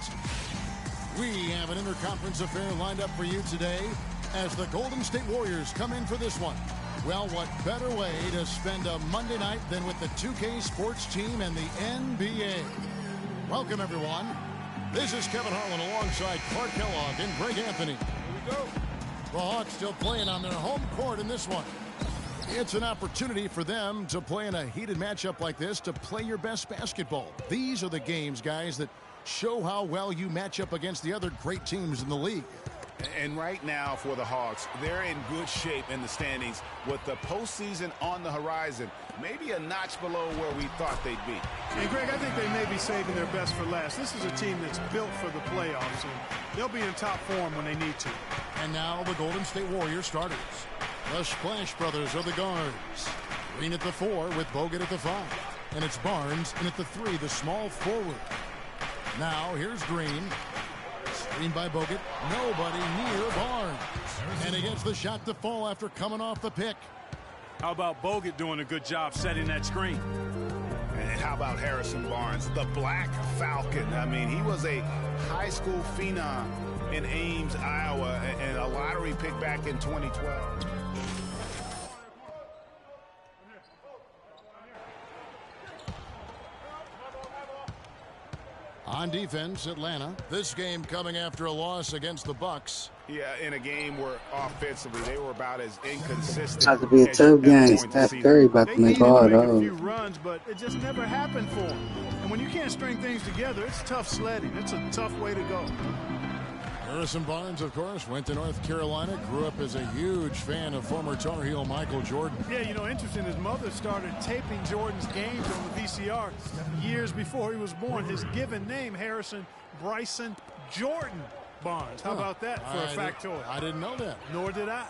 We have an interconference affair lined up for you today as the Golden State Warriors come in for this one. Well, what better way to spend a Monday night than with the 2K sports team and the NBA? Welcome, everyone. This is Kevin Harlan alongside Clark Kellogg and Greg Anthony. Here we go. The Hawks still playing on their home court in this one. It's an opportunity for them to play in a heated matchup like this to play your best basketball. These are the games, guys, that show how well you match up against the other great teams in the league. And right now for the Hawks, they're in good shape in the standings with the postseason on the horizon. Maybe a notch below where we thought they'd be. And Greg, I think they may be saving their best for last. This is a team that's built for the playoffs, and they'll be in top form when they need to. And now the Golden State Warriors starters. The Splash Brothers are the guards. Green at the 4 with Bogut at the 5. And it's Barnes, and at the 3, the small forward. Now here's Green. Screen by Bogut. Nobody near Barnes. And he gets the shot to fall after coming off the pick. How about Bogut doing a good job setting that screen? And how about Harrison Barnes, the Black Falcon? I mean, he was a high school phenom in Ames, Iowa, and a lottery pick back in 2012. On defense, Atlanta. This game coming after a loss against the Bucks. Yeah, in a game where offensively they were about as inconsistent. It's about to be a tough game. Steph Curry about to make all a those. few runs, but it just never happened for him. And when you can't string things together, it's tough sledding. It's a tough way to go. Harrison Barnes, of course, went to North Carolina, grew up as a huge fan of former Tar Heel Michael Jordan. Yeah, you know, interesting, his mother started taping Jordan's games on the VCR years before he was born. His given name, Harrison Bryson Jordan Barnes. How about that for a factoid? I didn't know that. Nor did I.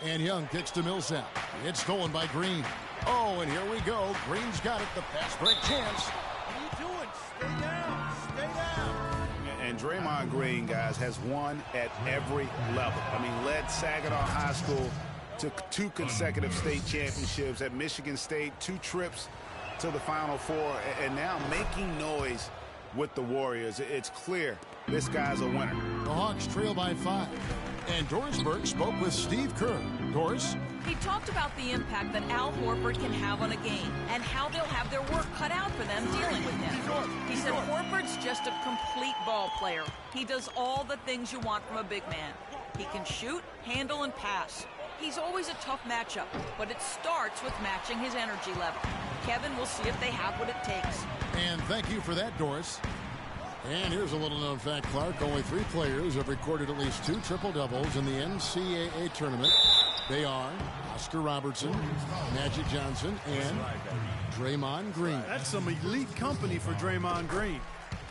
And Young kicks to Millsap. It's stolen by Green. Oh, and here we go. Green's got it. The fast break chance. What are you doing? Stay down. Stay down. And Draymond Green, guys, has won at every level. I mean, led Saginaw High School to 2 consecutive state championships at Michigan State, 2 trips to the Final Four, and now making noise with the Warriors. It's clear this guy's a winner. The Hawks trail by 5. And Doris Burke spoke with Steve Kerr. Doris? He talked about the impact that Al Horford can have on a game and how they'll have their work cut out for them dealing with him. He said Horford's just a complete ball player. He does all the things you want from a big man. He can shoot, handle, and pass. He's always a tough matchup, but it starts with matching his energy level. Kevin will see if they have what it takes. And thank you for that, Doris. And here's a little-known fact, Clark. Only 3 players have recorded at least 2 triple-doubles in the NCAA tournament. They are Oscar Robertson, Magic Johnson, and Draymond Green. That's some elite company for Draymond Green.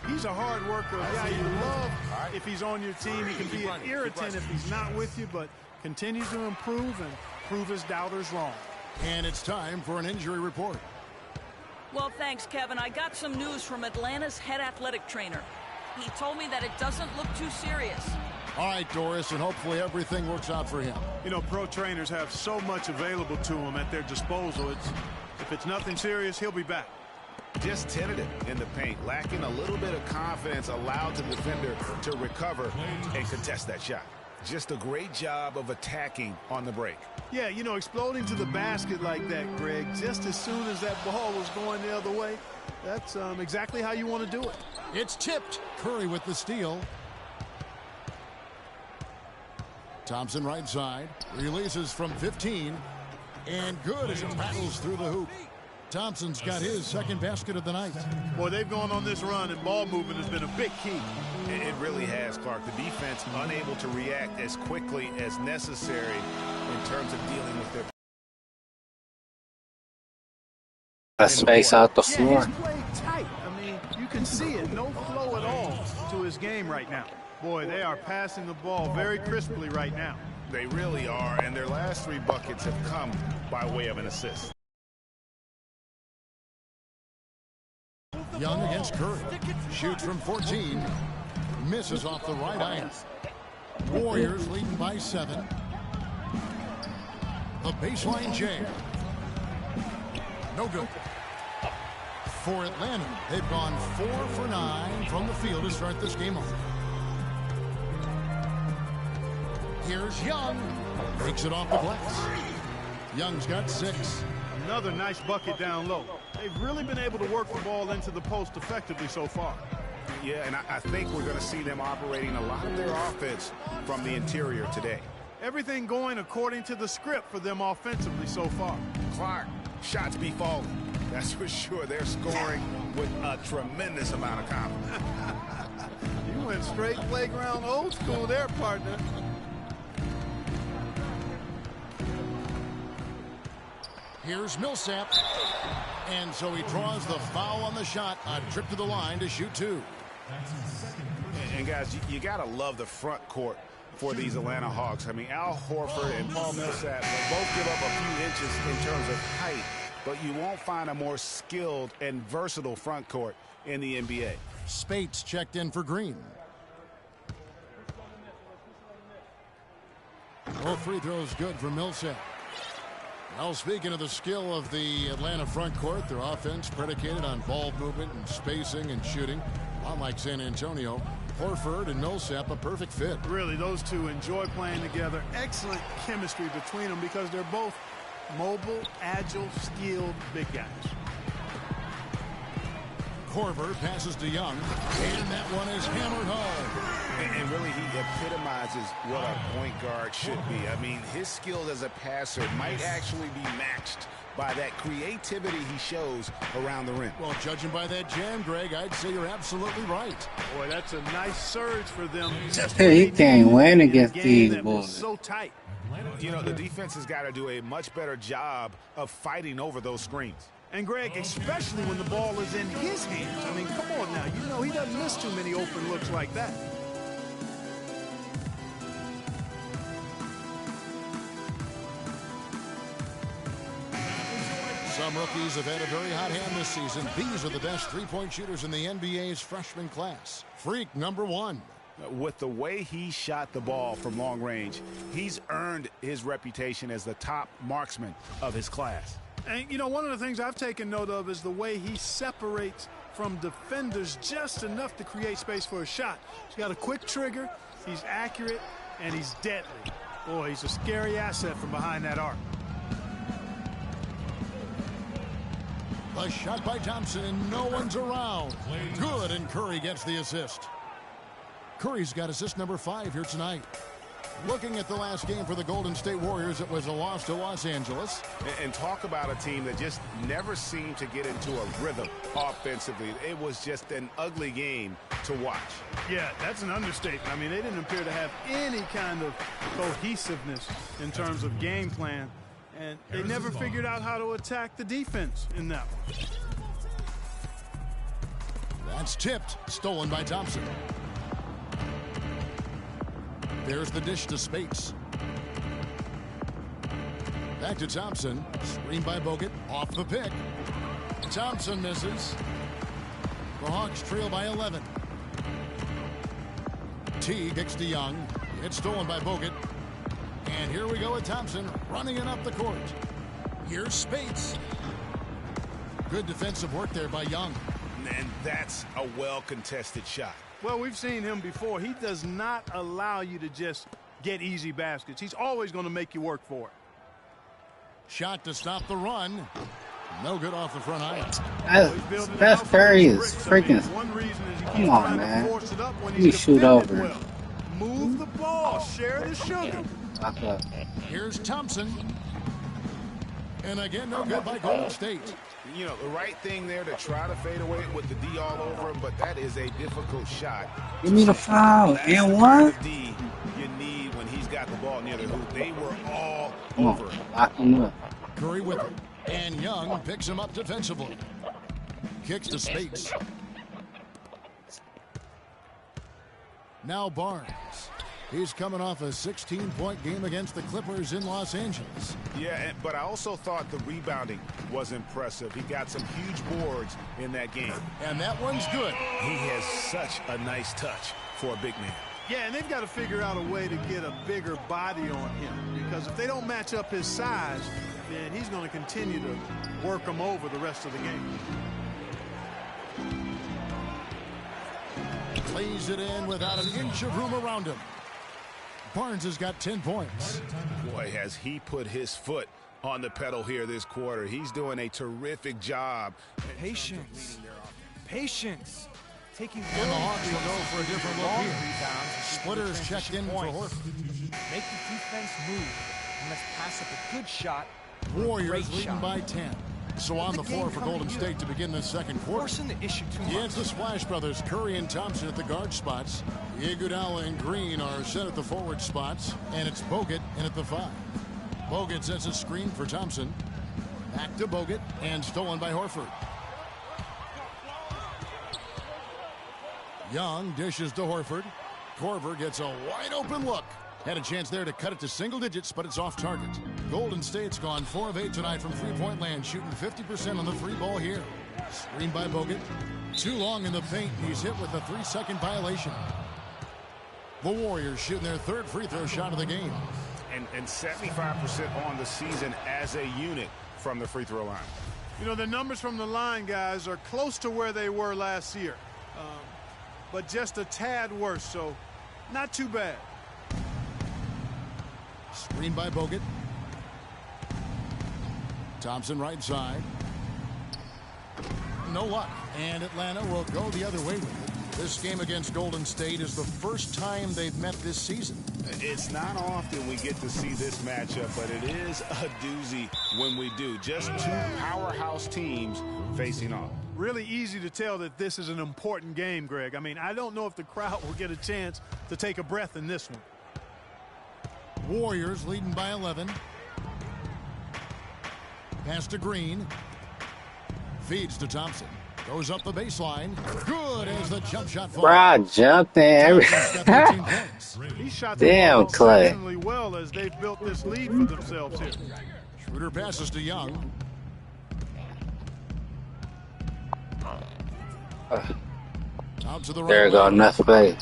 He's a hard worker. Yeah, you love if he's on your team. He can be an irritant if he's not with you, but continues to improve and prove his doubters wrong. And it's time for an injury report. Well, thanks, Kevin. I got some news from Atlanta's head athletic trainer. He told me that it doesn't look too serious. All right, Doris, and hopefully everything works out for him. You know, pro trainers have so much available to them at their disposal. If it's nothing serious, he'll be back. Just tentative in the paint, lacking a little bit of confidence, allowed the defender to recover and contest that shot. Just a great job of attacking on the break. Yeah, you know, exploding to the basket like that, Greg, just as soon as that ball was going the other way, that's exactly how you want to do it. It's tipped. Curry with the steal. Thompson right side. Releases from 15. And good as it rattles through the hoop. Thompson's got his second basket of the night. Boy, they've gone on this run, and ball movement has been a big key. It really has, Clark. The defense unable to react as quickly as necessary in terms of dealing with their space out the floor. Yeah, he's played tight. I mean, you can can see it. No flow at all to his game right now. Boy, they are passing the ball very crisply right now. They really are, and their last 3 buckets have come by way of an assist. Young against Curry. Shoots from 14. Misses off the right iron. Warriors leading by 7. The baseline jam. No good. For Atlanta, they've gone 4 for 9 from the field to start this game off. Here's Young. Takes it off the glass. Young's got 6. Another nice bucket down low. They've really been able to work the ball into the post effectively so far. Yeah, and I think we're going to see them operating a lot of their offense from the interior today. Everything going according to the script for them offensively so far. Clark, shots be falling. That's for sure. They're scoring with a tremendous amount of confidence. You went straight playground old school there, partner. Here's Millsap. And so he draws the foul on the shot. A trip to the line to shoot 2. And guys, you got to love the front court for these Atlanta Hawks. I mean, Al Horford and Paul Millsap both give up a few inches in terms of height, but you won't find a more skilled and versatile front court in the NBA. Spates checked in for Green. Both free throws good for Millsap. Well, speaking of the skill of the Atlanta front court, their offense predicated on ball movement and spacing and shooting. A lot like San Antonio. Horford and Millsap a perfect fit. Really, those two enjoy playing together. Excellent chemistry between them because they're both mobile, agile, skilled big guys. Korver passes to Young, and that one is hammered home. And really, he epitomizes what a point guard should be. I mean, his skills as a passer might actually be matched by that creativity he shows around the rim. Well, judging by that jam, Greg, I'd say you're absolutely right. Boy, that's a nice surge for them. He can't win against these boys. So tight. You know, the defense has got to do a much better job of fighting over those screens. And Greg, especially when the ball is in his hands. I mean, come on now. You know he doesn't miss too many open looks like that. Some rookies have had a very hot hand this season. These are the best three-point shooters in the NBA's freshman class. Freak number 1. With the way he shot the ball from long range, he's earned his reputation as the top marksman of his class. And, you know, one of the things I've taken note of is the way he separates from defenders just enough to create space for a shot. He's got a quick trigger, he's accurate, and he's deadly. Boy, he's a scary asset from behind that arc. A shot by Thompson, and no one's around. Good, and Curry gets the assist. Curry's got assist number 5 here tonight. Looking at the last game for the Golden State Warriors, it was a loss to Los Angeles. And talk about a team that just never seemed to get into a rhythm offensively. It was just an ugly game to watch. Yeah, that's an understatement. I mean, they didn't appear to have any kind of cohesiveness in terms of game plan. And they never figured out how to attack the defense in that one. That's tipped. Stolen by Thompson. There's the dish to Spates. Back to Thompson. Screen by Bogut. Off the pick. Thompson misses. The Hawks trail by 11. T kicks to Young. It's stolen by Bogut. And here we go with Thompson running it up the court. Here's Spates. Good defensive work there by Young. And that's a well-contested shot. Well, we've seen him before. He does not allow you to just get easy baskets. He's always going to make you work for it. Shot to stop the run. No good off the front iron. Steph Curry is freaking. Come on, man. You shoot over. Move the ball. Share the sugar. Here's Thompson. And again, no good by Golden State. You know, the right thing there to try to fade away with the D all over him, but that is a difficult shot. Give me the foul. And what? D you need when he's got the ball near the hoop. They were all Come over. on, lock him up. Curry with it. And Young picks him up defensively. Kicks to Spates. Now Barnes. He's coming off a 16-point game against the Clippers in Los Angeles. Yeah, but I also thought the rebounding was impressive. He got some huge boards in that game. And that one's good. He has such a nice touch for a big man. Yeah, and they've got to figure out a way to get a bigger body on him, because if they don't match up his size, then he's going to continue to work them over the rest of the game. Plays it in without an inch of room around him. Barnes has got 10 points. Boy, has he put his foot on the pedal here this quarter. He's doing a terrific job. Patience. Patience. Taking and the Hawks will go for a different look here. Rebounds. Splitters checked in for Horford. Make the defense move and let's pass up a good shot. Warriors leading by 10. So on the floor for Golden State to begin the second quarter. Forcing the issue too much. It's the Splash Brothers, Curry and Thompson at the guard spots. Iguodala and Green are set at the forward spots. And it's Bogut in at the 5. Bogut sets a screen for Thompson. Back to Bogut and stolen by Horford. Young dishes to Horford. Korver gets a wide open look. Had a chance there to cut it to single digits, but it's off target. Golden State's gone 4 of 8 tonight from three-point land, shooting 50% on the 3-ball here. Screen by Bogut. Too long in the paint. He's hit with a 3-second violation. The Warriors shooting their 3rd free throw shot of the game. And 75% on the season as a unit from the free throw line. You know, the numbers from the line, guys, are close to where they were last year. But just a tad worse, so not too bad. Screen by Bogut. Thompson right side. No luck. And Atlanta will go the other way with it. This game against Golden State is the first time they've met this season. It's not often we get to see this matchup, but it is a doozy when we do. Just 2 powerhouse teams facing off. Really easy to tell that this is an important game, Greg. I mean, I don't know if the crowd will get a chance to take a breath in this one. Warriors leading by 11. Pass to Green. Feeds to Thompson. Goes up the baseline. Good as the jump shot falls. Bro, jumped in. He shot Damn, Clay. exceptionally well as they've built this lead for themselves here. Schroeder passes to Young. Out to the right. There you go, enough play.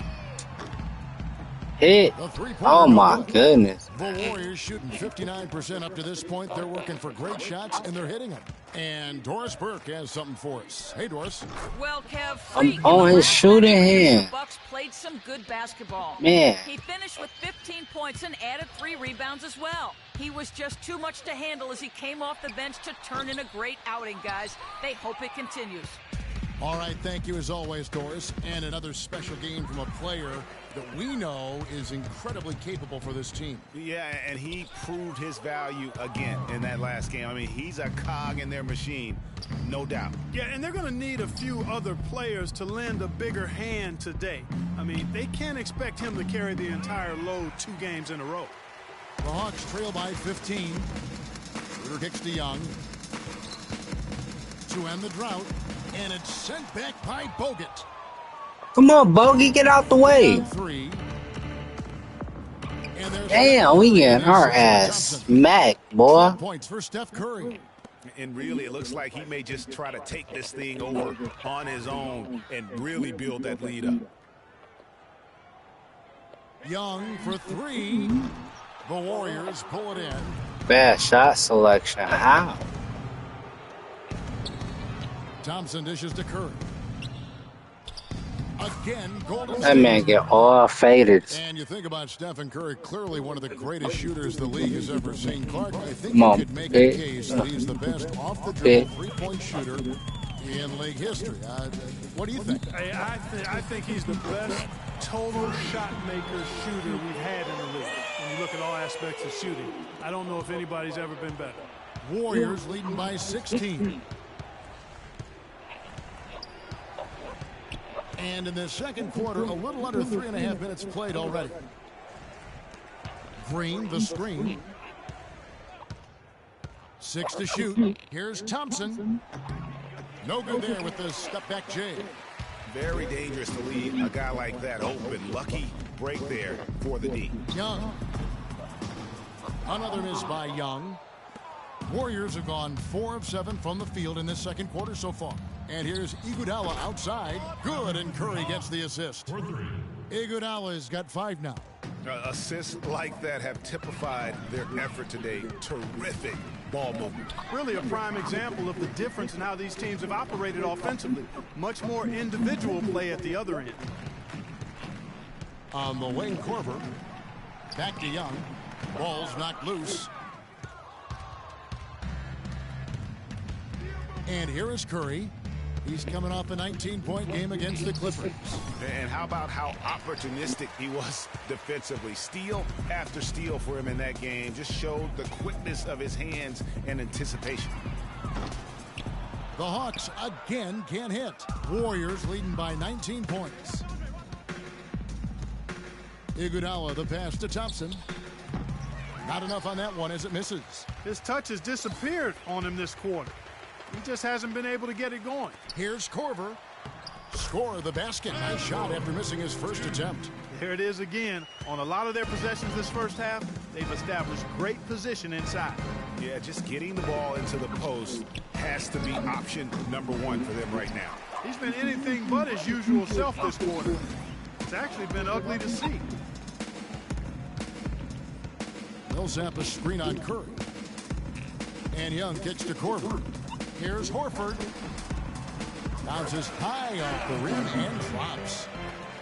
Hit. Oh my goodness. The Warriors shooting 59% up to this point. They're working for great shots and they're hitting them. And Doris Burke has something for us. Hey, Doris. Well, Kev, I'm on his shooting hand. the Bucks played some good basketball. Man. He finished with 15 points and added 3 rebounds as well. He was just too much to handle as he came off the bench to turn in a great outing, guys. They hope it continues. All right, thank you as always, Doris. And another special game from a player that we know is incredibly capable for this team. Yeah, and he proved his value again in that last game. I mean, he's a cog in their machine, no doubt. Yeah, and they're going to need a few other players to lend a bigger hand today. I mean, they can't expect him to carry the entire load 2 games in a row. The Hawks trail by 15. Schroeder kicks to Young. To end the drought. And it's sent back by Bogut. Come on, Bogey, get out the way. 3. Damn, we getting our ass smacked, boy. Points for Steph Curry. And really, it looks like he may just try to take this thing over on his own and really build that lead up. Young for 3. The Warriors pull it in. Bad shot selection. How? Thompson dishes to Curry. Again, Golden That man State. get all faded. And you think about Stephen Curry, clearly one of the greatest shooters the league has ever seen. Clark, I think Come you on, could make big. a case that he's the best off-the-dribble Big. three-point shooter in league history. What do you think? I think he's the best total shot maker shooter we've had in the league. When you look at all aspects of shooting, I don't know if anybody's ever been better. Warriors leading by 16. And in the second quarter, a little under 3.5 minutes played already. Green, the screen. 6 to shoot. Here's Thompson. No good there with the step-back J. Very dangerous to leave a guy like that open. Lucky break there for the D. Young. Another miss by Young. Warriors have gone 4 of 7 from the field in this second quarter so far. And here's Iguodala outside. Good, and Curry gets the assist. Iguodala's got 5 now. Assists like that have typified their effort today. Terrific ball movement. Really a prime example of the difference in how these teams have operated offensively. Much more individual play at the other end. On the wing, Korver. Back to Young. Ball's knocked loose. And here is Curry. He's coming off a 19-point game against the Clippers. And how about how opportunistic he was defensively? Steal after steal for him in that game just showed the quickness of his hands and anticipation. The Hawks again can't hit. Warriors leading by 19 points. Iguodala, the pass to Thompson. Not enough on that one as it misses. His touch has disappeared on him this quarter. He just hasn't been able to get it going. Here's Korver. Score the basket. Nice shot after missing his first attempt. There it is again. On a lot of their possessions this first half, they've established great position inside. Yeah, just getting the ball into the post has to be option number 1 for them right now. He's been anything but his usual self this quarter. It's actually been ugly to see. Millsap a screen on Curry. And Young kicks to Korver. Here's Horford. Bounces high off the rim and drops.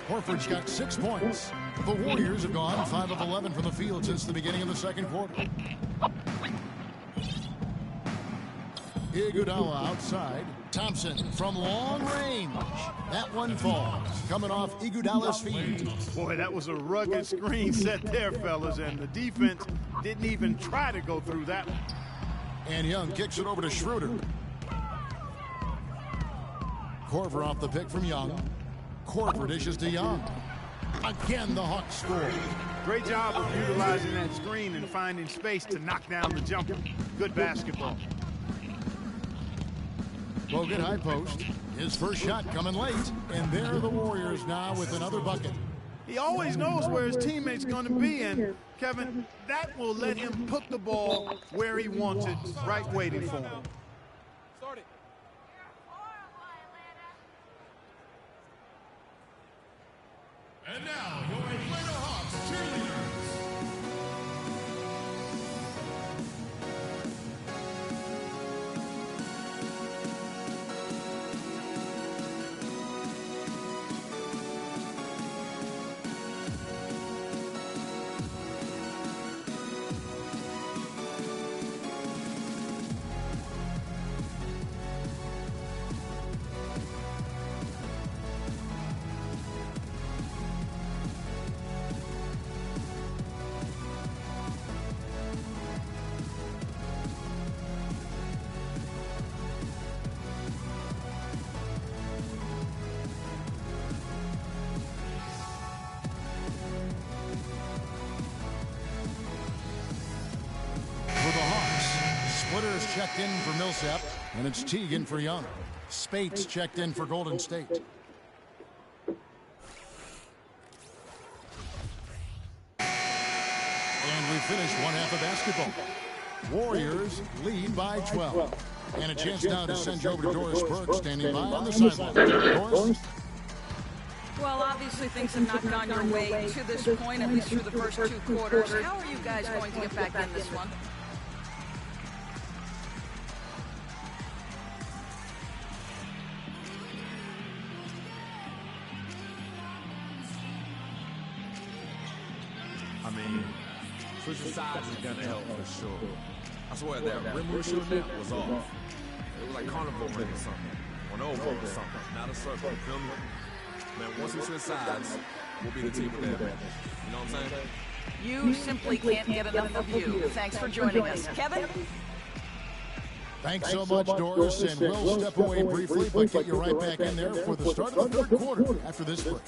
Horford's got 6 points. The Warriors have gone 5 of 11 from the field since the beginning of the second quarter. Iguodala outside. Thompson from long range. That one falls. Coming off Iguodala's feet. Boy, that was a rugged screen set there, fellas, and the defense didn't even try to go through that one. And Young kicks it over to Schroeder. Korver off the pick from Young. Korver dishes to Young. Again, the Hawks score. Great job of utilizing that screen and finding space to knock down the jumper. Good basketball. Bogut high post. His first shot coming late. And there are the Warriors now with another bucket. He always knows where his teammate's going to be, and Kevin, that will let him put the ball where he wants it, right waiting for him. And now, your Atlanta Hawks cheerleaders. Splitters checked in for Millsap, and it's Teagan for Young. Spates checked in for Golden State. And we finish one half of basketball. Warriors lead by 12. And a chance now to send you over to Doris Burke, standing by on the sideline. Doris? Well, obviously things have not gone your way to this point, at least through the first 2 quarters. How are you guys going to get back in this one? I mean, switching sides is gonna help for sure. I swear that rim we were shooting at was off. It was like carnival ring or something, or an oval or something, not a circle. Feel me? Man, once we switch sides, we'll be the team with the advantage. You know what I'm saying? You simply can't get enough of you. Thanks for joining us. Kevin? Thanks so much, Doris, and we'll step away briefly, but get you right back in there for the start of the third quarter after this break.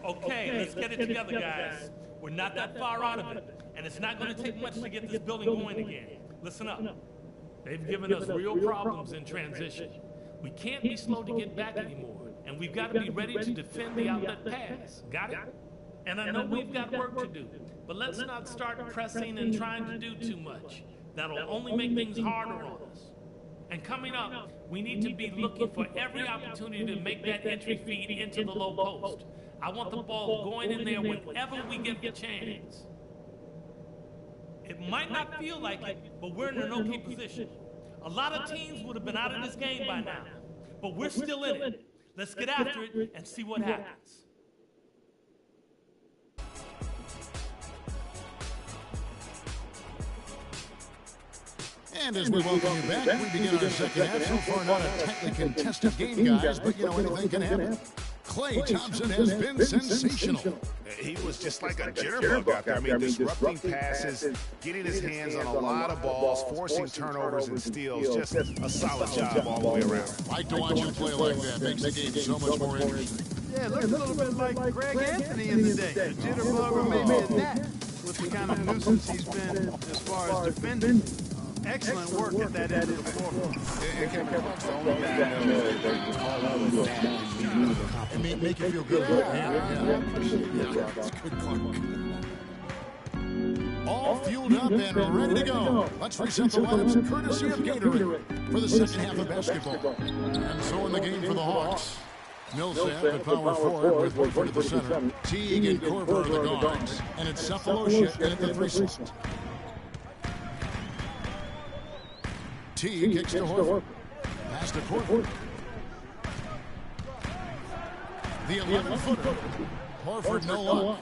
Okay, let's get it together, guys. We're not that far out of it, and it's not going to take much to get this building going again. Listen up. They've given us real problems in transition. We can't be slow to get back anymore, and we've got to be ready to defend the outlet pass. Got it? And I know we've got work to do, but let's not start pressing and trying to do too much. That'll only make things harder on us. And coming up, we need to be looking for every opportunity to make that entry feed into the low post. I want the ball going in there whenever we get the chance. It might not feel like it, but we're in an okay position. A lot of teams would have been out of this game by now, but we're still in it. Let's get after it and see what happens. And as we welcome you back, we begin our second half. So far, not a tightly contested game, guys, but you know, anything can happen. Klay Thompson has been sensational. He was just like a jitterbug out there. I mean, disrupting passes, getting his hands on a lot of balls, forcing turnovers and steals. Just a solid job all the way around. Like to watch him play like that. Makes the game so much more interesting. Yeah, it looks a little bit like Greg Anthony in the day. A jitterbug or maybe a that with the kind of nuisance he's been as far as defending. Excellent work at that end of the floor. And make you feel good. Yeah. That's good, Clark. All fueled up and ready to go. Let's reset the lineups courtesy of Gatorade for the second half of basketball. And so in the game for the Hawks. Millsap at power forward with Horford at the center. Teague and Korver are the guards. And it's Cephalosha in at the 3 slot. Teague kicks to Horford. Pass to Korver. The 11-footer. Horford no luck.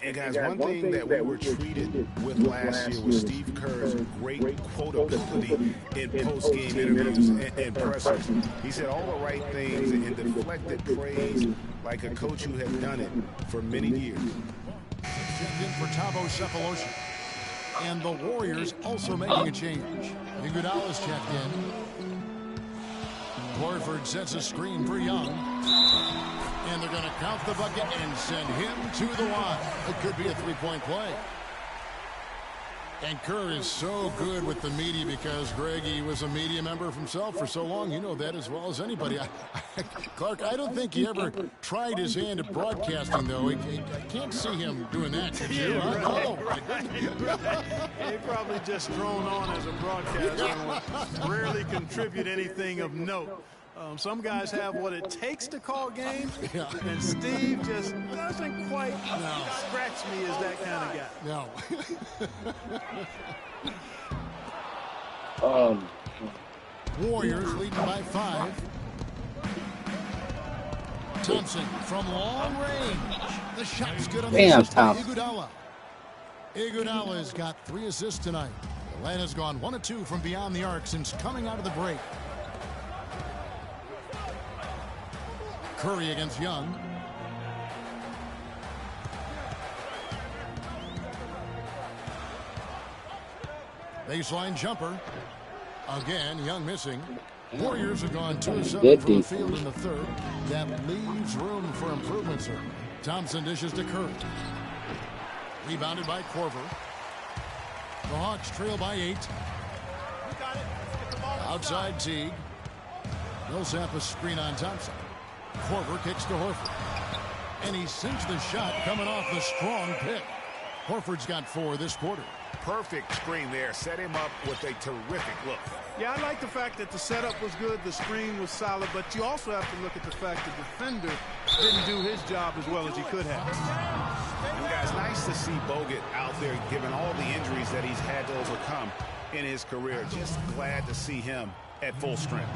And guys, one thing that we were treated with last year was Steve Kerr's great quotability in post-game interviews and pressers. He said all the right things and deflected praise like a coach who had done it for many years. Checked in for Thabo Cephalosha. And the Warriors also making a change. Iguodala's checked in. Horford sets a screen for Young. And they're going to count the bucket and send him to the line. It could be a three-point play. And Kerr is so good with the media because, Greg, he was a media member himself for so long. You know that as well as anybody. Clark, I don't think he ever tried his hand at broadcasting, though. I can't see him doing that, could you? Yeah, he probably just thrown on as a broadcaster and rarely contribute anything of note. Some guys have what it takes to call games, and Steve just doesn't quite scratch me as that kind of guy. No. Warriors leading by 5. Thompson from long range. The shot's good on the assist by Iguodala. Iguodala's got 3 assists tonight. Atlanta's gone 1 of 2 from beyond the arc since coming out of the break. Curry against Young. Baseline jumper. Again, Young missing. Warriors have gone 2 of 7 from the field in the third. That leaves room for improvement, sir. Thompson dishes to Curry. Rebounded by Korver. The Hawks trail by 8. Outside Teague. Millsap a screen on Thompson. Korver kicks to Horford. And he sinks the shot coming off the strong pick. Horford's got 4 this quarter. Perfect screen there. Set him up with a terrific look. Yeah, I like the fact that the setup was good, the screen was solid, but you also have to look at the fact the defender didn't do his job as well as he could have. And guys, nice to see Bogut out there given all the injuries that he's had to overcome in his career. Just glad to see him at full strength.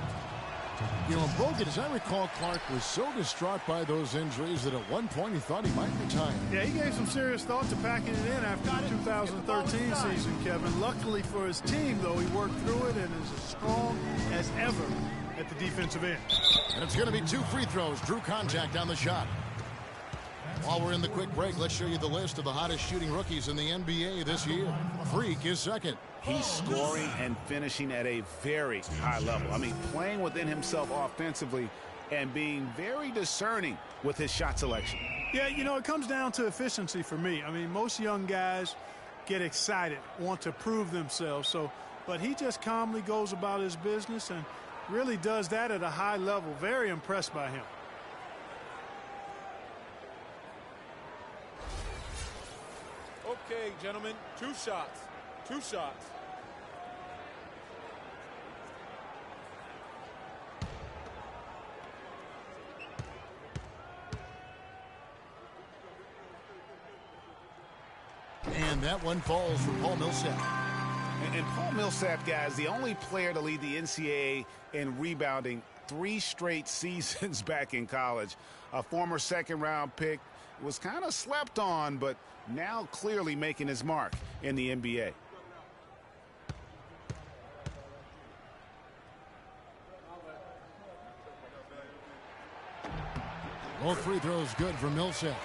You know, Bogut, as I recall, Clark was so distraught by those injuries that at one point he thought he might retire. Yeah, he gave some serious thought to packing it in after the 2013 season, Kevin. Luckily for his team, though, he worked through it and is as strong as ever at the defensive end. And it's going to be 2 free throws. Drew contact on the shot. While we're in the quick break, let's show you the list of the hottest shooting rookies in the NBA this year. Freak is second. He's scoring and finishing at a very high level. I mean, playing within himself offensively and being very discerning with his shot selection. Yeah, you know, it comes down to efficiency for me. I mean, most young guys get excited, want to prove themselves. But he just calmly goes about his business and really does that at a high level. Very impressed by him. Okay, gentlemen, 2 shots. 2 shots. And that one falls for Paul Millsap. And Paul Millsap, guys, the only player to lead the NCAA in rebounding 3 straight seasons back in college. A former second-round pick, was kind of slept on, but now clearly making his mark in the NBA. Both free throws good for Millsap.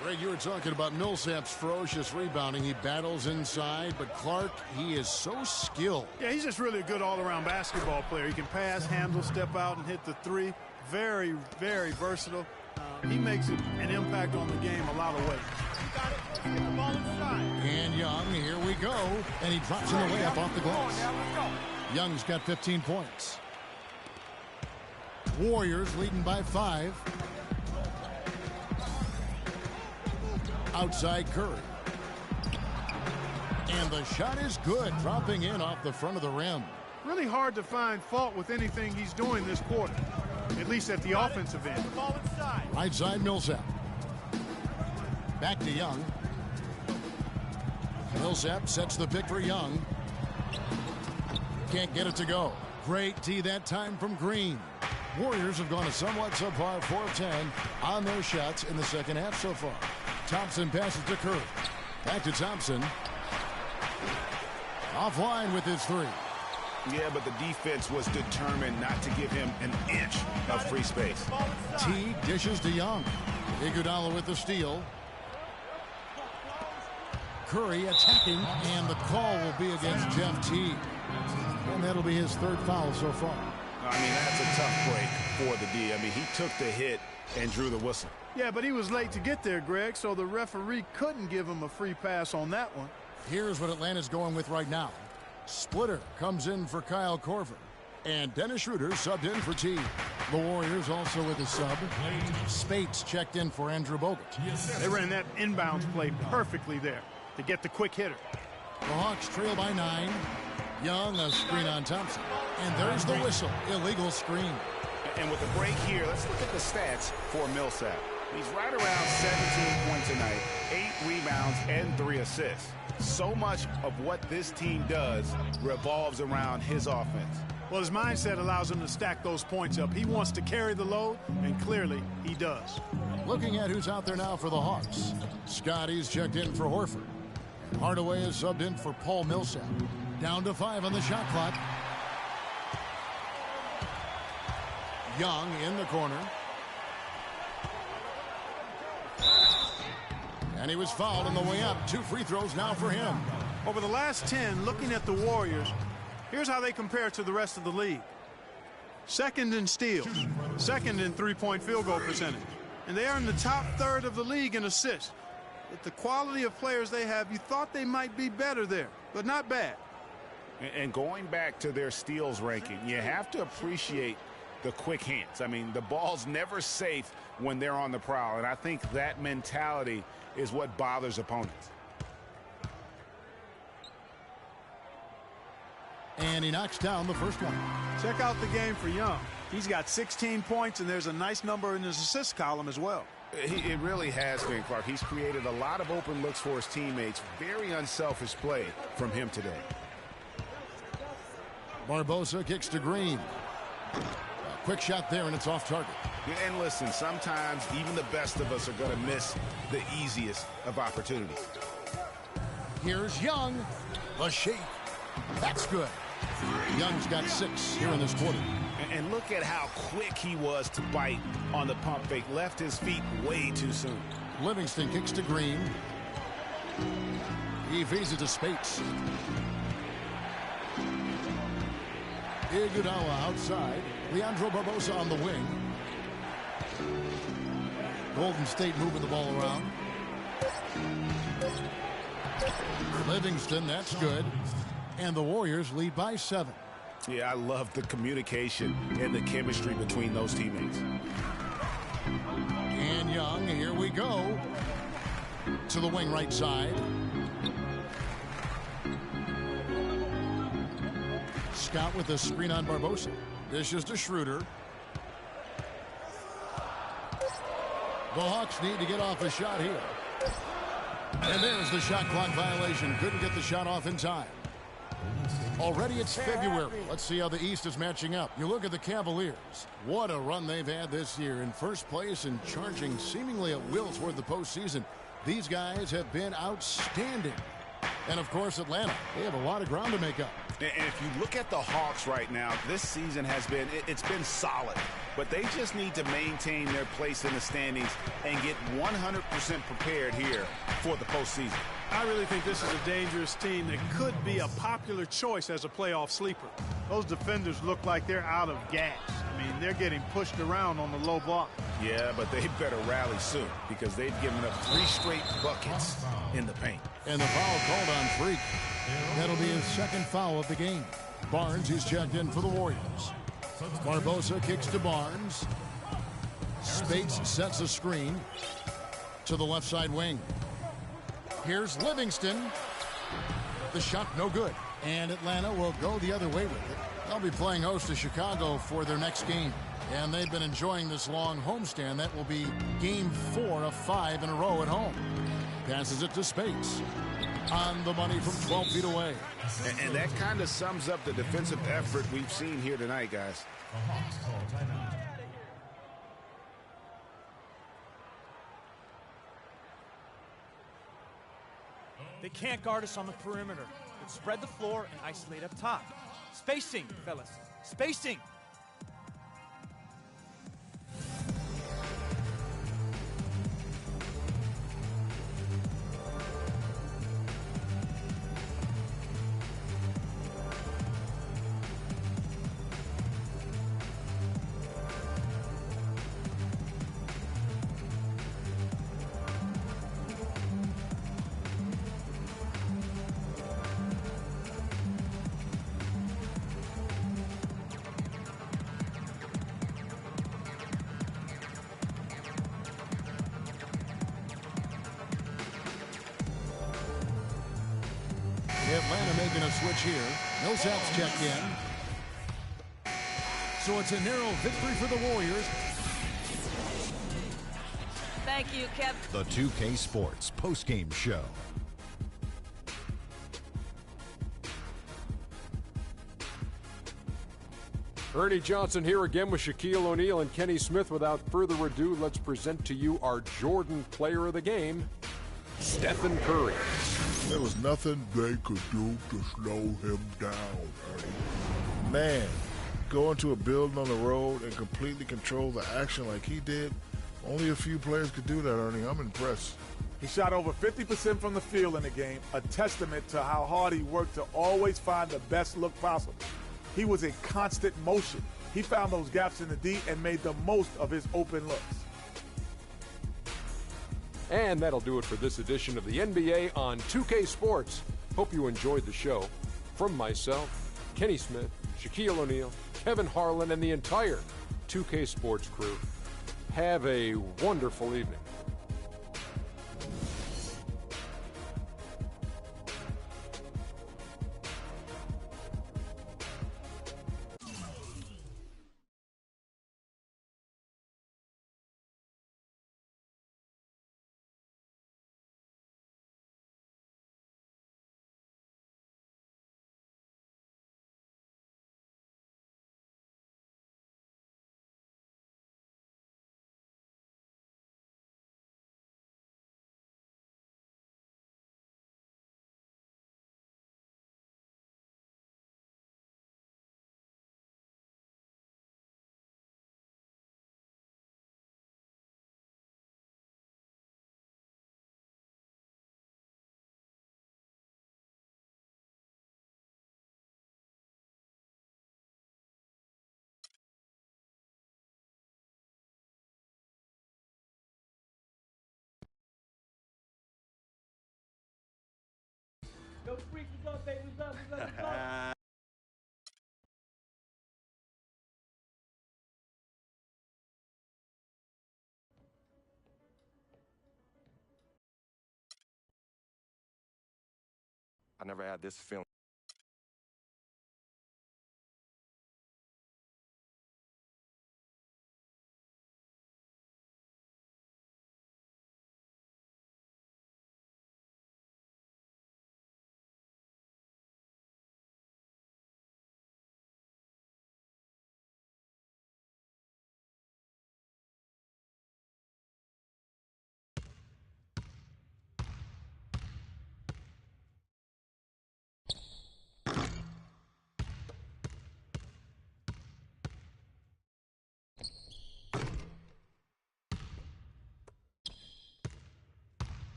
Greg, you were talking about Millsap's ferocious rebounding. He battles inside, but Clark, he is so skilled. Yeah, he's just really a good all-around basketball player. He can pass, handle, step out, and hit the 3. Very, very versatile. He makes an impact on the game a lot of ways. And Young, here we go. And he drops in the layup off the glass. Young's got 15 points. Warriors leading by 5. Outside Curry. And the shot is good, dropping in off the front of the rim. Really hard to find fault with anything he's doing this quarter, at least at the offensive end. Right side Millsap. Back to Young. Millsap sets the pick for Young. Can't get it to go. Great tee that time from Green. Warriors have gone a somewhat subpar 4 of 10 on their shots in the second half so far. Thompson passes to Curry. Back to Thompson. Offline with his 3. Yeah, but the defense was determined not to give him an inch of free space. T dishes to Young. Iguodala with the steal. Curry attacking, and the call will be against Jeff T. And that'll be his 3rd foul so far. I mean, that's a tough break for the D. I mean, he took the hit and drew the whistle. Yeah, but he was late to get there, Greg, so the referee couldn't give him a free pass on that one. Here's what Atlanta's going with right now. Splitter comes in for Kyle Korver. And Dennis Schroeder subbed in for T. The Warriors also with a sub. Spates checked in for Andrew Bogut. They ran that inbounds play perfectly there to get the quick hitter. The Hawks trail by 9. Young, a screen on Thompson. And there's the whistle. Illegal screen. And with the break here, let's look at the stats for Millsap. He's right around 17 points tonight, 8 rebounds, and 3 assists. So much of what this team does revolves around his offense. Well, his mindset allows him to stack those points up. He wants to carry the load, and clearly he does. Looking at who's out there now for the Hawks. Scotty's checked in for Horford. And Hardaway is subbed in for Paul Millsap. Down to 5 on the shot clock. Young in the corner. And he was fouled on the way up. 2 free throws now for him. Over the last 10, looking at the Warriors, here's how they compare to the rest of the league. 2nd in steals, 2nd in three-point field goal percentage. And they are in the top 3rd of the league in assists. With the quality of players they have, you thought they might be better there, but not bad. And going back to their steals ranking, you have to appreciate the quick hands. I mean, the ball's never safe when they're on the prowl, and I think that mentality is what bothers opponents. And he knocks down the first one. Check out the game for Young. He's got 16 points, and there's a nice number in his assist column as well. It really has been, Clark. He's created a lot of open looks for his teammates. Very unselfish play from him today. Barbosa kicks to Green. A quick shot there, and it's off target. And listen, sometimes even the best of us are going to miss the easiest of opportunities. Here's Young. The shake. That's good. Young's got 6 here in this quarter. And look at how quick he was to bite on the pump fake. Left his feet way too soon. Livingston kicks to Green. He feeds it to Spates. Iguodala outside. Leandro Barbosa on the wing. Golden State moving the ball around. Livingston, that's good. And the Warriors lead by 7. Yeah, I love the communication and the chemistry between those teammates. And Young, here we go. To the wing right side. Scott with the screen on Barbosa. Dishes to Schroeder. The Hawks need to get off a shot here. And there's the shot clock violation. Couldn't get the shot off in time. Already it's February. Let's see how the East is matching up. You look at the Cavaliers. What a run they've had this year. In first place and charging seemingly at will toward the postseason. These guys have been outstanding. And, of course, Atlanta. They have a lot of ground to make up. And if you look at the Hawks right now, this season has been, it's been solid. But they just need to maintain their place in the standings and get 100% prepared here for the postseason. I really think this is a dangerous team that could be a popular choice as a playoff sleeper. Those defenders look like they're out of gas. I mean, they're getting pushed around on the low block. Yeah, but they better rally soon because they've given up 3 straight buckets in the paint. And the foul called on Freak. That'll be his second foul of the game. Barnes is checked in for the Warriors. Barbosa kicks to Barnes. Spates sets a screen to the left side wing. Here's Livingston. The shot no good. And Atlanta will go the other way with it. They'll be playing host to Chicago for their next game. And they've been enjoying this long homestand. That will be game 4 of 5 in a row at home. Passes it to Spates. On the money from 12 feet away. And that kind of sums up the defensive effort we've seen here tonight, guys. They can't guard us on the perimeter. Let's spread the floor and isolate up top. Spacing, fellas. Spacing. Atlanta making a switch here. Millsap's checked in. So it's a narrow victory for the Warriors. Thank you, Kev. The 2K Sports postgame show. Ernie Johnson here again with Shaquille O'Neal and Kenny Smith. Without further ado, let's present to you our Jordan player of the game, Stephen Curry. There was nothing they could do to slow him down, Ernie. Man, going to a building on the road and completely control the action like he did, only a few players could do that, Ernie. I'm impressed. He shot over 50% from the field in the game, a testament to how hard he worked to always find the best look possible. He was in constant motion. He found those gaps in the D and made the most of his open looks. And that'll do it for this edition of the NBA on 2K Sports. Hope you enjoyed the show. From myself, Kenny Smith, Shaquille O'Neal, Kevin Harlan, and the entire 2K Sports crew, have a wonderful evening. Yo, Freak, what's up, baby? What's up? What's up? I never had this feeling.